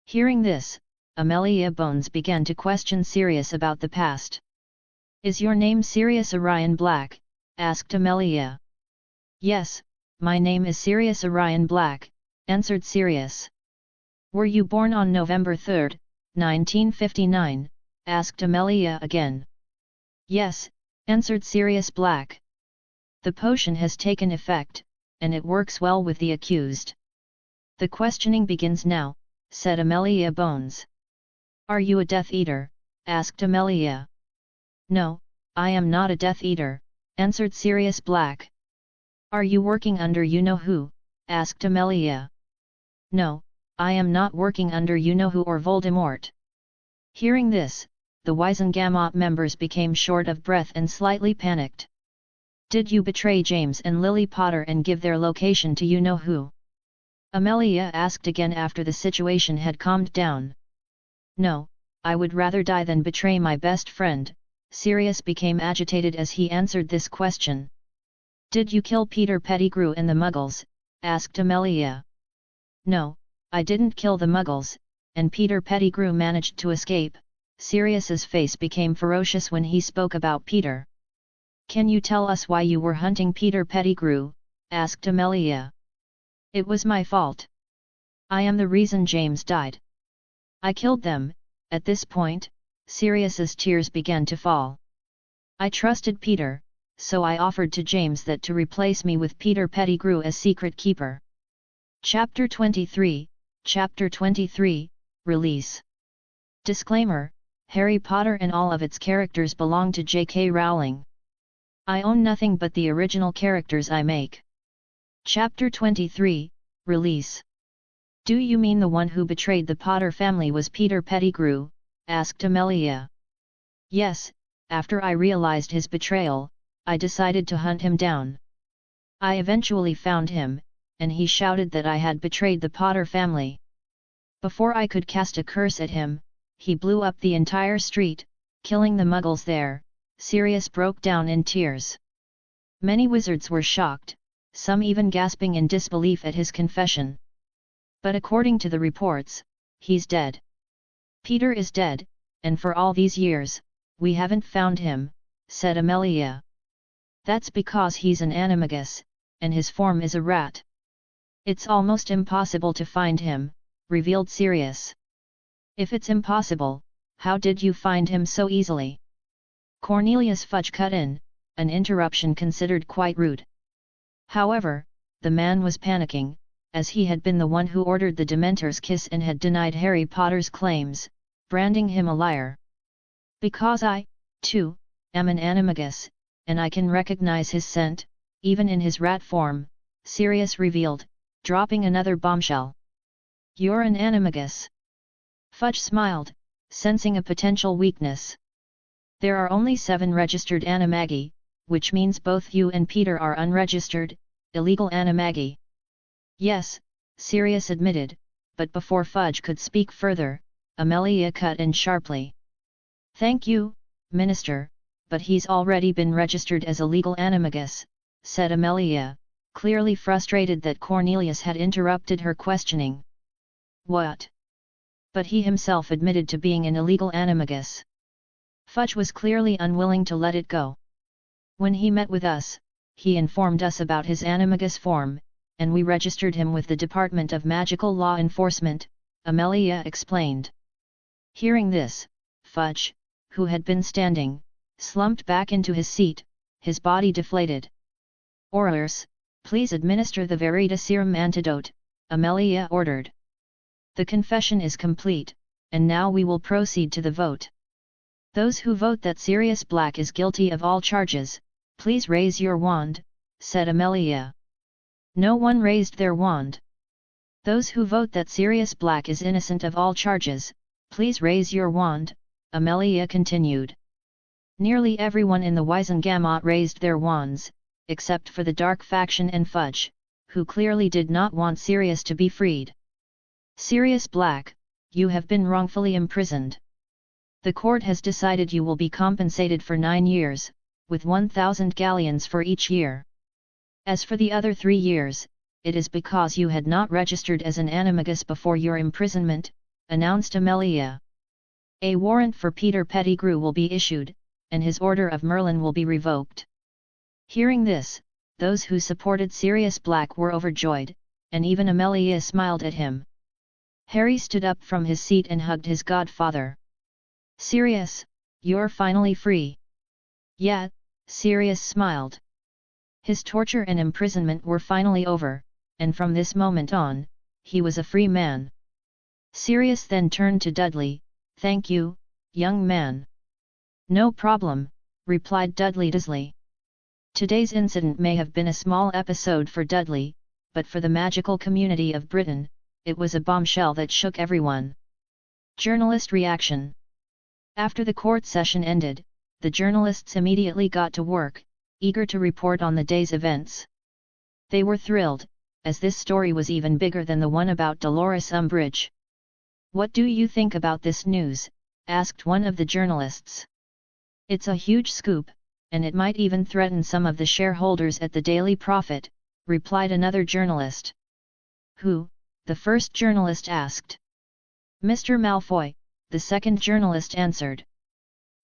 Hearing this, Amelia Bones began to question Sirius about the past. Is your name Sirius Orion Black? Asked Amelia. Yes, my name is Sirius Orion Black, answered Sirius. Were you born on November 3, 1959? Asked Amelia again. Yes, answered Sirius Black. The potion has taken effect, and it works well with the accused. The questioning begins now, said Amelia Bones. Are you a Death Eater? Asked Amelia. No, I am not a Death Eater, answered Sirius Black. Are you working under you-know-who? Asked Amelia. No, I am not working under you-know-who or Voldemort. Hearing this, the Wizengamot members became short of breath and slightly panicked. Did you betray James and Lily Potter and give their location to you-know-who? Amelia asked again after the situation had calmed down. No, I would rather die than betray my best friend, Sirius became agitated as he answered this question. "Did you kill Peter Pettigrew and the Muggles?" asked Amelia. "No, I didn't kill the Muggles, and Peter Pettigrew managed to escape." Sirius's face became ferocious when he spoke about Peter. "Can you tell us why you were hunting Peter Pettigrew?" asked Amelia. "It was my fault. I am the reason James died. I killed them." At this point, Sirius's tears began to fall. "I trusted Peter, so I offered to James that to replace me with Peter Pettigrew as secret keeper." Chapter 23, Chapter 23, Release. Disclaimer: Harry Potter and all of its characters belong to J.K. Rowling. I own nothing but the original characters I make. Chapter 23, Release. "Do you mean the one who betrayed the Potter family was Peter Pettigrew?" asked Amelia. "Yes, after I realized his betrayal, I decided to hunt him down. I eventually found him, and he shouted that I had betrayed the Potter family. Before I could cast a curse at him, he blew up the entire street, killing the Muggles there." Sirius broke down in tears. Many wizards were shocked, some even gasping in disbelief at his confession. "But according to the reports, he's dead. Peter is dead, and for all these years, we haven't found him," said Amelia. "That's because he's an animagus, and his form is a rat. It's almost impossible to find him," revealed Sirius. "If it's impossible, how did you find him so easily?" Cornelius Fudge cut in, an interruption considered quite rude. However, the man was panicking, as he had been the one who ordered the Dementor's kiss and had denied Harry Potter's claims, branding him a liar. "Because I, too, am an animagus, and I can recognize his scent, even in his rat form," Sirius revealed, dropping another bombshell. "You're an animagus?" Fudge smiled, sensing a potential weakness. "There are only 7 registered animagi, which means both you and Peter are unregistered, illegal animagi." "Yes," Sirius admitted, but before Fudge could speak further, Amelia cut in sharply. "Thank you, Minister, but he's already been registered as a legal animagus," said Amelia, clearly frustrated that Cornelius had interrupted her questioning. "What? But he himself admitted to being an illegal animagus." Fudge was clearly unwilling to let it go. "When he met with us, he informed us about his animagus form, and we registered him with the Department of Magical Law Enforcement," Amelia explained. Hearing this, Fudge, who had been standing, slumped back into his seat, his body deflated. "Orders, please administer the Veritaserum antidote," Amelia ordered. "The confession is complete, and now we will proceed to the vote. Those who vote that Sirius Black is guilty of all charges, please raise your wand," said Amelia. No one raised their wand. "Those who vote that Sirius Black is innocent of all charges, please raise your wand," Amelia continued. Nearly everyone in the Wizengamot raised their wands, except for the Dark Faction and Fudge, who clearly did not want Sirius to be freed. "Sirius Black, you have been wrongfully imprisoned. The court has decided you will be compensated for 9 years, with 1,000 galleons for each year. As for the other 3 years, it is because you had not registered as an animagus before your imprisonment," announced Amelia. "A warrant for Peter Pettigrew will be issued, and his Order of Merlin will be revoked." Hearing this, those who supported Sirius Black were overjoyed, and even Amelia smiled at him. Harry stood up from his seat and hugged his godfather. "Sirius, you're finally free." "Yeah," Sirius smiled. His torture and imprisonment were finally over, and from this moment on, he was a free man. Sirius then turned to Dudley. "Thank you, young man." "No problem," replied Dudley Dursley. Today's incident may have been a small episode for Dudley, but for the magical community of Britain, it was a bombshell that shook everyone. Journalist reaction. After the court session ended, the journalists immediately got to work, eager to report on the day's events. They were thrilled, as this story was even bigger than the one about Dolores Umbridge. "What do you think about this news?" asked one of the journalists. It's a huge scoop, and it might even threaten some of the shareholders at the Daily Prophet, replied another journalist. Who? The first journalist asked. Mr. Malfoy, the second journalist answered.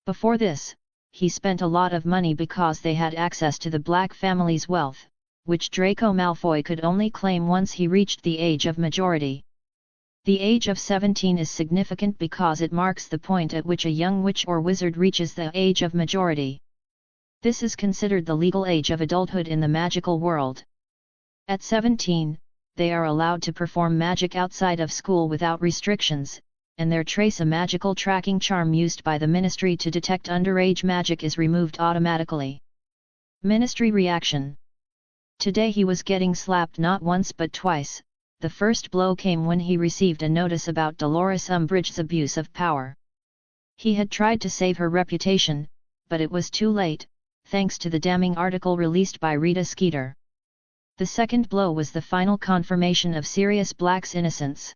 Before this, he spent a lot of money because they had access to the Black family's wealth, which Draco Malfoy could only claim once he reached the age of majority. The age of 17 is significant because it marks the point at which a young witch or wizard reaches the age of majority. This is considered the legal age of adulthood in the magical world. At 17, they are allowed to perform magic outside of school without restrictions, and their trace a magical tracking charm used by the Ministry to detect underage magic is removed automatically. Ministry reaction. Today he was getting slapped not once but twice. The first blow came when he received a notice about Dolores Umbridge's abuse of power. He had tried to save her reputation, but it was too late, thanks to the damning article released by Rita Skeeter. The second blow was the final confirmation of Sirius Black's innocence.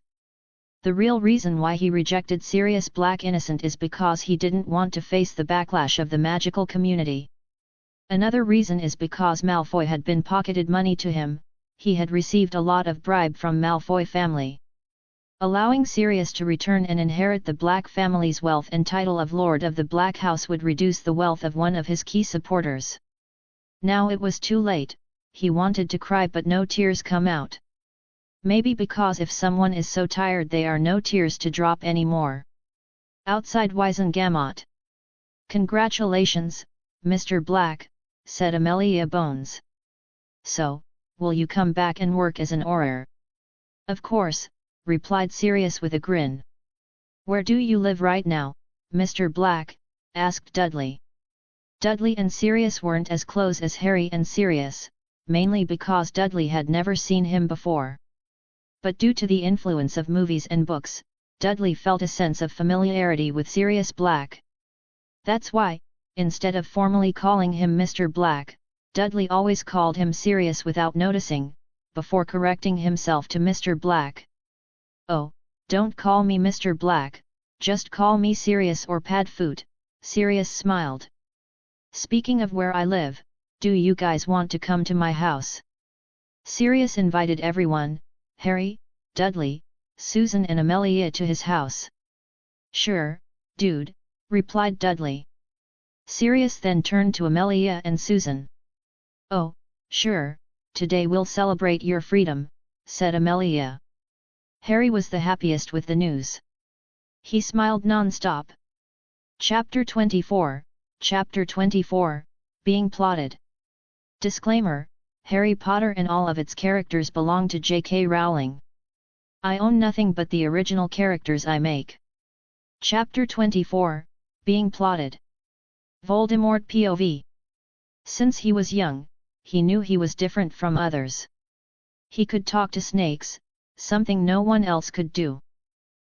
The real reason why he rejected Sirius Black innocent is because he didn't want to face the backlash of the magical community. Another reason is because Malfoy had been pocketed money to him. He had received a lot of bribe from Malfoy family. Allowing Sirius to return and inherit the Black family's wealth and title of Lord of the Black House would reduce the wealth of one of his key supporters. Now it was too late. He wanted to cry but no tears come out. Maybe because if someone is so tired they are no tears to drop anymore. Outside Wizengamot. Congratulations, Mr. Black, said Amelia Bones. So, will you come back and work as an Auror? Of course, replied Sirius with a grin. Where do you live right now, Mr. Black? Asked Dudley. Dudley and Sirius weren't as close as Harry and Sirius, mainly because Dudley had never seen him before. But due to the influence of movies and books, Dudley felt a sense of familiarity with Sirius Black. That's why, instead of formally calling him Mr. Black, Dudley always called him Sirius without noticing, before correcting himself to Mr. Black. Oh, don't call me Mr. Black, just call me Sirius or Padfoot, Sirius smiled. Speaking of where I live, do you guys want to come to my house? Sirius invited everyone, Harry, Dudley, Susan and Amelia to his house. Sure, dude, replied Dudley. Sirius then turned to Amelia and Susan. Oh, sure, today we'll celebrate your freedom, said Amelia. Harry was the happiest with the news. He smiled non-stop. Chapter 24, Being Plotted. Disclaimer, Harry Potter and all of its characters belong to J.K. Rowling. I own nothing but the original characters I make. Chapter 24, Being Plotted. Voldemort POV. Since he was young, he knew he was different from others. He could talk to snakes, something no one else could do.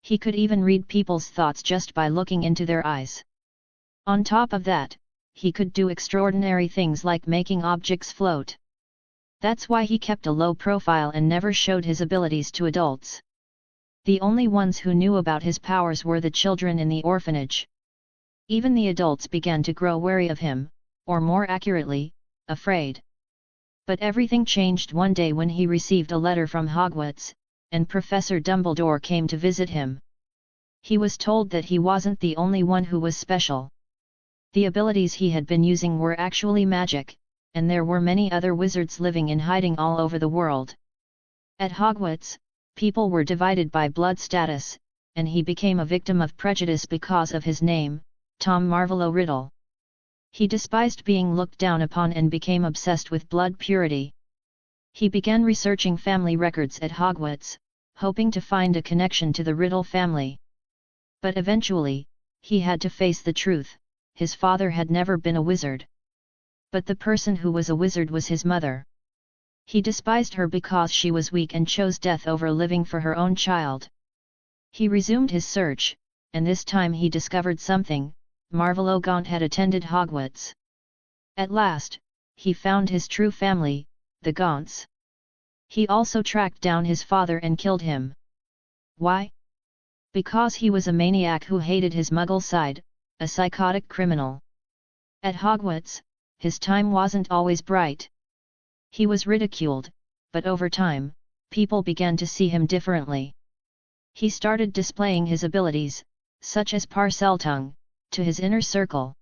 He could even read people's thoughts just by looking into their eyes. On top of that, he could do extraordinary things like making objects float. That's why he kept a low profile and never showed his abilities to adults. The only ones who knew about his powers were the children in the orphanage. Even the adults began to grow wary of him, or more accurately, afraid. But everything changed one day when he received a letter from Hogwarts, and Professor Dumbledore came to visit him. He was told that he wasn't the only one who was special. The abilities he had been using were actually magic, and there were many other wizards living in hiding all over the world. At Hogwarts, people were divided by blood status, and he became a victim of prejudice because of his name, Tom Marvolo Riddle. He despised being looked down upon and became obsessed with blood purity. He began researching family records at Hogwarts, hoping to find a connection to the Riddle family. But eventually, he had to face the truth: his father had never been a wizard. But the person who was a wizard was his mother. He despised her because she was weak and chose death over living for her own child. He resumed his search, and this time he discovered something: Marvolo Gaunt had attended Hogwarts. At last, he found his true family, the Gaunts. He also tracked down his father and killed him. Why? Because he was a maniac who hated his Muggle side, a psychotic criminal. At Hogwarts, his time wasn't always bright. He was ridiculed, but over time, people began to see him differently. He started displaying his abilities, such as Parseltongue, to his inner circle.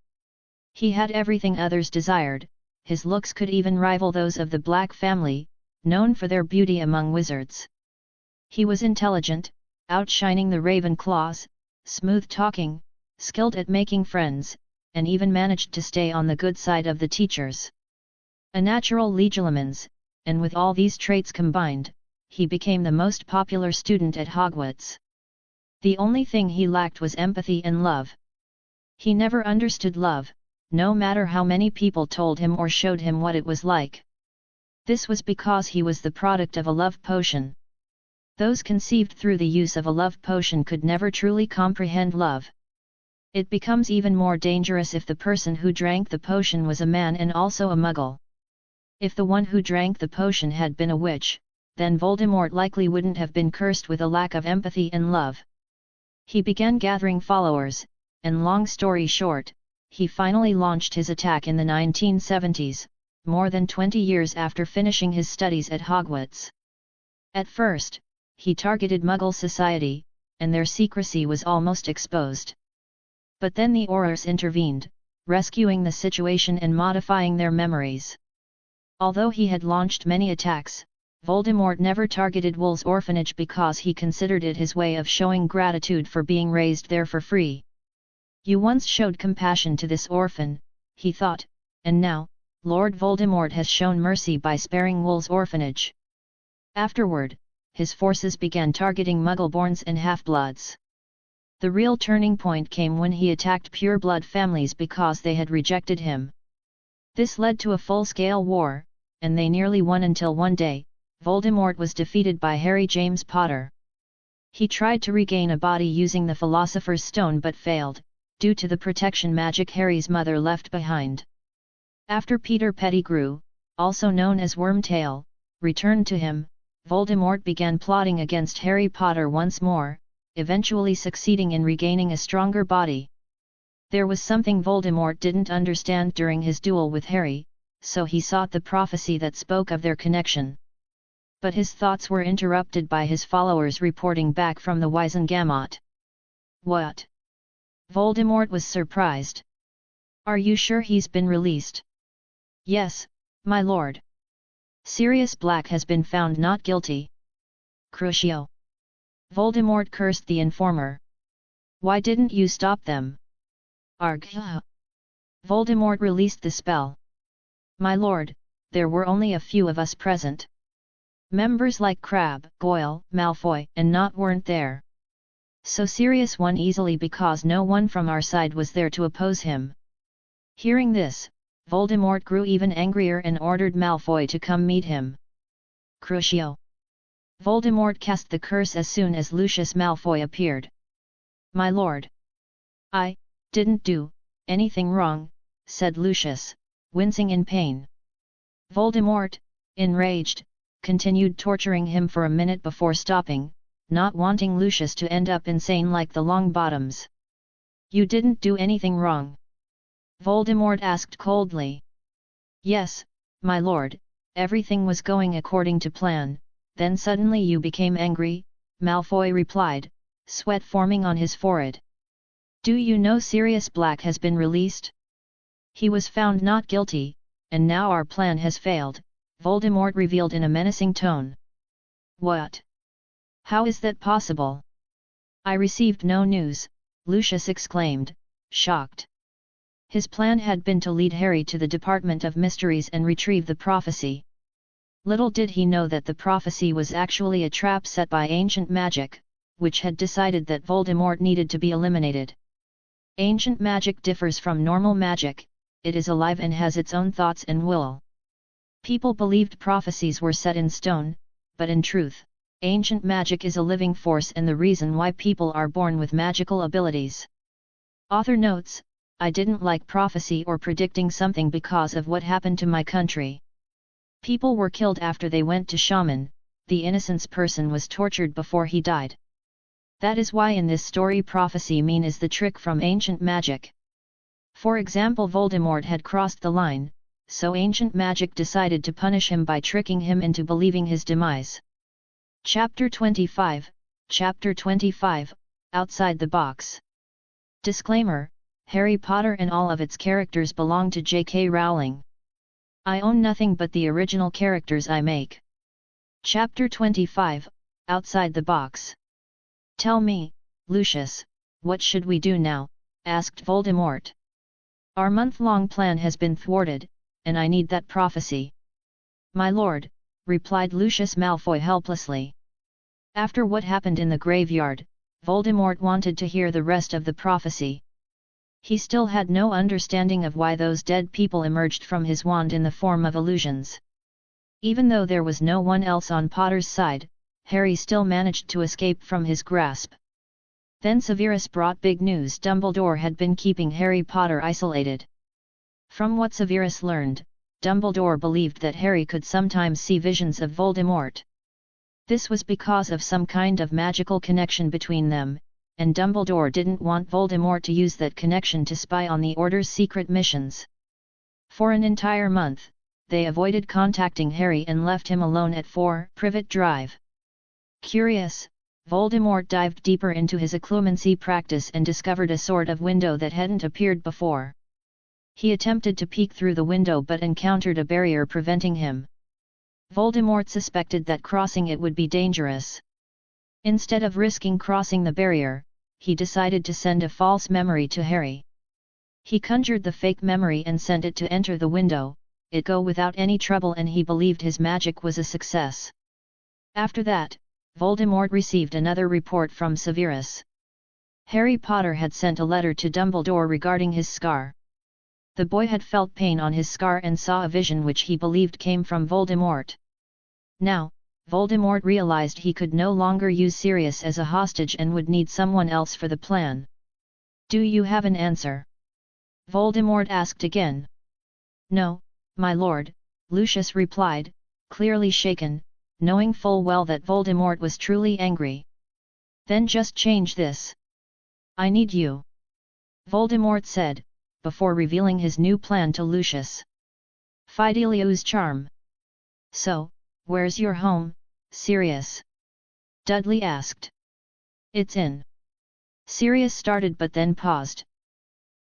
He had everything others desired, his looks could even rival those of the Black family, known for their beauty among wizards. He was intelligent, outshining the Ravenclaws, smooth-talking, skilled at making friends, and even managed to stay on the good side of the teachers. A natural legilimens, and with all these traits combined, he became the most popular student at Hogwarts. The only thing he lacked was empathy and love. He never understood love, no matter how many people told him or showed him what it was like. This was because he was the product of a love potion. Those conceived through the use of a love potion could never truly comprehend love. It becomes even more dangerous if the person who drank the potion was a man and also a muggle. If the one who drank the potion had been a witch, then Voldemort likely wouldn't have been cursed with a lack of empathy and love. He began gathering followers, and long story short, he finally launched his attack in the 1970s, more than 20 years after finishing his studies at Hogwarts. At first, he targeted Muggle society, and their secrecy was almost exposed. But then the Aurors intervened, rescuing the situation and modifying their memories. Although he had launched many attacks, Voldemort never targeted Wool's orphanage because he considered it his way of showing gratitude for being raised there for free. You once showed compassion to this orphan, he thought, and now, Lord Voldemort has shown mercy by sparing Wool's orphanage. Afterward, his forces began targeting Muggle-borns and half-bloods. The real turning point came when he attacked pure-blood families because they had rejected him. This led to a full-scale war, and they nearly won until one day, Voldemort was defeated by Harry James Potter. He tried to regain a body using the Philosopher's Stone but failed, due to the protection magic Harry's mother left behind. After Peter Pettigrew, also known as Wormtail, returned to him, Voldemort began plotting against Harry Potter once more, eventually succeeding in regaining a stronger body. There was something Voldemort didn't understand during his duel with Harry, so he sought the prophecy that spoke of their connection. But his thoughts were interrupted by his followers reporting back from the Wizengamot. What? Voldemort was surprised. Are you sure he's been released? Yes, my lord. Sirius Black has been found not guilty. Crucio. Voldemort cursed the informer. Why didn't you stop them? Arg. Voldemort released the spell. My lord, there were only a few of us present. Members like Crabbe, Goyle, Malfoy, and Nott weren't there. So Sirius won easily because no one from our side was there to oppose him. Hearing this, Voldemort grew even angrier and ordered Malfoy to come meet him. Crucio. Voldemort cast the curse as soon as Lucius Malfoy appeared. My lord. I didn't do anything wrong, said Lucius, wincing in pain. Voldemort, enraged, continued torturing him for a minute before stopping, not wanting Lucius to end up insane like the Longbottoms. You didn't do anything wrong? Voldemort asked coldly. Yes, my lord, everything was going according to plan, then suddenly you became angry, Malfoy replied, sweat forming on his forehead. Do you know Sirius Black has been released? He was found not guilty, and now our plan has failed, Voldemort revealed in a menacing tone. What? How is that possible? I received no news, Lucius exclaimed, shocked. His plan had been to lead Harry to the Department of Mysteries and retrieve the prophecy. Little did he know that the prophecy was actually a trap set by ancient magic, which had decided that Voldemort needed to be eliminated. Ancient magic differs from normal magic, it is alive and has its own thoughts and will. People believed prophecies were set in stone, but in truth, ancient magic is a living force and the reason why people are born with magical abilities. Author notes, I didn't like prophecy or predicting something because of what happened to my country. People were killed after they went to shaman, the innocent person was tortured before he died. That is why in this story prophecy mean is the trick from ancient magic. For example, Voldemort had crossed the line, so ancient magic decided to punish him by tricking him into believing his demise. Chapter 25, Chapter 25, Outside the Box. Disclaimer: Harry Potter and all of its characters belong to J.K. Rowling. I own nothing but the original characters I make. Chapter 25, Outside the Box. Tell me, Lucius, what should we do now? Asked Voldemort. Our month-long plan has been thwarted, and I need that prophecy. My lord, replied Lucius Malfoy helplessly. After what happened in the graveyard, Voldemort wanted to hear the rest of the prophecy. He still had no understanding of why those dead people emerged from his wand in the form of illusions. Even though there was no one else on Potter's side, Harry still managed to escape from his grasp. Then Severus brought big news: Dumbledore had been keeping Harry Potter isolated. From what Severus learned, Dumbledore believed that Harry could sometimes see visions of Voldemort. This was because of some kind of magical connection between them, and Dumbledore didn't want Voldemort to use that connection to spy on the Order's secret missions. For an entire month, they avoided contacting Harry and left him alone at 4 Privet Drive. Curious, Voldemort dived deeper into his occlumency practice and discovered a sort of window that hadn't appeared before. He attempted to peek through the window but encountered a barrier preventing him. Voldemort suspected that crossing it would be dangerous. Instead of risking crossing the barrier, he decided to send a false memory to Harry. He conjured the fake memory and sent it to enter the window, it go without any trouble, and he believed his magic was a success. After that, Voldemort received another report from Severus. Harry Potter had sent a letter to Dumbledore regarding his scar. The boy had felt pain on his scar and saw a vision which he believed came from Voldemort. Now, Voldemort realized he could no longer use Sirius as a hostage and would need someone else for the plan. Do you have an answer? Voldemort asked again. No, my lord, Lucius replied, clearly shaken, knowing full well that Voldemort was truly angry. Then just change this. I need you. Voldemort said, before revealing his new plan to Lucius. Fidelius's charm. So, where's your home, Sirius? Dudley asked. It's in. Sirius started but then paused.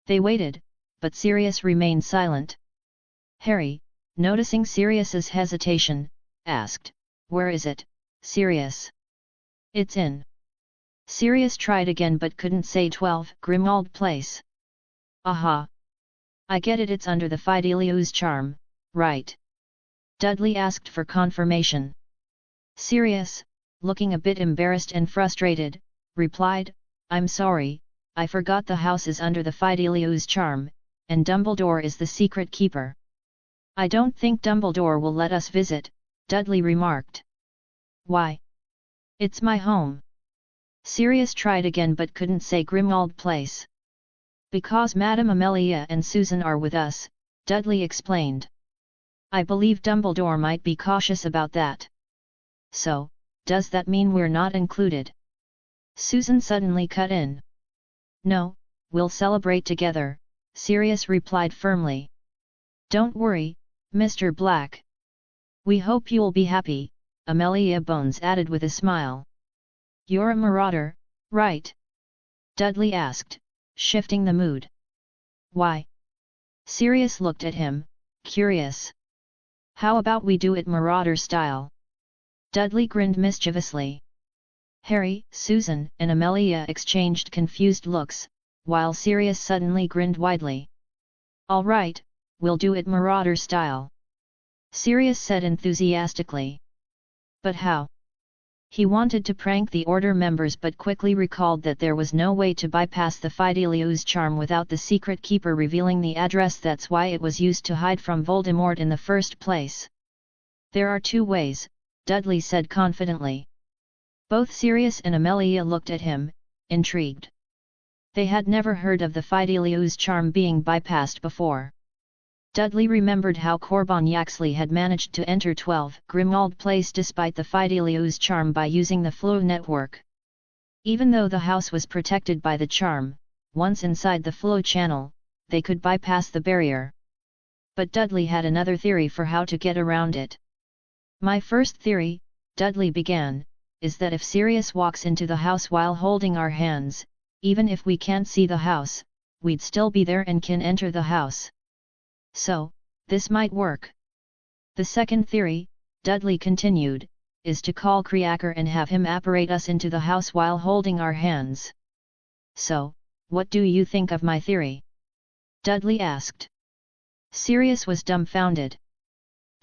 They waited, but Sirius remained silent. Harry, noticing Sirius's hesitation, asked, Where is it, Sirius? It's in. Sirius tried again but couldn't say 12 Grimmauld Place. Aha! I get it, it's under the Fidelius's charm, right? Dudley asked for confirmation. Sirius, looking a bit embarrassed and frustrated, replied, I'm sorry, I forgot the house is under the Fidelius's charm, and Dumbledore is the secret keeper. I don't think Dumbledore will let us visit, Dudley remarked. Why? It's my home. Sirius tried again but couldn't say Grimmauld Place. Because Madame Amelia and Susan are with us, Dudley explained. I believe Dumbledore might be cautious about that. So, does that mean we're not included? Susan suddenly cut in. No, we'll celebrate together, Sirius replied firmly. Don't worry, Mr. Black. We hope you'll be happy, Amelia Bones added with a smile. You're a marauder, right? Dudley asked, shifting the mood. Why? Sirius looked at him, curious. How about we do it marauder style? Dudley grinned mischievously. Harry, Susan, and Amelia exchanged confused looks, while Sirius suddenly grinned widely. All right, we'll do it marauder style. Sirius said enthusiastically. But how? He wanted to prank the Order members but quickly recalled that there was no way to bypass the Fidelius's charm without the secret keeper revealing the address. That's why it was used to hide from Voldemort in the first place. There are two ways, Dudley said confidently. Both Sirius and Amelia looked at him, intrigued. They had never heard of the Fidelius's charm being bypassed before. Dudley remembered how Corbin Yaxley had managed to enter 12 Grimmauld Place despite the Fidelius's charm by using the Flow network. Even though the house was protected by the charm, once inside the Flow channel, they could bypass the barrier. But Dudley had another theory for how to get around it. "My first theory," Dudley began, "is that if Sirius walks into the house while holding our hands, even if we can't see the house, we'd still be there and can enter the house. So, this might work. The second theory," Dudley continued, "is to call Creaker and have him apparate us into the house while holding our hands." "So, what do you think of my theory?" Dudley asked. Sirius was dumbfounded.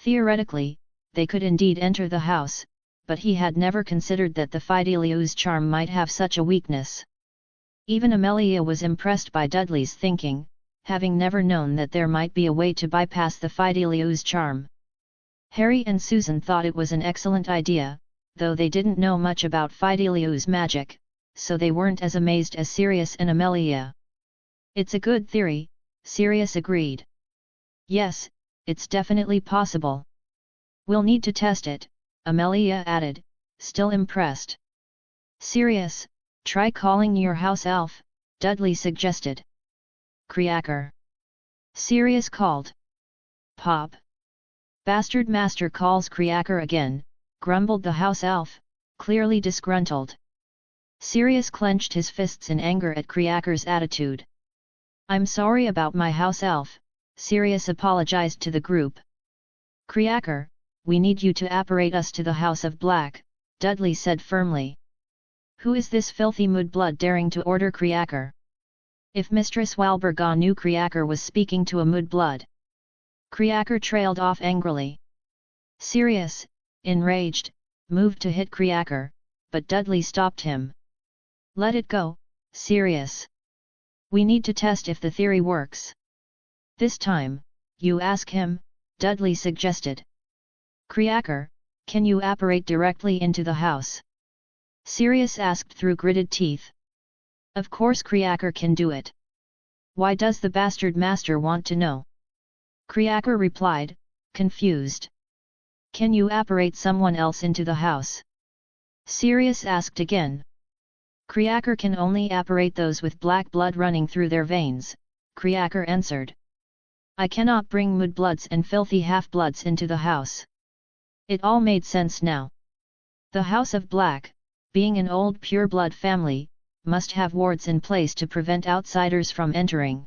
Theoretically, they could indeed enter the house, but he had never considered that the Fidelius's charm might have such a weakness. Even Amelia was impressed by Dudley's thinking, having never known that there might be a way to bypass the Fidelius's charm. Harry and Susan thought it was an excellent idea, though they didn't know much about Fidelius's magic, so they weren't as amazed as Sirius and Amelia. "It's a good theory," Sirius agreed. "Yes, it's definitely possible. We'll need to test it," Amelia added, still impressed. "Sirius, try calling your house elf," Dudley suggested. "Creaker." Sirius called. "Pop." "Bastard master calls Creaker again," grumbled the house elf, clearly disgruntled. Sirius clenched his fists in anger at Creaker's attitude. "I'm sorry about my house elf," Sirius apologized to the group. "Creaker, we need you to apparate us to the House of Black," Dudley said firmly. "Who is this filthy mudblood daring to order Creaker?" If Mistress Walburga knew Creaker was speaking to a mudblood. Creaker trailed off angrily. Sirius, enraged, moved to hit Creaker, but Dudley stopped him. "Let it go, Sirius. We need to test if the theory works." "This time, you ask him," Dudley suggested. "Creaker, can you apparate directly into the house?" Sirius asked through gritted teeth. "Of course Creaker can do it. Why does the bastard master want to know?" Creaker replied, confused. "Can you apparate someone else into the house?" Sirius asked again. "Creaker can only apparate those with black blood running through their veins," Creaker answered. "I cannot bring mudbloods and filthy half-bloods into the house." It all made sense now. The House of Black, being an old pure-blood family, must have wards in place to prevent outsiders from entering.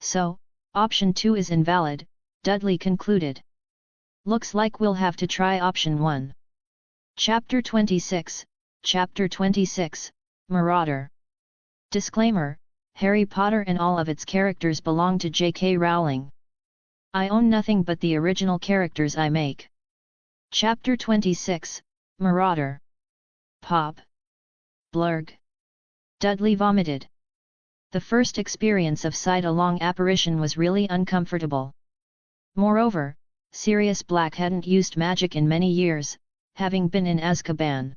So, option 2 is invalid, Dudley concluded. "Looks like we'll have to try option 1. Chapter 26, Marauder. Disclaimer: Harry Potter and all of its characters belong to J.K. Rowling. I own nothing but the original characters I make. Chapter 26, Marauder. Pop. Blurg. Dudley vomited. The first experience of sight-along apparition was really uncomfortable. Moreover, Sirius Black hadn't used magic in many years, having been in Azkaban.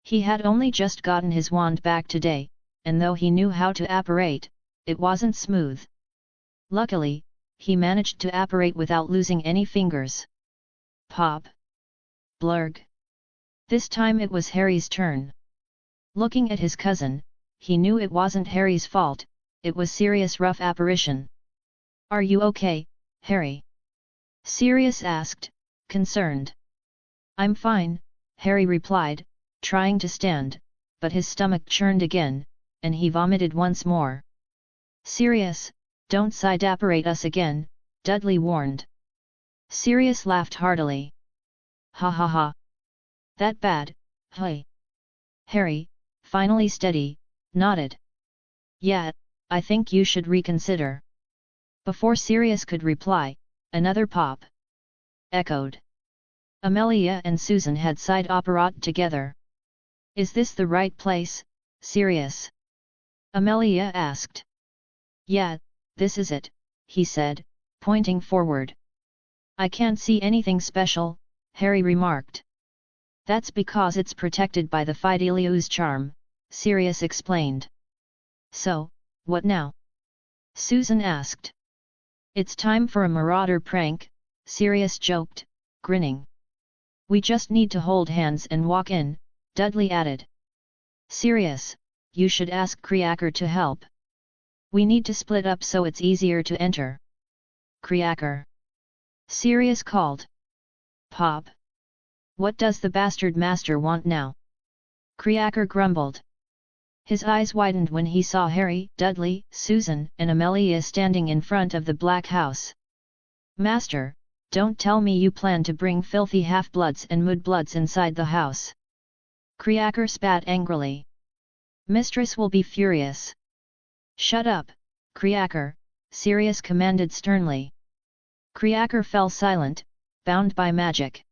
He had only just gotten his wand back today, and though he knew how to apparate, it wasn't smooth. Luckily, he managed to apparate without losing any fingers. Pop. Blurg. This time it was Harry's turn. Looking at his cousin, he knew it wasn't Harry's fault, it was Sirius' rough apparition. "Are you okay, Harry?" Sirius asked, concerned. "I'm fine," Harry replied, trying to stand, but his stomach churned again, and he vomited once more. "Sirius, don't side-apparate us again," Dudley warned. Sirius laughed heartily. "Ha ha ha! That bad, hey?" Harry, finally steady, nodded. "Yeah, I think you should reconsider." Before Sirius could reply, another pop echoed. Amelia and Susan had side-apparat together. "Is this the right place, Sirius?" Amelia asked. "Yeah, this is it," he said, pointing forward. "I can't see anything special," Harry remarked. "That's because it's protected by the Fidelius's charm," Sirius explained. "So, what now?" Susan asked. "It's time for a marauder prank," Sirius joked, grinning. "We just need to hold hands and walk in," Dudley added. "Sirius, you should ask Creaker to help." We need to split up so it's easier to enter. Creaker. Sirius called. Pop. What does the bastard master want now? Creaker grumbled. His eyes widened when he saw Harry, Dudley, Susan, and Amelia standing in front of the Black House. Master, don't tell me you plan to bring filthy half-bloods and mudbloods inside the house. Creaker spat angrily. Mistress will be furious. Shut up, Creaker, Sirius commanded sternly. Creaker fell silent, bound by magic.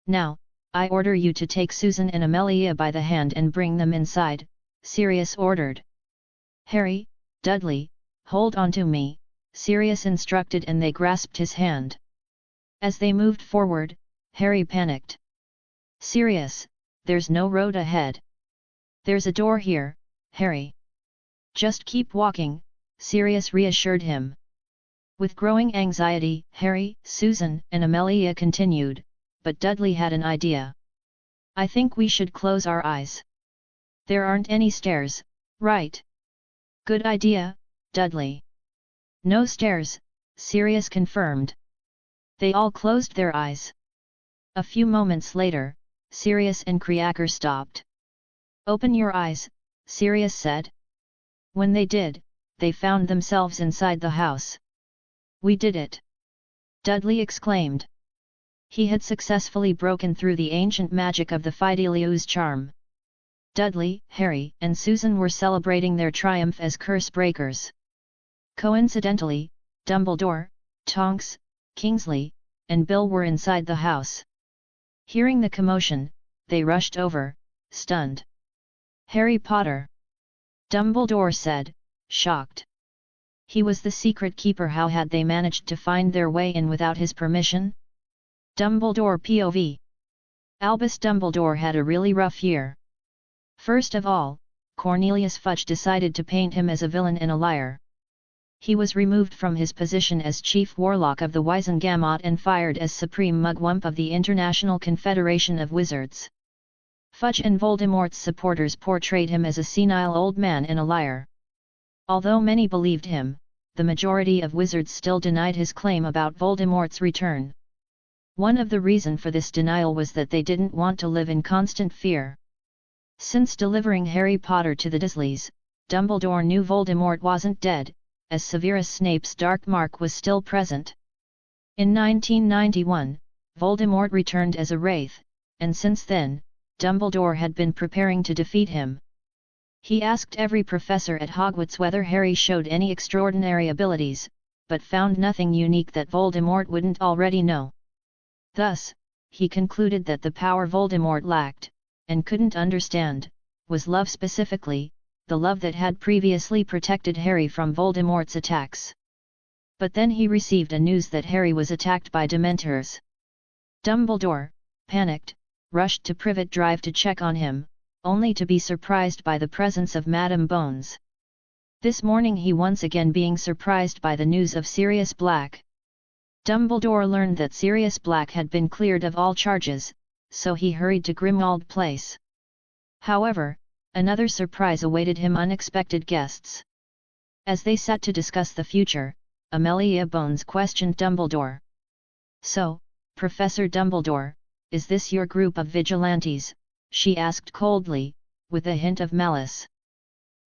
Now, I order you to take Susan and Amelia by the hand and bring them inside, Sirius ordered. Harry, Dudley, hold on to me, Sirius instructed, and they grasped his hand. As they moved forward, Harry panicked. Sirius, there's no road ahead. There's a door here, Harry. Just keep walking, Sirius reassured him. With growing anxiety, Harry, Susan, and Amelia continued, but Dudley had an idea. I think we should close our eyes. There aren't any stairs, right? Good idea, Dudley. No stairs, Sirius confirmed. They all closed their eyes. A few moments later, Sirius and Creaker stopped. Open your eyes, Sirius said. When they did, they found themselves inside the house. We did it! Dudley exclaimed. He had successfully broken through the ancient magic of the Fidelius charm. Dudley, Harry, and Susan were celebrating their triumph as curse breakers. Coincidentally, Dumbledore, Tonks, Kingsley, and Bill were inside the house. Hearing the commotion, they rushed over, stunned. Harry Potter! Dumbledore said, shocked. He was the secret keeper. How had they managed to find their way in without his permission? Dumbledore POV. Albus Dumbledore had a really rough year. First of all, Cornelius Fudge decided to paint him as a villain and a liar. He was removed from his position as Chief Warlock of the Wizengamot and fired as Supreme Mugwump of the International Confederation of Wizards. Fudge and Voldemort's supporters portrayed him as a senile old man and a liar. Although many believed him, the majority of wizards still denied his claim about Voldemort's return. One of the reasons for this denial was that they didn't want to live in constant fear. Since delivering Harry Potter to the Dursleys, Dumbledore knew Voldemort wasn't dead, as Severus Snape's dark mark was still present. In 1991, Voldemort returned as a wraith, and since then, Dumbledore had been preparing to defeat him. He asked every professor at Hogwarts whether Harry showed any extraordinary abilities, but found nothing unique that Voldemort wouldn't already know. Thus, he concluded that the power Voldemort lacked, and couldn't understand, was love, specifically, the love that had previously protected Harry from Voldemort's attacks. But then he received a news that Harry was attacked by Dementors. Dumbledore, panicked, rushed to Privet Drive to check on him, only to be surprised by the presence of Madame Bones. This morning he once again being surprised by the news of Sirius Black. Dumbledore learned that Sirius Black had been cleared of all charges, so he hurried to Grimmauld Place. However, another surprise awaited him: unexpected guests. As they sat to discuss the future, Amelia Bones questioned Dumbledore. So, Professor Dumbledore, is this your group of vigilantes? She asked coldly, with a hint of malice.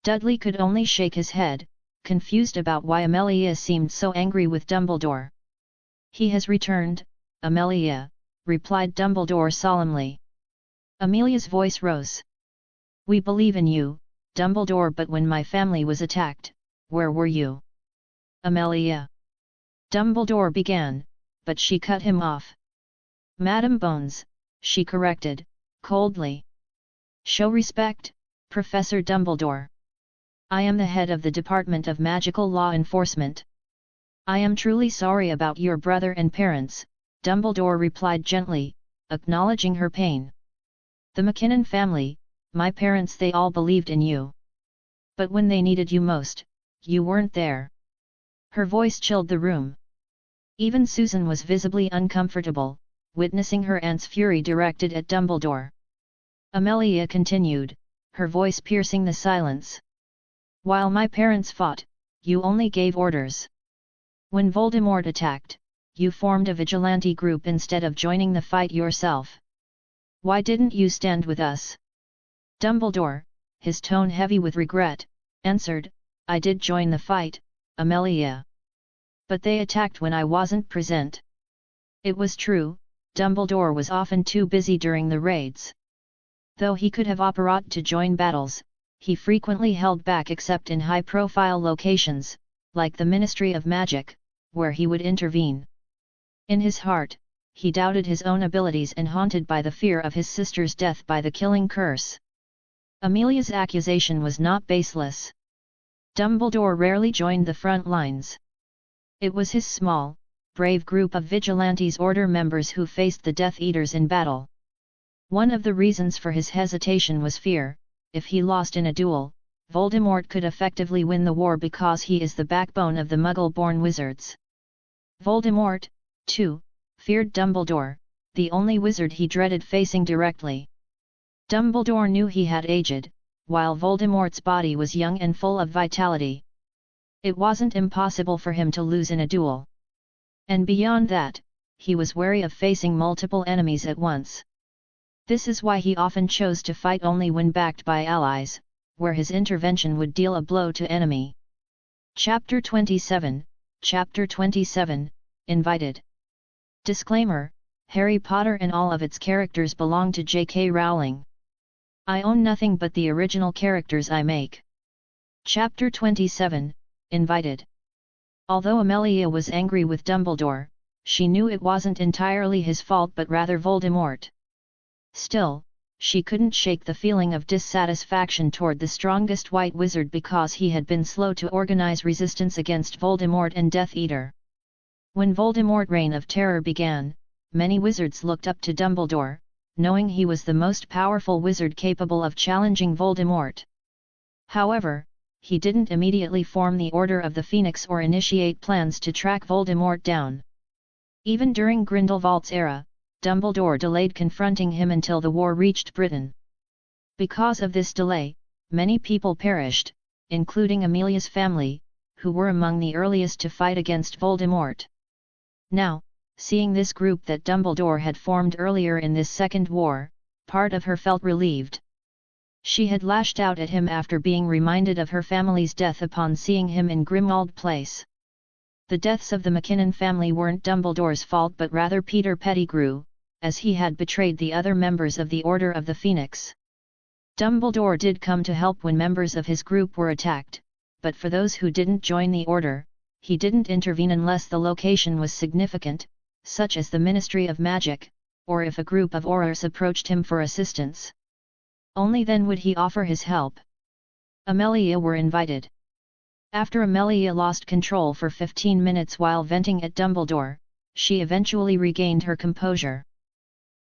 Dudley could only shake his head, confused about why Amelia seemed so angry with Dumbledore. He has returned, Amelia, replied Dumbledore solemnly. Amelia's voice rose. We believe in you, Dumbledore, but when my family was attacked, where were you? Amelia. Dumbledore began, but she cut him off. Madame Bones, she corrected, coldly. Show respect, Professor Dumbledore. I am the head of the Department of Magical Law Enforcement. I am truly sorry about your brother and parents, Dumbledore replied gently, acknowledging her pain. The McKinnon family, my parents, they all believed in you. But when they needed you most, you weren't there. Her voice chilled the room. Even Susan was visibly uncomfortable, witnessing her aunt's fury directed at Dumbledore. Amelia continued, her voice piercing the silence. While my parents fought, you only gave orders. When Voldemort attacked, you formed a vigilante group instead of joining the fight yourself. Why didn't you stand with us? Dumbledore, his tone heavy with regret, answered, I did join the fight, Amelia. But they attacked when I wasn't present. It was true, Dumbledore was often too busy during the raids. Though he could have operated to join battles, he frequently held back except in high-profile locations, like the Ministry of Magic, where he would intervene. In his heart, he doubted his own abilities and haunted by the fear of his sister's death by the killing curse. Amelia's accusation was not baseless. Dumbledore rarely joined the front lines. It was his small, brave group of Vigilantes Order members who faced the Death Eaters in battle. One of the reasons for his hesitation was fear. If he lost in a duel, Voldemort could effectively win the war because he is the backbone of the Muggle-born wizards. Voldemort, too, feared Dumbledore, the only wizard he dreaded facing directly. Dumbledore knew he had aged, while Voldemort's body was young and full of vitality. It wasn't impossible for him to lose in a duel. And beyond that, he was wary of facing multiple enemies at once. This is why he often chose to fight only when backed by allies, where his intervention would deal a blow to enemy. Chapter 27, Chapter 27, Invited. Disclaimer: Harry Potter and all of its characters belong to J.K. Rowling. I own nothing but the original characters I make. Chapter 27, Invited. Although Amelia was angry with Dumbledore, she knew it wasn't entirely his fault but rather Voldemort. Still, she couldn't shake the feeling of dissatisfaction toward the strongest white wizard because he had been slow to organize resistance against Voldemort and Death Eater. When Voldemort's reign of terror began, many wizards looked up to Dumbledore, knowing he was the most powerful wizard capable of challenging Voldemort. However, he didn't immediately form the Order of the Phoenix or initiate plans to track Voldemort down. Even during Grindelwald's era, Dumbledore delayed confronting him until the war reached Britain. Because of this delay, many people perished, including Amelia's family, who were among the earliest to fight against Voldemort. Now, seeing this group that Dumbledore had formed earlier in this second war, part of her felt relieved. She had lashed out at him after being reminded of her family's death upon seeing him in Grimmauld Place. The deaths of the Mackinnon family weren't Dumbledore's fault but rather Peter Pettigrew, as he had betrayed the other members of the Order of the Phoenix. Dumbledore did come to help when members of his group were attacked, but for those who didn't join the Order, he didn't intervene unless the location was significant, such as the Ministry of Magic, or if a group of Aurors approached him for assistance. Only then would he offer his help. Amelia were invited. After Amelia lost control for 15 minutes while venting at Dumbledore, she eventually regained her composure.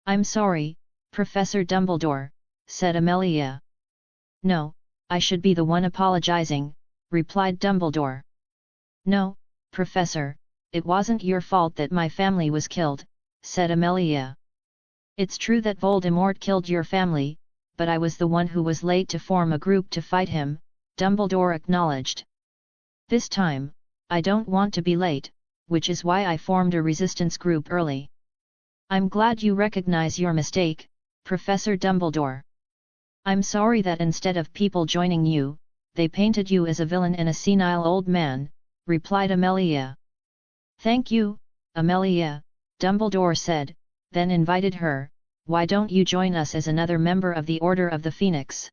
I'm sorry, Professor Dumbledore, said Amelia. No, I should be the one apologizing, replied Dumbledore. No, Professor, it wasn't your fault that my family was killed, said Amelia. It's true that Voldemort killed your family, but I was the one who was late to form a group to fight him, Dumbledore acknowledged. This time, I don't want to be late, which is why I formed a resistance group early. I'm glad you recognize your mistake, Professor Dumbledore. I'm sorry that instead of people joining you, they painted you as a villain and a senile old man, replied Amelia. Thank you, Amelia, Dumbledore said, then invited her, why don't you join us as another member of the Order of the Phoenix?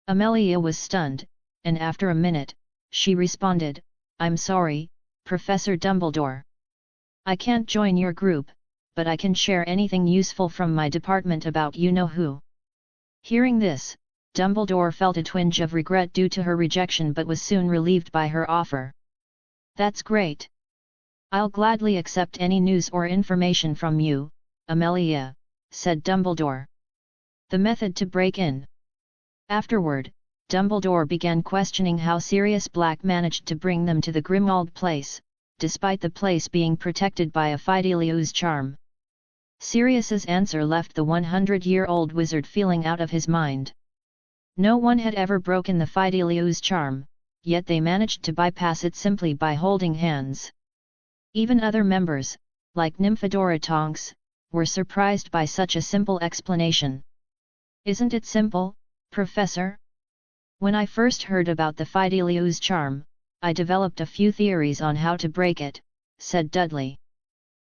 Amelia was stunned, and after a minute, she responded, I'm sorry, Professor Dumbledore. I can't join your group, but I can share anything useful from my department about you-know-who. Hearing this, Dumbledore felt a twinge of regret due to her rejection but was soon relieved by her offer. That's great. I'll gladly accept any news or information from you, Amelia, said Dumbledore. The method to break in. Afterward, Dumbledore began questioning how Sirius Black managed to bring them to the Grimmauld Place, despite the place being protected by a Fidelius charm. Sirius's answer left the 100-year-old wizard feeling out of his mind. No one had ever broken the Fidelius charm, yet they managed to bypass it simply by holding hands. Even other members, like Nymphadora Tonks, were surprised by such a simple explanation. "Isn't it simple, Professor? When I first heard about the Fidelius charm, I developed a few theories on how to break it," said Dudley.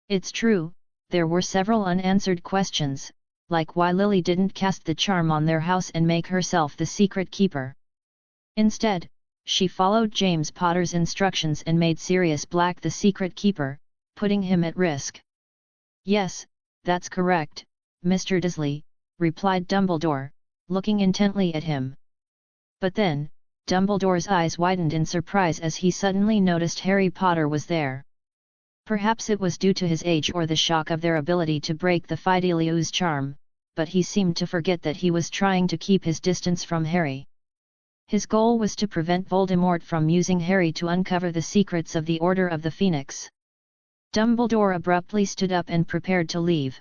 "It's true, there were several unanswered questions, like why Lily didn't cast the charm on their house and make herself the secret keeper. Instead, she followed James Potter's instructions and made Sirius Black the secret keeper, putting him at risk." "Yes, that's correct, Mr. Dursley," replied Dumbledore, looking intently at him. But then, Dumbledore's eyes widened in surprise as he suddenly noticed Harry Potter was there. Perhaps it was due to his age or the shock of their ability to break the Fidelius charm, but he seemed to forget that he was trying to keep his distance from Harry. His goal was to prevent Voldemort from using Harry to uncover the secrets of the Order of the Phoenix. Dumbledore abruptly stood up and prepared to leave.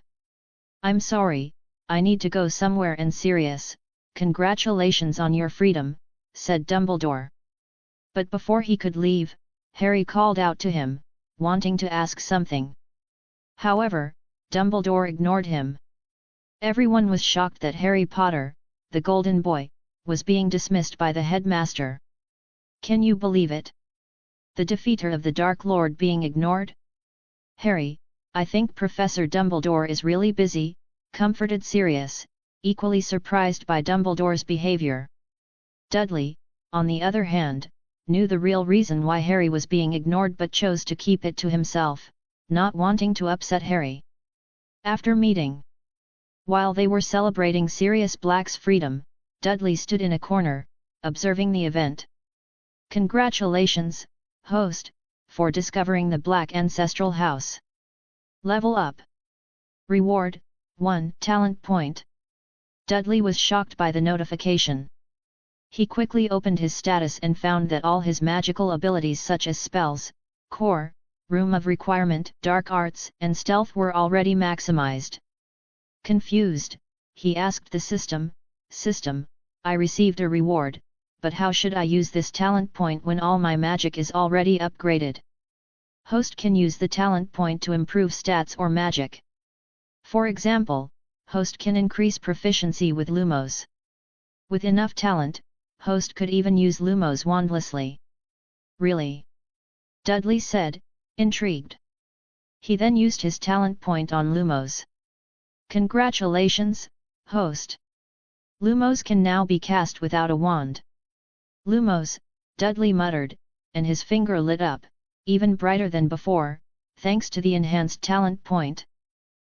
"I'm sorry, I need to go somewhere and Sirius, congratulations on your freedom," said Dumbledore. But before he could leave, Harry called out to him, wanting to ask something. However, Dumbledore ignored him. Everyone was shocked that Harry Potter, the Golden Boy, was being dismissed by the headmaster. "Can you believe it? The defeater of the Dark Lord being ignored?" "Harry, I think Professor Dumbledore is really busy," comforted Sirius, equally surprised by Dumbledore's behavior. Dudley, on the other hand, knew the real reason why Harry was being ignored but chose to keep it to himself, not wanting to upset Harry. After meeting, while they were celebrating Sirius Black's freedom, Dudley stood in a corner, observing the event. "Congratulations, host, for discovering the Black Ancestral House. Level up. Reward, 1 talent point." Dudley was shocked by the notification. He quickly opened his status and found that all his magical abilities such as spells, core, room of requirement, dark arts, and stealth were already maximized. Confused, he asked the system, "System, I received a reward, but how should I use this talent point when all my magic is already upgraded?" Host can use the talent point to improve stats or magic. For example, host can increase proficiency with Lumos. With enough talent, host could even use Lumos wandlessly. "Really?" Dudley said, intrigued. He then used his talent point on Lumos. "Congratulations, host! Lumos can now be cast without a wand." "Lumos," Dudley muttered, and his finger lit up, even brighter than before, thanks to the enhanced talent point.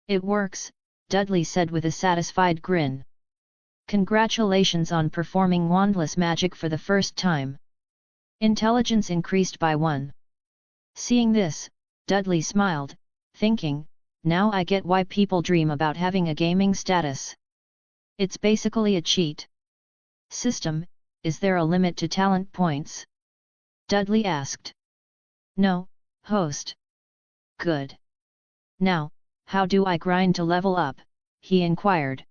"It works," Dudley said with a satisfied grin. "Congratulations on performing wandless magic for the first time. Intelligence increased by 1. Seeing this, Dudley smiled, thinking, now I get why people dream about having a gaming status. It's basically a cheat. "System, is there a limit to talent points?" Dudley asked. "No, host." "Good. Now, how do I grind to level up?" he inquired.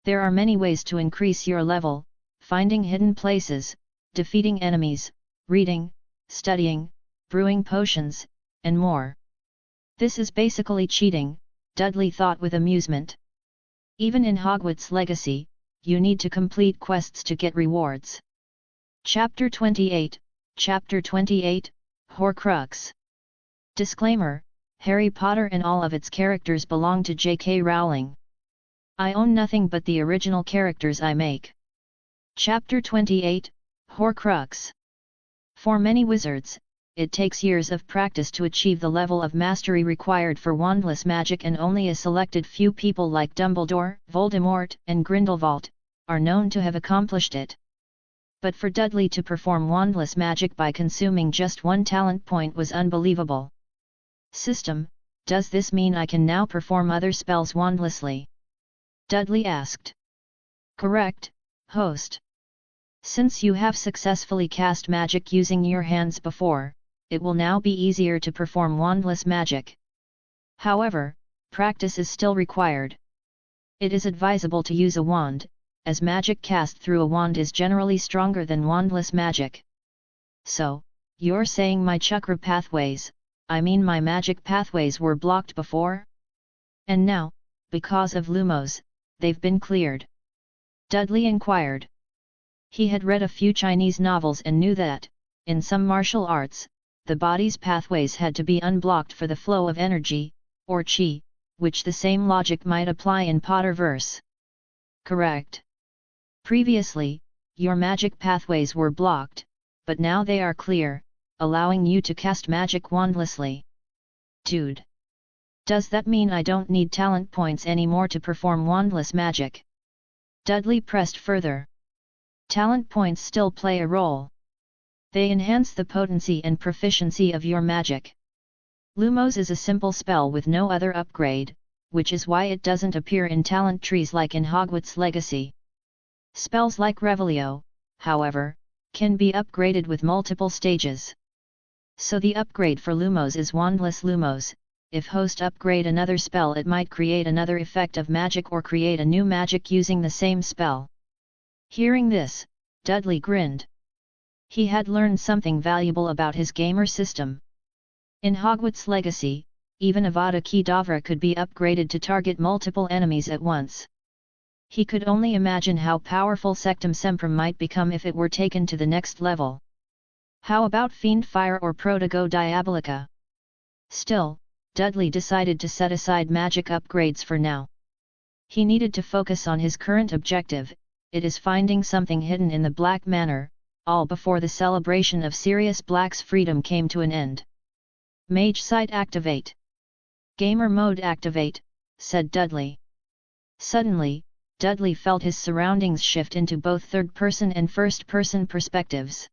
"There are many ways to increase your level: finding hidden places, defeating enemies, reading, studying, brewing potions, and more." This is basically cheating, Dudley thought with amusement. Even in Hogwarts Legacy, you need to complete quests to get rewards. Chapter 28, Chapter 28, Horcrux. Disclaimer: Harry Potter and all of its characters belong to J.K. Rowling. I own nothing but the original characters I make. Chapter 28, Horcrux. For many wizards, it takes years of practice to achieve the level of mastery required for wandless magic, and only a selected few people like Dumbledore, Voldemort, and Grindelwald are known to have accomplished it. But for Dudley to perform wandless magic by consuming just 1 talent point was unbelievable. "System, does this mean I can now perform other spells wandlessly?" Dudley asked. "Correct, host. Since you have successfully cast magic using your hands before, it will now be easier to perform wandless magic. However, practice is still required. It is advisable to use a wand, as magic cast through a wand is generally stronger than wandless magic. So, you're saying my chakra pathways, I mean my magic pathways were blocked before? And now, because of Lumos, they've been cleared? Dudley inquired. He had read a few Chinese novels and knew that, in some martial arts, the body's pathways had to be unblocked for the flow of energy, or qi, which the same logic might apply in Potterverse. Correct. Previously, your magic pathways were blocked, but now they are clear, allowing you to cast magic wandlessly. Dude. Does that mean I don't need talent points anymore to perform wandless magic? Dudley pressed further. Talent points still play a role. They enhance the potency and proficiency of your magic. Lumos is a simple spell with no other upgrade, which is why it doesn't appear in talent trees like in Hogwarts Legacy. Spells like Revelio, however, can be upgraded with multiple stages. So the upgrade for Lumos is Wandless Lumos. If host upgrade another spell, it might create another effect of magic or create a new magic using the same spell. Hearing this, Dudley grinned. He had learned something valuable about his gamer system. In Hogwarts Legacy, even Avada Kedavra could be upgraded to target multiple enemies at once. He could only imagine how powerful Sectum Semprum might become if it were taken to the next level. How about Fiend Fire or Protego Diabolica? Still, Dudley decided to set aside magic upgrades for now. He needed to focus on his current objective, it is finding something hidden in the Black Manor, all before the celebration of Sirius Black's freedom came to an end. Mage Sight activate. Gamer mode activate, said Dudley. Suddenly, Dudley felt his surroundings shift into both third-person and first-person perspectives.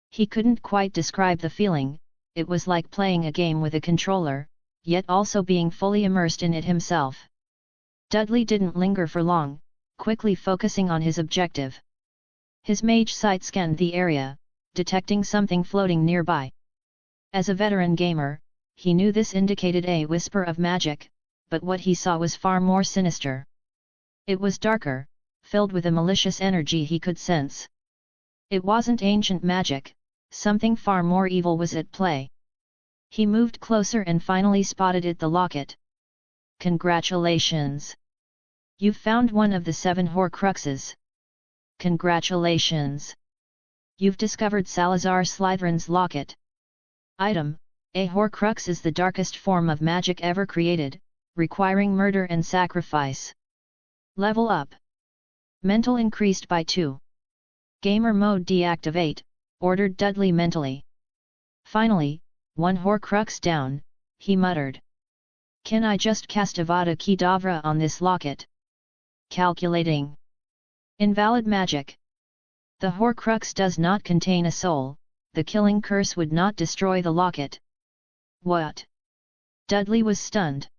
He couldn't quite describe the feeling, it was like playing a game with a controller, yet also being fully immersed in it himself. Dudley didn't linger for long, quickly focusing on his objective. His mage sight scanned the area, detecting something floating nearby. As a veteran gamer, he knew this indicated a whisper of magic, but what he saw was far more sinister. It was darker, filled with a malicious energy he could sense. It wasn't ancient magic, something far more evil was at play. He moved closer and finally spotted it, the locket. Congratulations! You've found one of the 7 Horcruxes. Congratulations! You've discovered Salazar Slytherin's locket. Item: a Horcrux is the darkest form of magic ever created, requiring murder and sacrifice. Level up. Mental increased by 2. Gamer mode deactivate, ordered Dudley mentally. Finally, 1 Horcrux down, he muttered. Can I just cast Avada Kedavra on this locket? Calculating. Invalid magic. The Horcrux does not contain a soul, the killing curse would not destroy the locket. What? Dudley was stunned.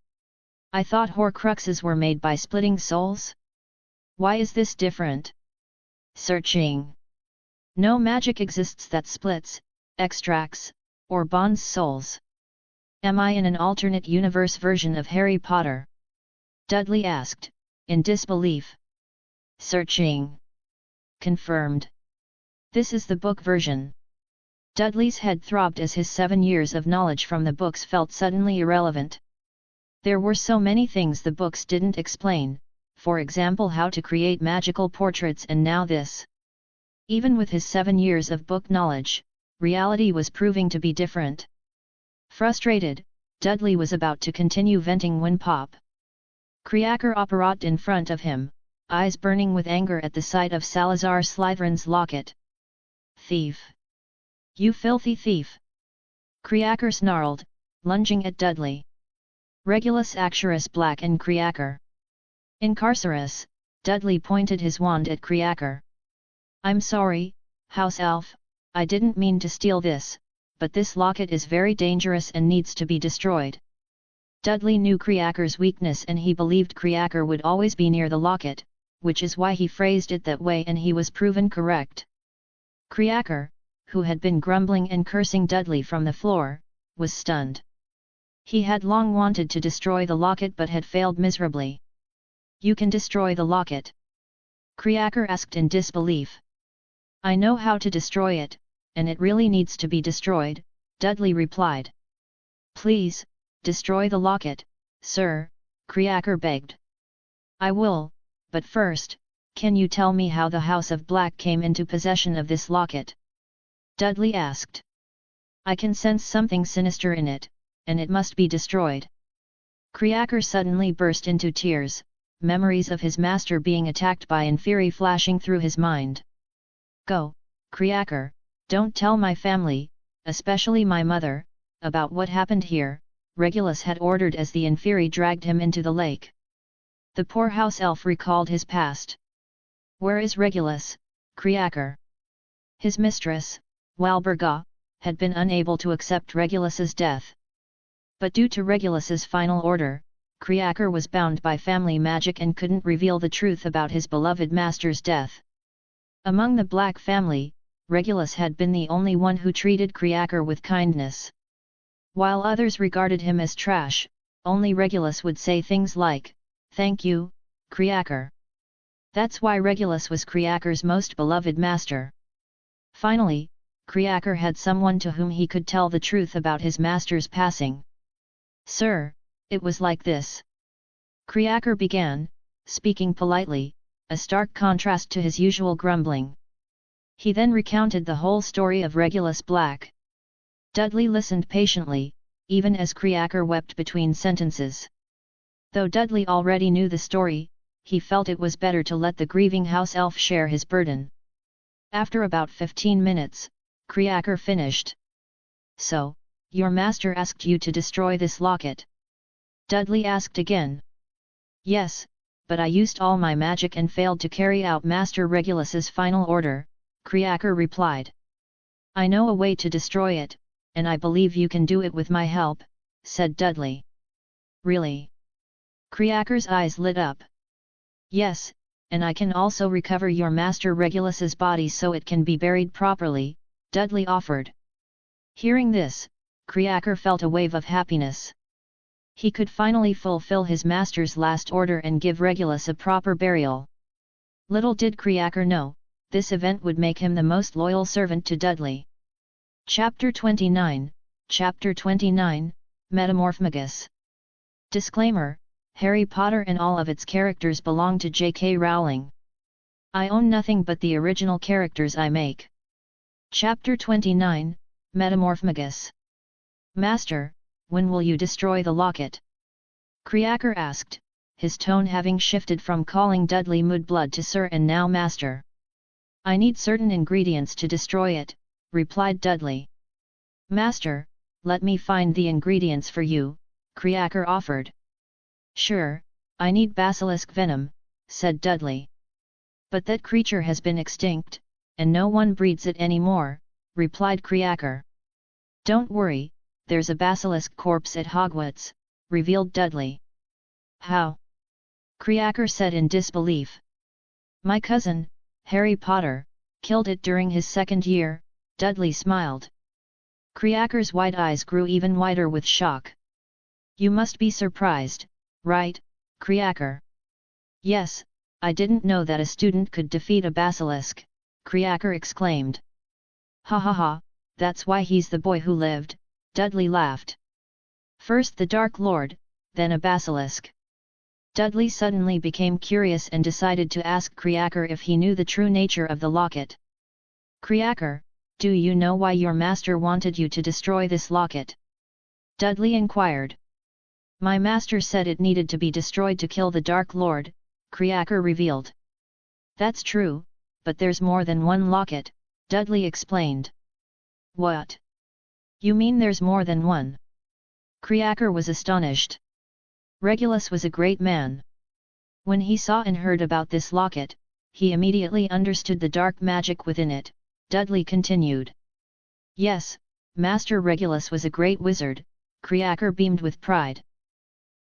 I thought Horcruxes were made by splitting souls? Why is this different? Searching. No magic exists that splits, extracts, or bonds souls. Am I in an alternate universe version of Harry Potter? Dudley asked, in disbelief. Searching. Confirmed. This is the book version. Dudley's head throbbed as his 7 years of knowledge from the books felt suddenly irrelevant. There were so many things the books didn't explain, for example how to create magical portraits, and now this. Even with his 7 years of book knowledge, reality was proving to be different. Frustrated, Dudley was about to continue venting when Pop Creaker apparat in front of him, eyes burning with anger at the sight of Salazar Slytherin's locket. Thief! You filthy thief! Creaker snarled, lunging at Dudley. Regulus Acturus Black and Creaker. Incarcerus, Dudley pointed his wand at Creaker. I'm sorry, House Elf, I didn't mean to steal this, but this locket is very dangerous and needs to be destroyed. Dudley knew Creaker's weakness and he believed Creaker would always be near the locket, which is why he phrased it that way, and he was proven correct. Creaker, who had been grumbling and cursing Dudley from the floor, was stunned. He had long wanted to destroy the locket but had failed miserably. You can destroy the locket? Creaker asked in disbelief. I know how to destroy it, and it really needs to be destroyed, Dudley replied. Please, destroy the locket, sir, Creaker begged. I will, but first, can you tell me how the House of Black came into possession of this locket? Dudley asked. I can sense something sinister in it, and it must be destroyed. Creaker suddenly burst into tears, memories of his master being attacked by Inferi flashing through his mind. Go, Creaker, don't tell my family, especially my mother, about what happened here, Regulus had ordered as the Inferi dragged him into the lake. The poor house elf recalled his past. Where is Regulus, Creaker? His mistress, Walburga, had been unable to accept Regulus's death. But due to Regulus's final order, Creaker was bound by family magic and couldn't reveal the truth about his beloved master's death. Among the Black family, Regulus had been the only one who treated Creaker with kindness. While others regarded him as trash, only Regulus would say things like, "Thank you, Creaker." That's why Regulus was Creaker's most beloved master. Finally, Creaker had someone to whom he could tell the truth about his master's passing. Sir, it was like this. Creaker began, speaking politely, a stark contrast to his usual grumbling. He then recounted the whole story of Regulus Black. Dudley listened patiently, even as Creaker wept between sentences. Though Dudley already knew the story, he felt it was better to let the grieving house elf share his burden. After about 15 minutes, Creaker finished. So, your master asked you to destroy this locket? Dudley asked again. Yes, but I used all my magic and failed to carry out Master Regulus's final order, Creaker replied. I know a way to destroy it, and I believe you can do it with my help, said Dudley. Really? Creaker's eyes lit up. Yes, and I can also recover your Master Regulus's body so it can be buried properly, Dudley offered. Hearing this, Creaker felt a wave of happiness. He could finally fulfill his master's last order and give Regulus a proper burial. Little did Creaker know, this event would make him the most loyal servant to Dudley. Chapter 29, Metamorphmagus. Disclaimer: Harry Potter and all of its characters belong to J.K. Rowling. I own nothing but the original characters I make. Chapter 29, Metamorphmagus. Master, when will you destroy the locket? Creaker asked, his tone having shifted from calling Dudley Mudblood to Sir and now Master. I need certain ingredients to destroy it, replied Dudley. Master, let me find the ingredients for you, Creaker offered. Sure, I need basilisk venom, said Dudley. But that creature has been extinct, and no one breeds it anymore, replied Creaker. Don't worry, there's a basilisk corpse at Hogwarts, revealed Dudley. How? Creaker said in disbelief. My cousin, Harry Potter, killed it during his second year, Dudley smiled. Creaker's wide eyes grew even wider with shock. You must be surprised, right, Creaker? Yes, I didn't know that a student could defeat a basilisk, Creaker exclaimed. Ha ha ha, that's why he's the boy who lived, Dudley laughed. First the Dark Lord, then a basilisk. Dudley suddenly became curious and decided to ask Creaker if he knew the true nature of the locket. Creaker, do you know why your master wanted you to destroy this locket? Dudley inquired. My master said it needed to be destroyed to kill the Dark Lord, Creaker revealed. That's true, but there's more than one locket, Dudley explained. What? You mean there's more than one? Creaker was astonished. Regulus was a great man. When he saw and heard about this locket, he immediately understood the dark magic within it, Dudley continued. Yes, Master Regulus was a great wizard, Creaker beamed with pride.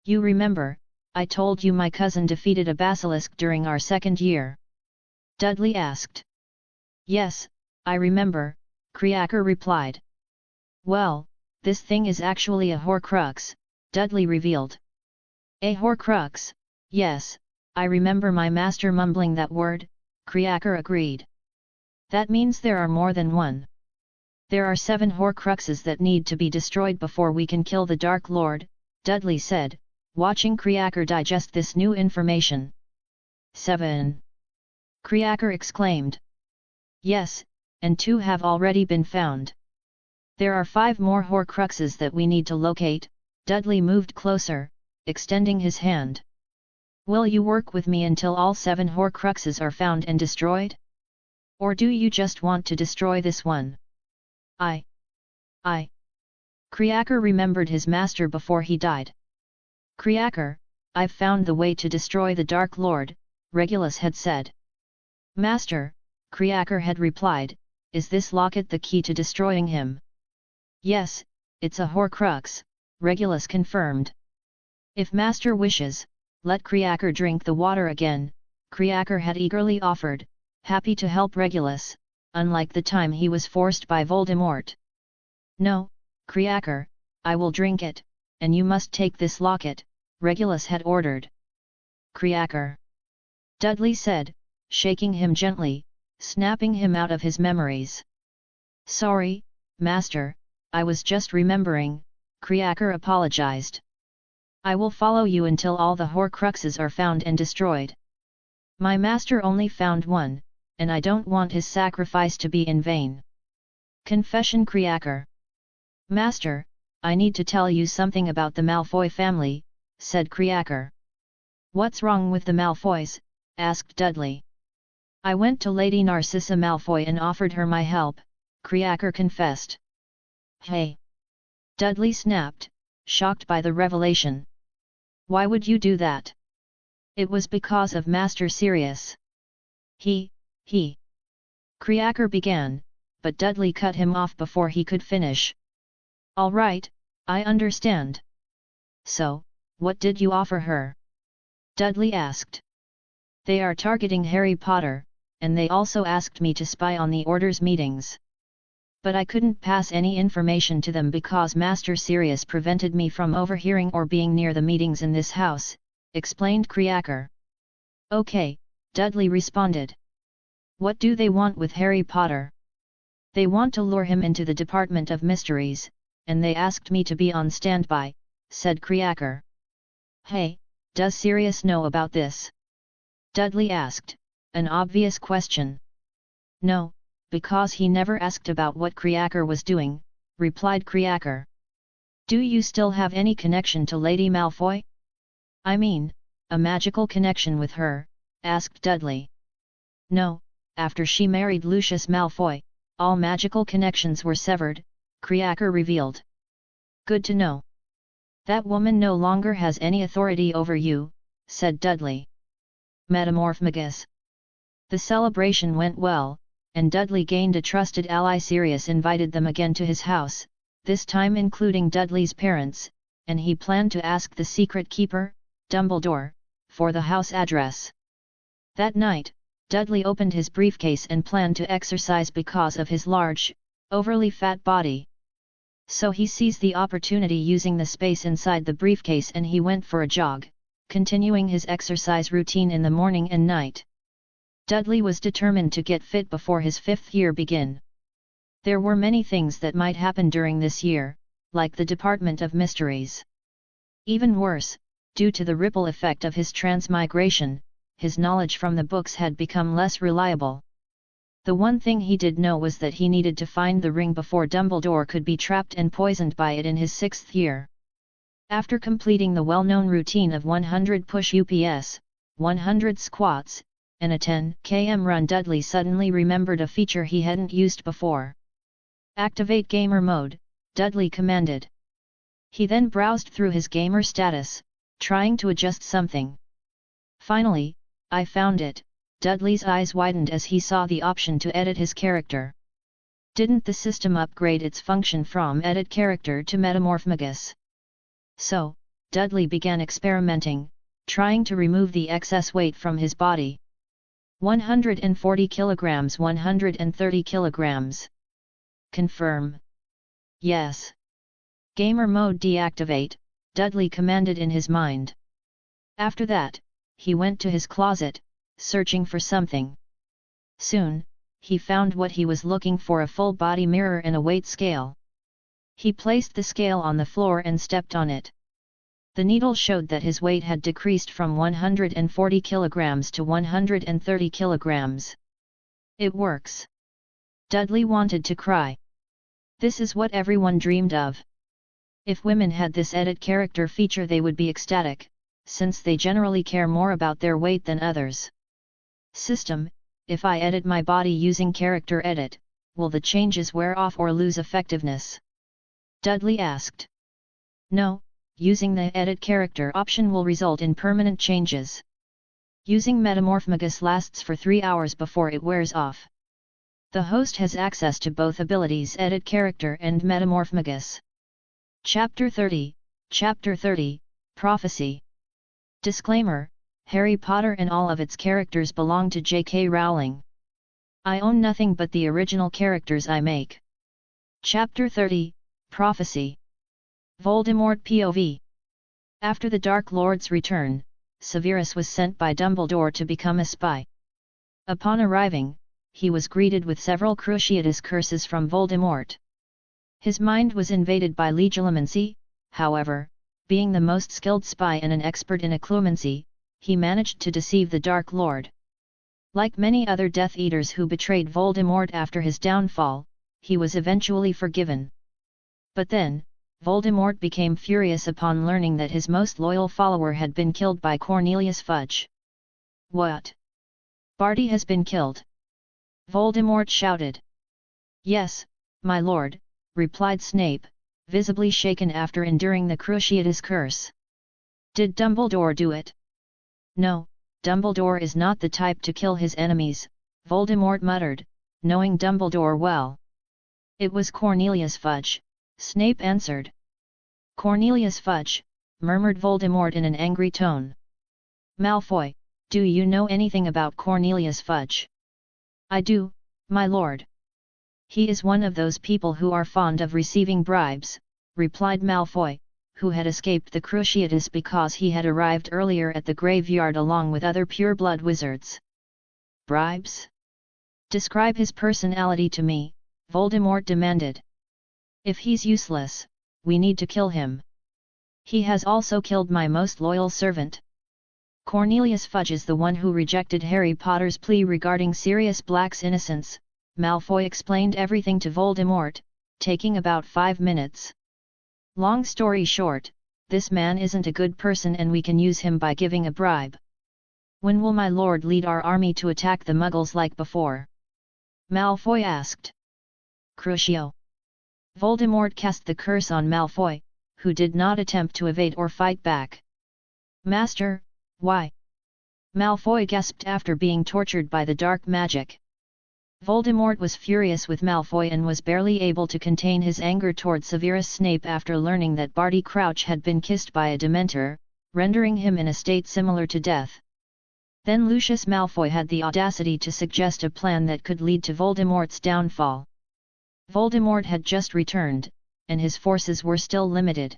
You remember, I told you my cousin defeated a basilisk during our second year? Dudley asked. Yes, I remember, Creaker replied. Well, this thing is actually a Horcrux, Dudley revealed. A Horcrux, yes, I remember my master mumbling that word, Creaker agreed. That means there are more than one. There are 7 Horcruxes that need to be destroyed before we can kill the Dark Lord, Dudley said, watching Kreaker digest this new information. 7. Kreaker exclaimed. Yes, and 2 have already been found. There are 5 more Horcruxes that we need to locate. Dudley moved closer, extending his hand. Will you work with me until all 7 Horcruxes are found and destroyed? Or do you just want to destroy this one? I. Kreaker remembered his master before he died. Kreaker, I've found the way to destroy the Dark Lord, Regulus had said. Master, Kreaker had replied, is this locket the key to destroying him? Yes, it's a Horcrux, Regulus confirmed. If Master wishes, let Kreaker drink the water again, Kreaker had eagerly offered, happy to help Regulus, unlike the time he was forced by Voldemort. No, Kreaker, I will drink it, and you must take this locket, Regulus had ordered. Kreaker. Dudley said, shaking him gently, snapping him out of his memories. Sorry, Master, I was just remembering, Kreaker apologized. I will follow you until all the Horcruxes are found and destroyed. My master only found one, and I don't want his sacrifice to be in vain. Confession. Kreaker. Master, I need to tell you something about the Malfoy family, said Kreaker. What's wrong with the Malfoys? Asked Dudley. I went to Lady Narcissa Malfoy and offered her my help, Kreaker confessed. Hey! Dudley snapped, shocked by the revelation. Why would you do that? It was because of Master Sirius. He. Kreaker began, but Dudley cut him off before he could finish. All right, I understand. So, what did you offer her? Dudley asked. They are targeting Harry Potter, and they also asked me to spy on the Order's meetings. But I couldn't pass any information to them because Master Sirius prevented me from overhearing or being near the meetings in this house, explained Kreaker. Okay, Dudley responded. What do they want with Harry Potter? They want to lure him into the Department of Mysteries, and they asked me to be on standby, said Kreaker. Hey, does Sirius know about this? Dudley asked, an obvious question. No, because he never asked about what Kreaker was doing, replied Kreaker. Do you still have any connection to Lady Malfoy? I mean, a magical connection with her, asked Dudley. No, after she married Lucius Malfoy, all magical connections were severed, Kreaker revealed. Good to know. That woman no longer has any authority over you, said Dudley. Metamorphmagus. The celebration went well, and Dudley gained a trusted ally. Sirius invited them again to his house, this time including Dudley's parents, and he planned to ask the secret keeper, Dumbledore, for the house address. That night, Dudley opened his briefcase and planned to exercise because of his large, overly fat body. So he seized the opportunity using the space inside the briefcase and he went for a jog, continuing his exercise routine in the morning and night. Dudley was determined to get fit before his 5th year began. There were many things that might happen during this year, like the Department of Mysteries. Even worse, due to the ripple effect of his transmigration, his knowledge from the books had become less reliable. The one thing he did know was that he needed to find the ring before Dumbledore could be trapped and poisoned by it in his 6th year. After completing the well-known routine of 100 push-ups, 100 squats, and a 10 km run, Dudley suddenly remembered a feature he hadn't used before. Activate gamer mode, Dudley commanded. He then browsed through his gamer status, trying to adjust something. Finally, I found it. Dudley's eyes widened as he saw the option to edit his character. Didn't the system upgrade its function from edit character to metamorphmagus? So, Dudley began experimenting, trying to remove the excess weight from his body. 140 kilograms, 130 kilograms. Confirm. Yes. Gamer mode deactivate, Dudley commanded in his mind. After that, he went to his closet, searching for something. Soon, he found what he was looking for: a full-body mirror and a weight scale. He placed the scale on the floor and stepped on it. The needle showed that his weight had decreased from 140 kilograms to 130 kilograms. It works! Dudley wanted to cry. This is what everyone dreamed of. If women had this edit character feature, they would be ecstatic, since they generally care more about their weight than others. System: if I edit my body using character edit, will the changes wear off or lose effectiveness? Dudley asked. No, using the edit character option will result in permanent changes. Using Metamorphmagus lasts for 3 hours before it wears off. The host has access to both abilities, edit character and Metamorphmagus. Chapter 30, Chapter 30, Prophecy. Disclaimer: Harry Potter and all of its characters belong to J.K. Rowling. I own nothing but the original characters I make. Chapter 30, Prophecy. Voldemort POV. After the Dark Lord's return, Severus was sent by Dumbledore to become a spy. Upon arriving, he was greeted with several cruciatus curses from Voldemort. His mind was invaded by legilimency. However, being the most skilled spy and an expert in occlumency, he managed to deceive the Dark Lord. Like many other Death Eaters who betrayed Voldemort after his downfall, he was eventually forgiven. But then, Voldemort became furious upon learning that his most loyal follower had been killed by Cornelius Fudge. What? Barty has been killed? Voldemort shouted. Yes, my lord, replied Snape, visibly shaken after enduring the Cruciatus curse. Did Dumbledore do it? No, Dumbledore is not the type to kill his enemies, Voldemort muttered, knowing Dumbledore well. It was Cornelius Fudge, Snape answered. Cornelius Fudge, murmured Voldemort in an angry tone. Malfoy, do you know anything about Cornelius Fudge? I do, my lord. He is one of those people who are fond of receiving bribes, replied Malfoy, who had escaped the Cruciatus because he had arrived earlier at the graveyard along with other pure-blood wizards. Bribes? Describe his personality to me, Voldemort demanded. If he's useless, we need to kill him. He has also killed my most loyal servant. Cornelius Fudge is the one who rejected Harry Potter's plea regarding Sirius Black's innocence. Malfoy explained everything to Voldemort, taking about 5 minutes. Long story short, this man isn't a good person and we can use him by giving a bribe. When will my lord lead our army to attack the Muggles like before? Malfoy asked. Crucio. Voldemort cast the curse on Malfoy, who did not attempt to evade or fight back. Master, why? Malfoy gasped after being tortured by the dark magic. Voldemort was furious with Malfoy and was barely able to contain his anger toward Severus Snape after learning that Barty Crouch had been kissed by a Dementor, rendering him in a state similar to death. Then Lucius Malfoy had the audacity to suggest a plan that could lead to Voldemort's downfall. Voldemort had just returned, and his forces were still limited.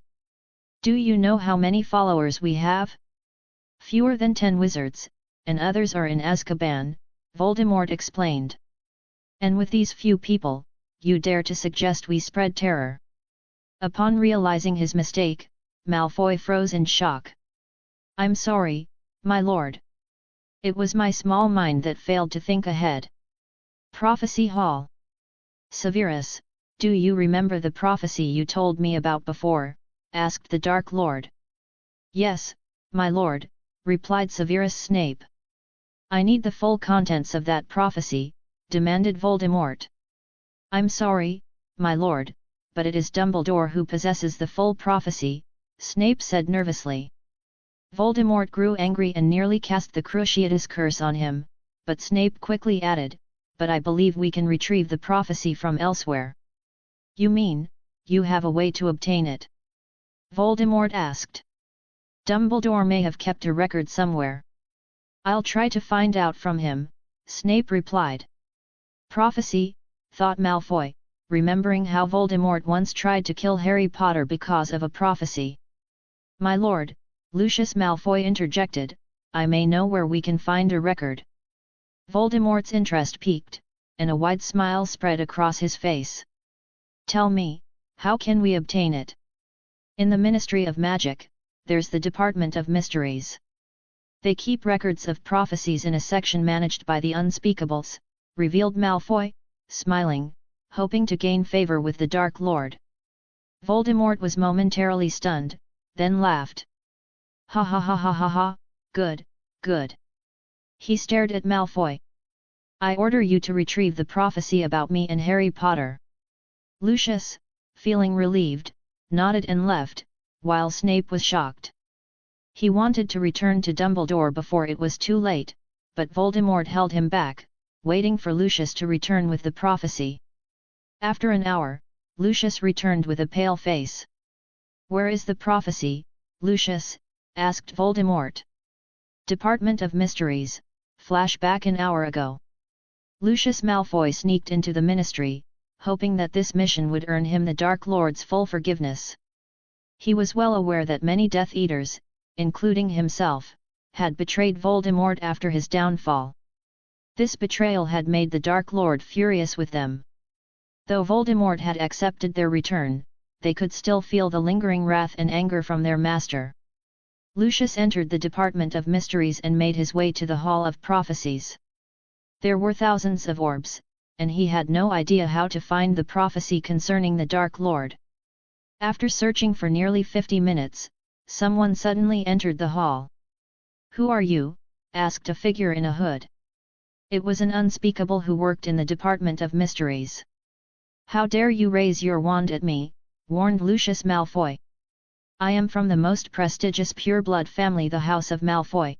Do you know how many followers we have? Fewer than 10 wizards, and others are in Azkaban, Voldemort explained. And with these few people, you dare to suggest we spread terror? Upon realizing his mistake, Malfoy froze in shock. I'm sorry, my lord. It was my small mind that failed to think ahead. Prophecy Hall. Severus, do you remember the prophecy you told me about before? Asked the Dark Lord. Yes, my lord, replied Severus Snape. I need the full contents of that prophecy, demanded Voldemort. I'm sorry, my lord, but it is Dumbledore who possesses the full prophecy, Snape said nervously. Voldemort grew angry and nearly cast the Cruciatus curse on him, but Snape quickly added, but I believe we can retrieve the prophecy from elsewhere. You mean, you have a way to obtain it? Voldemort asked. Dumbledore may have kept a record somewhere. I'll try to find out from him, Snape replied. Prophecy, thought Malfoy, remembering how Voldemort once tried to kill Harry Potter because of a prophecy. My lord, Lucius Malfoy interjected, I may know where we can find a record. Voldemort's interest peaked, and a wide smile spread across his face. "Tell me, how can we obtain it?" "In the Ministry of Magic, there's the Department of Mysteries. They keep records of prophecies in a section managed by the Unspeakables," revealed Malfoy, smiling, hoping to gain favor with the Dark Lord. Voldemort was momentarily stunned, then laughed. "Ha ha ha ha ha ha, good, good." He stared at Malfoy. "I order you to retrieve the prophecy about me and Harry Potter." Lucius, feeling relieved, nodded and left, while Snape was shocked. He wanted to return to Dumbledore before it was too late, but Voldemort held him back, waiting for Lucius to return with the prophecy. After an hour, Lucius returned with a pale face. "Where is the prophecy, Lucius?" asked Voldemort. "Department of Mysteries, flashback an hour ago." Lucius Malfoy sneaked into the Ministry, hoping that this mission would earn him the Dark Lord's full forgiveness. He was well aware that many Death Eaters, including himself, had betrayed Voldemort after his downfall. This betrayal had made the Dark Lord furious with them. Though Voldemort had accepted their return, they could still feel the lingering wrath and anger from their master. Lucius entered the Department of Mysteries and made his way to the Hall of Prophecies. There were thousands of orbs, and he had no idea how to find the prophecy concerning the Dark Lord. After searching for nearly 50 minutes, someone suddenly entered the hall. "Who are you?" asked a figure in a hood. It was an unspeakable who worked in the Department of Mysteries. "How dare you raise your wand at me?" warned Lucius Malfoy. "I am from the most prestigious pureblood family, the House of Malfoy."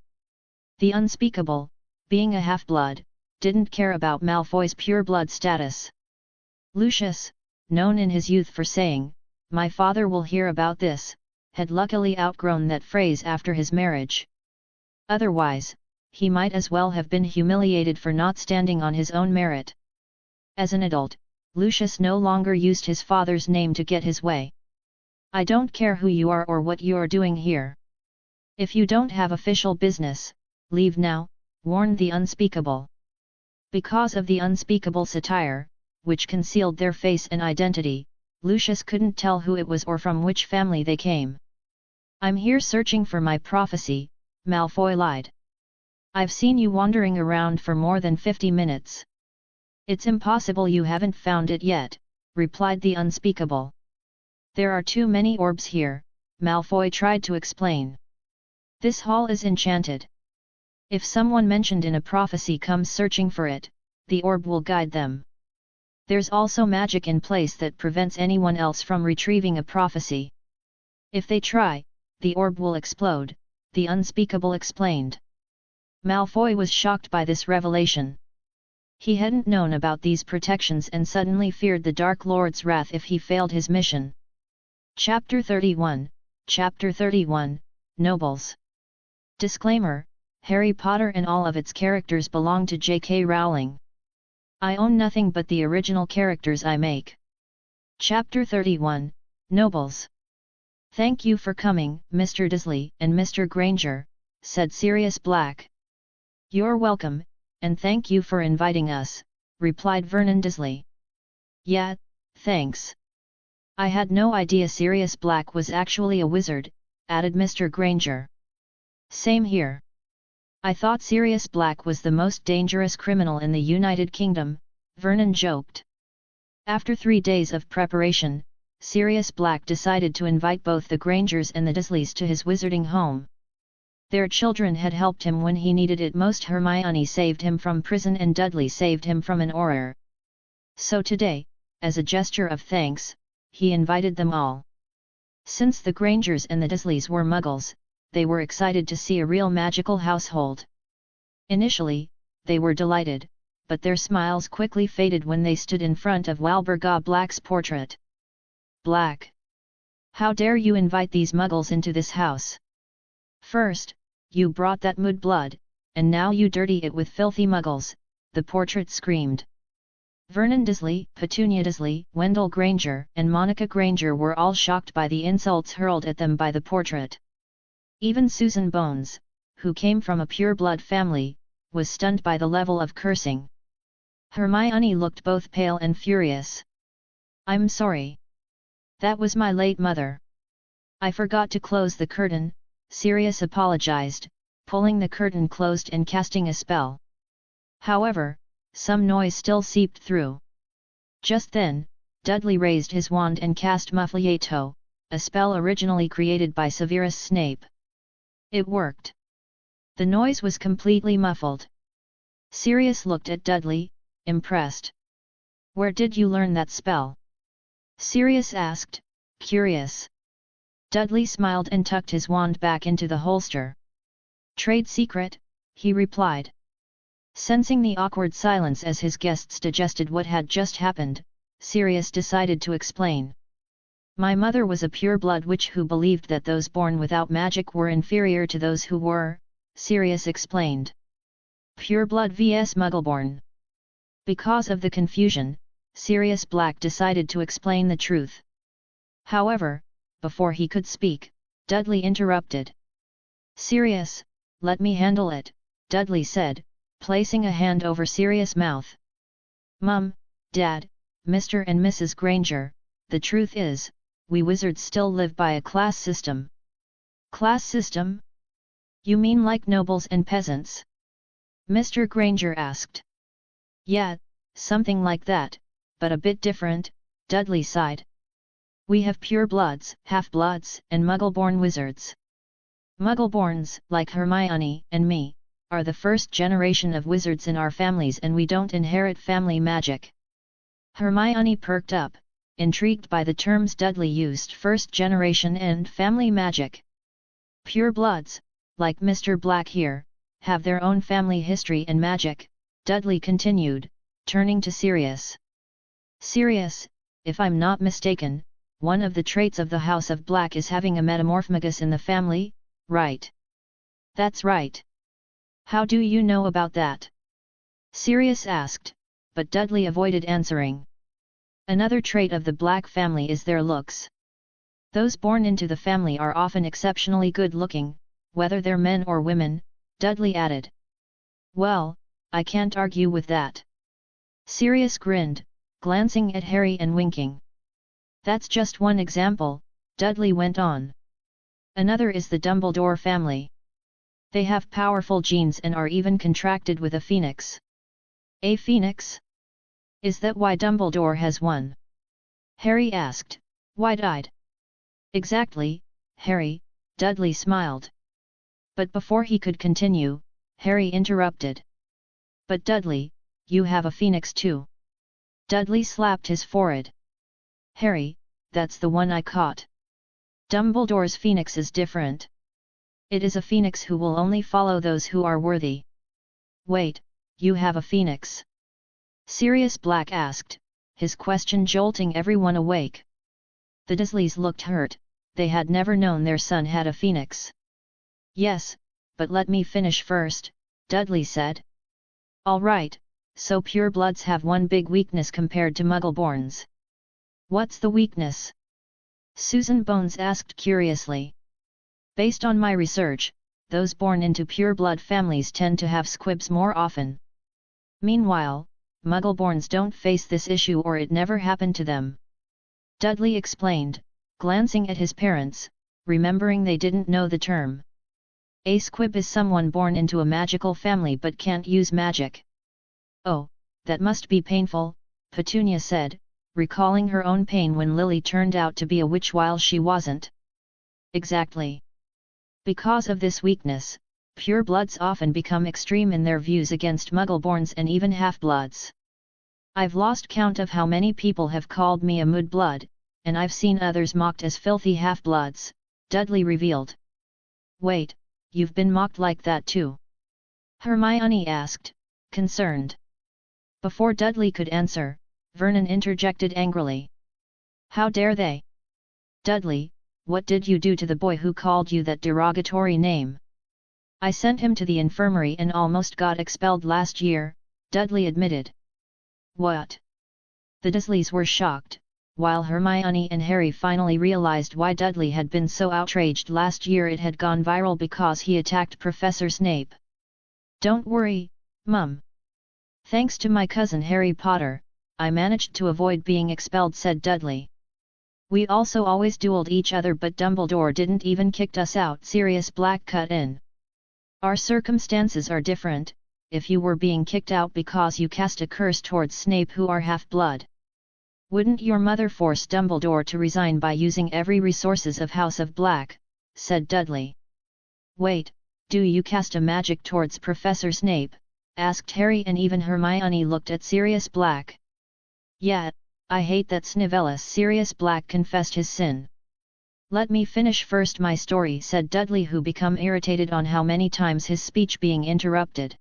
The unspeakable, being a half-blood, didn't care about Malfoy's pureblood status. Lucius, known in his youth for saying, "My father will hear about this," had luckily outgrown that phrase after his marriage. Otherwise, he might as well have been humiliated for not standing on his own merit. As an adult, Lucius no longer used his father's name to get his way. "I don't care who you are or what you're doing here. If you don't have official business, leave now," warned the unspeakable. Because of the unspeakable's attire, which concealed their face and identity, Lucius couldn't tell who it was or from which family they came. "I'm here searching for my prophecy," Malfoy lied. "I've seen you wandering around for more than 50 minutes. "It's impossible you haven't found it yet," replied the unspeakable. "There are too many orbs here," Malfoy tried to explain. "This hall is enchanted. If someone mentioned in a prophecy comes searching for it, the orb will guide them. There's also magic in place that prevents anyone else from retrieving a prophecy. If they try, the orb will explode," the unspeakable explained. Malfoy was shocked by this revelation. He hadn't known about these protections and suddenly feared the Dark Lord's wrath if he failed his mission. Chapter 31, Chapter 31, Nobles. Disclaimer: Harry Potter and all of its characters belong to J.K. Rowling. I own nothing but the original characters I make. Chapter 31, Nobles. "Thank you for coming, Mr. Dursley and Mr. Granger," said Sirius Black. "You're welcome, and thank you for inviting us," replied Vernon Dursley. "Yeah, thanks. I had no idea Sirius Black was actually a wizard," added Mr. Granger. "Same here. I thought Sirius Black was the most dangerous criminal in the United Kingdom," Vernon joked. After 3 days of preparation, Sirius Black decided to invite both the Grangers and the Dursleys to his wizarding home. Their children had helped him when he needed it most. Hermione saved him from prison and Dudley saved him from an Auror. So today, as a gesture of thanks, he invited them all. Since the Grangers and the Dursleys were Muggles, they were excited to see a real magical household. Initially, they were delighted, but their smiles quickly faded when they stood in front of Walburga Black's portrait. "Black! How dare you invite these Muggles into this house? First, you brought that mudblood, and now you dirty it with filthy Muggles," the portrait screamed. Vernon Dursley, Petunia Dursley, Wendell Granger and Monica Granger were all shocked by the insults hurled at them by the portrait. Even Susan Bones, who came from a pure-blood family, was stunned by the level of cursing. Hermione looked both pale and furious. I'm sorry. That was my late mother. I forgot to close the curtain, Sirius apologized, pulling the curtain closed and casting a spell. However, some noise still seeped through. Just then, Dudley raised his wand and cast Muffliato, a spell originally created by Severus Snape. It worked. The noise was completely muffled. Sirius looked at Dudley, impressed. Where did you learn that spell? Sirius asked, curious. Dudley smiled and tucked his wand back into the holster. Trade secret, he replied. Sensing the awkward silence as his guests digested what had just happened, Sirius decided to explain. My mother was a pure-blood witch who believed that those born without magic were inferior to those who were, Sirius explained. Pure-blood vs Muggleborn. Because of the confusion, Sirius Black decided to explain the truth. However, before he could speak, Dudley interrupted. Sirius, let me handle it, Dudley said, placing a hand over Sirius' mouth. Mum, Dad, Mr. and Mrs. Granger, the truth is, we wizards still live by a class system. Class system? You mean like nobles and peasants? Mr. Granger asked. Yeah, something like that, but a bit different, Dudley sighed. We have pure-bloods, half-bloods, and Muggle-born wizards. Muggleborns, like Hermione and me, are the first generation of wizards in our families and we don't inherit family magic. Hermione perked up, intrigued by the terms Dudley used, first generation and family magic. Pure-bloods, like Mr. Black here, have their own family history and magic, Dudley continued, turning to Sirius. Sirius, if I'm not mistaken, one of the traits of the House of Black is having a metamorphmagus in the family, right? That's right. How do you know about that? Sirius asked, but Dudley avoided answering. Another trait of the Black family is their looks. Those born into the family are often exceptionally good-looking, whether they're men or women, Dudley added. Well, I can't argue with that. Sirius grinned, glancing at Harry and winking. That's just one example, Dudley went on. Another is the Dumbledore family. They have powerful genes and are even contracted with a phoenix. A phoenix? Is that why Dumbledore has one? Harry asked, wide-eyed. Exactly, Harry, Dudley smiled. But before he could continue, Harry interrupted. But Dudley, you have a phoenix too. Dudley slapped his forehead. Harry, that's the one I caught. Dumbledore's phoenix is different. It is a phoenix who will only follow those who are worthy. Wait, you have a phoenix? Sirius Black asked, his question jolting everyone awake. The Dursleys looked hurt, they had never known their son had a phoenix. Yes, but let me finish first, Dudley said. All right, so purebloods have one big weakness compared to Muggleborns. What's the weakness? Susan Bones asked curiously. Based on my research, those born into pureblood families tend to have squibs more often. Meanwhile, Muggleborns don't face this issue or it never happened to them. Dudley explained, glancing at his parents, remembering they didn't know the term. A squib is someone born into a magical family but can't use magic. Oh, that must be painful, Petunia said, recalling her own pain when Lily turned out to be a witch while she wasn't. Exactly. Because of this weakness, purebloods often become extreme in their views against Muggleborns and even half-bloods. I've lost count of how many people have called me a mudblood, and I've seen others mocked as filthy half-bloods, Dudley revealed. Wait, you've been mocked like that too? Hermione asked, concerned. Before Dudley could answer, Vernon interjected angrily. How dare they? Dudley, what did you do to the boy who called you that derogatory name? I sent him to the infirmary and almost got expelled last year, Dudley admitted. What? The Dursleys were shocked, while Hermione and Harry finally realized why Dudley had been so outraged last year. It had gone viral because he attacked Professor Snape. Don't worry, Mum. Thanks to my cousin Harry Potter, I managed to avoid being expelled, said Dudley. We also always dueled each other, but Dumbledore didn't even kick us out, Sirius Black cut in. Our circumstances are different. If you were being kicked out because you cast a curse towards Snape, who are half-blood, wouldn't your mother force Dumbledore to resign by using every resources of House of Black, said Dudley. Wait, do you cast a magic towards Professor Snape, asked Harry, and even Hermione looked at Sirius Black. Yeah, I hate that Snivellus. Sirius Black confessed his sin. Let me finish first my story, said Dudley, who became irritated on how many times his speech being interrupted.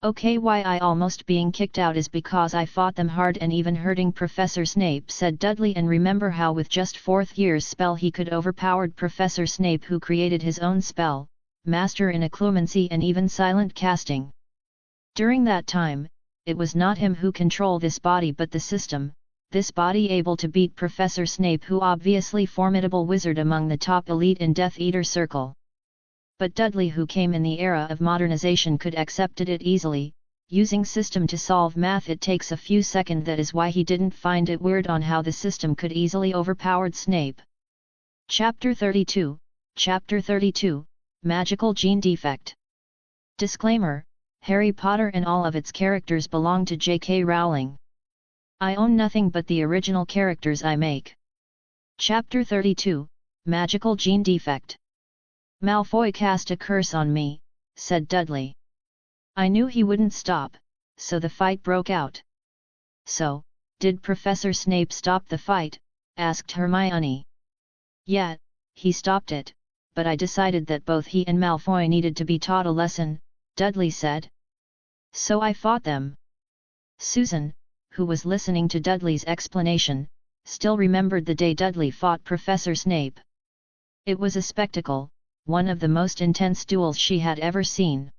Okay, why I almost being kicked out is because I fought them hard and even hurting Professor Snape, said Dudley, and remember how with just 4th year's spell he could overpowered Professor Snape, who created his own spell, Master in Occlumency and even silent casting. During that time, it was not him who controlled this body but the system, this body able to beat Professor Snape, who obviously formidable wizard among the top elite in Death Eater circle. But Dudley, who came in the era of modernization, could accepted it easily. Using system to solve math, it takes a few seconds. That is why he didn't find it weird on how the system could easily overpowered Snape. Chapter 32, Magical Gene Defect. Disclaimer: Harry Potter and all of its characters belong to J.K. Rowling. I own nothing but the original characters I make. Chapter 32, Magical Gene Defect. Malfoy cast a curse on me, said Dudley. I knew he wouldn't stop, so the fight broke out. So, did Professor Snape stop the fight? Asked Hermione. Yeah, he stopped it, but I decided that both he and Malfoy needed to be taught a lesson, Dudley said. So I fought them. Susan, who was listening to Dudley's explanation, still remembered the day Dudley fought Professor Snape. It was a spectacle, one of the most intense duels she had ever seen.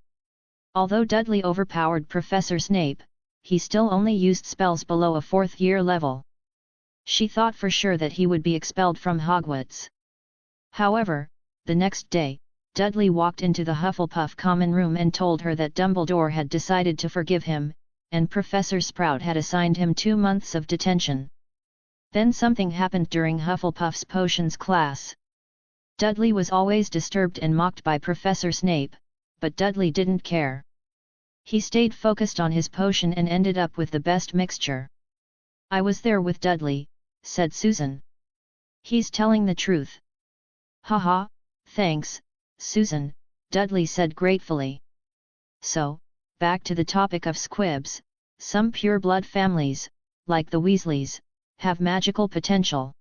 Although Dudley overpowered Professor Snape, he still only used spells below a 4th year level. She thought for sure that he would be expelled from Hogwarts. However, the next day, Dudley walked into the Hufflepuff common room and told her that Dumbledore had decided to forgive him, and Professor Sprout had assigned him 2 months of detention. Then something happened during Hufflepuff's potions class. Dudley was always disturbed and mocked by Professor Snape, but Dudley didn't care. He stayed focused on his potion and ended up with the best mixture. I was there with Dudley, said Susan. He's telling the truth. Haha, thanks, Susan, Dudley said gratefully. So, back to the topic of squibs. Some pure-blood families, like the Weasleys, have magical potential.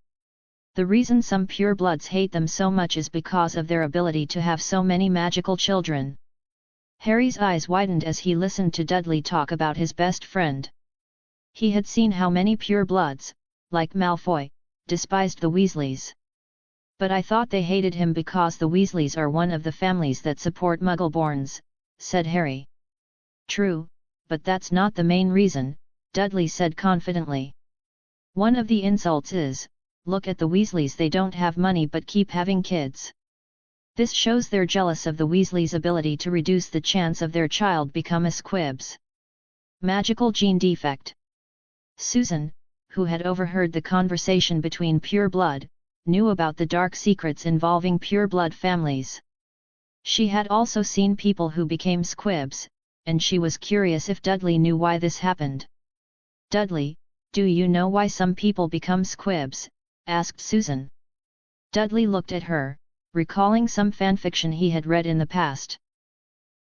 The reason some purebloods hate them so much is because of their ability to have so many magical children. Harry's eyes widened as he listened to Dudley talk about his best friend. He had seen how many purebloods, like Malfoy, despised the Weasleys. But I thought they hated him because the Weasleys are one of the families that support Muggleborns, said Harry. True, but that's not the main reason, Dudley said confidently. One of the insults is, look at the Weasleys, they don't have money but keep having kids. This shows they're jealous of the Weasleys' ability to reduce the chance of their child become a squibs. Magical gene defect. Susan, who had overheard the conversation between pure blood, knew about the dark secrets involving pure blood families. She had also seen people who became squibs, and she was curious if Dudley knew why this happened. Dudley, do you know why some people become squibs? Asked Susan. Dudley looked at her, recalling some fanfiction he had read in the past.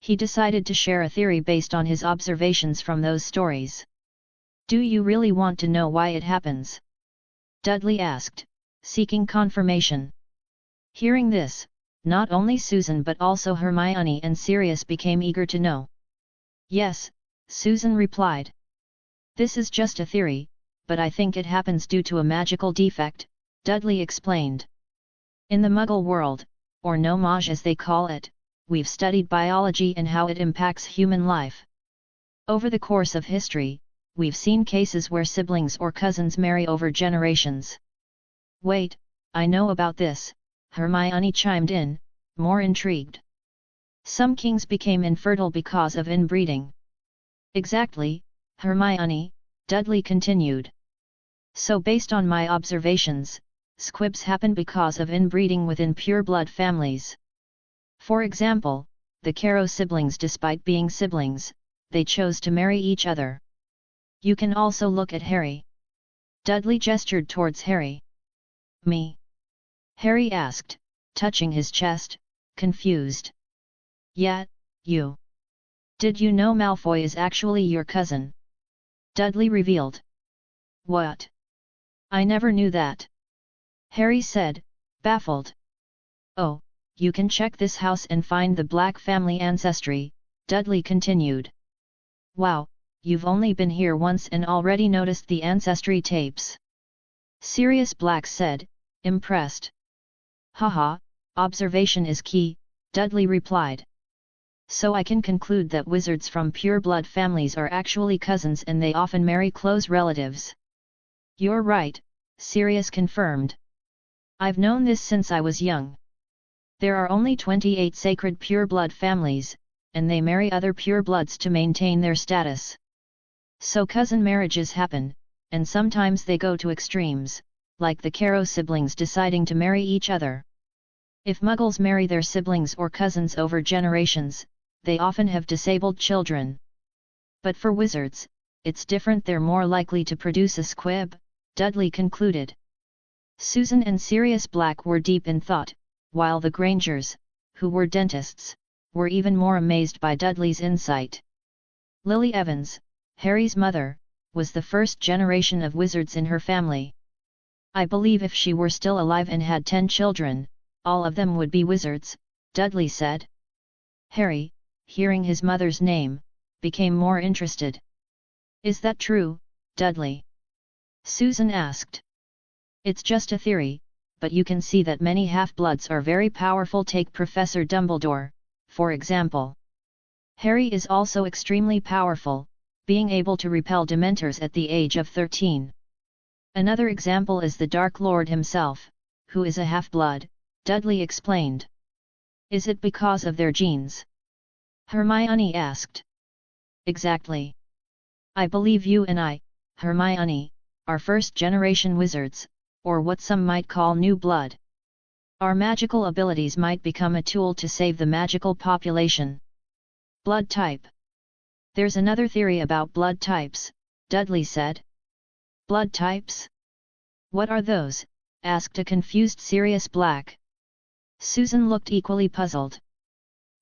He decided to share a theory based on his observations from those stories. Do you really want to know why it happens? Dudley asked, seeking confirmation. Hearing this, not only Susan but also Hermione and Sirius became eager to know. Yes, Susan replied. This is just a theory, but I think it happens due to a magical defect, Dudley explained. In the Muggle world, or Nomage as they call it, we've studied biology and how it impacts human life. Over the course of history, we've seen cases where siblings or cousins marry over generations. Wait, I know about this, Hermione chimed in, more intrigued. Some kings became infertile because of inbreeding. Exactly, Hermione, Dudley continued. So based on my observations, squibs happen because of inbreeding within pure-blood families. For example, the Caro siblings, despite being siblings, they chose to marry each other. You can also look at Harry. Dudley gestured towards Harry. Me? Harry asked, touching his chest, confused. Yeah, you. Did you know Malfoy is actually your cousin? Dudley revealed. What? I never knew that. Harry said, baffled. Oh, you can check this house and find the Black family ancestry, Dudley continued. Wow, you've only been here once and already noticed the ancestry tapes. Sirius Black said, impressed. Haha, observation is key, Dudley replied. So I can conclude that wizards from pure-blood families are actually cousins and they often marry close relatives. You're right, Sirius confirmed. I've known this since I was young. There are only 28 sacred pure-blood families, and they marry other pure-bloods to maintain their status. So cousin marriages happen, and sometimes they go to extremes, like the Caro siblings deciding to marry each other. If Muggles marry their siblings or cousins over generations, they often have disabled children. But for wizards, it's different, they're more likely to produce a squib, Dudley concluded. Susan and Sirius Black were deep in thought, while the Grangers, who were dentists, were even more amazed by Dudley's insight. Lily Evans, Harry's mother, was the first generation of wizards in her family. I believe if she were still alive and had 10 children, all of them would be wizards, Dudley said. Harry, hearing his mother's name, became more interested. Is that true, Dudley? Susan asked. It's just a theory, but you can see that many half-bloods are very powerful. Take Professor Dumbledore, for example. Harry is also extremely powerful, being able to repel Dementors at the age of 13. Another example is the Dark Lord himself, who is a half-blood, Dudley explained. Is it because of their genes? Hermione asked. Exactly. I believe you and I, Hermione, are first-generation wizards, or what some might call new blood. Our magical abilities might become a tool to save the magical population. Blood type. There's another theory about blood types, Dudley said. Blood types? What are those? Asked a confused Sirius Black. Susan looked equally puzzled.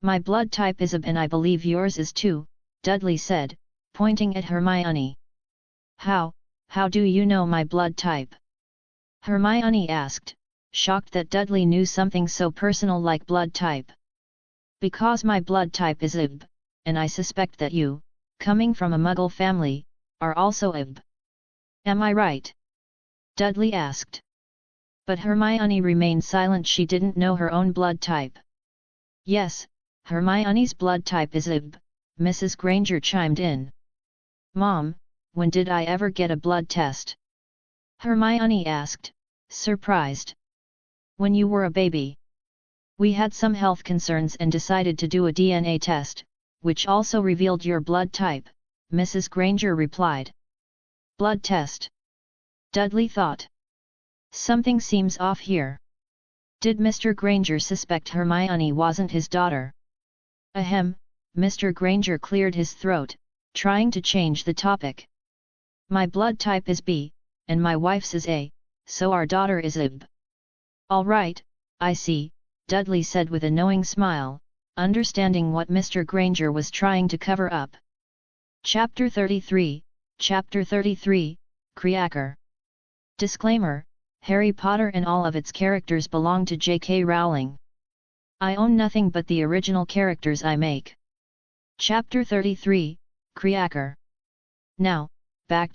My blood type is AB and I believe yours is too, Dudley said, pointing at Hermione. How do you know my blood type? Hermione asked, shocked that Dudley knew something so personal like blood type. Because my blood type is AB, and I suspect that you, coming from a Muggle family, are also AB. Am I right? Dudley asked. But Hermione remained silent. She didn't know her own blood type. Yes, Hermione's blood type is AB, Mrs. Granger chimed in. Mom, when did I ever get a blood test? Hermione asked, surprised. When you were a baby. We had some health concerns and decided to do a DNA test, which also revealed your blood type, Mrs. Granger replied. Blood test? Dudley thought. Something seems off here. Did Mr. Granger suspect Hermione wasn't his daughter? Ahem, Mr. Granger cleared his throat, trying to change the topic. My blood type is B, and my wife's is A, so our daughter is AB. All right, I see, Dudley said with a knowing smile, understanding what Mr. Granger was trying to cover up. Chapter 33, Creaker. Disclaimer, Harry Potter and all of its characters belong to J.K. Rowling. I own nothing but the original characters I make. Chapter 33, Creaker. Now, back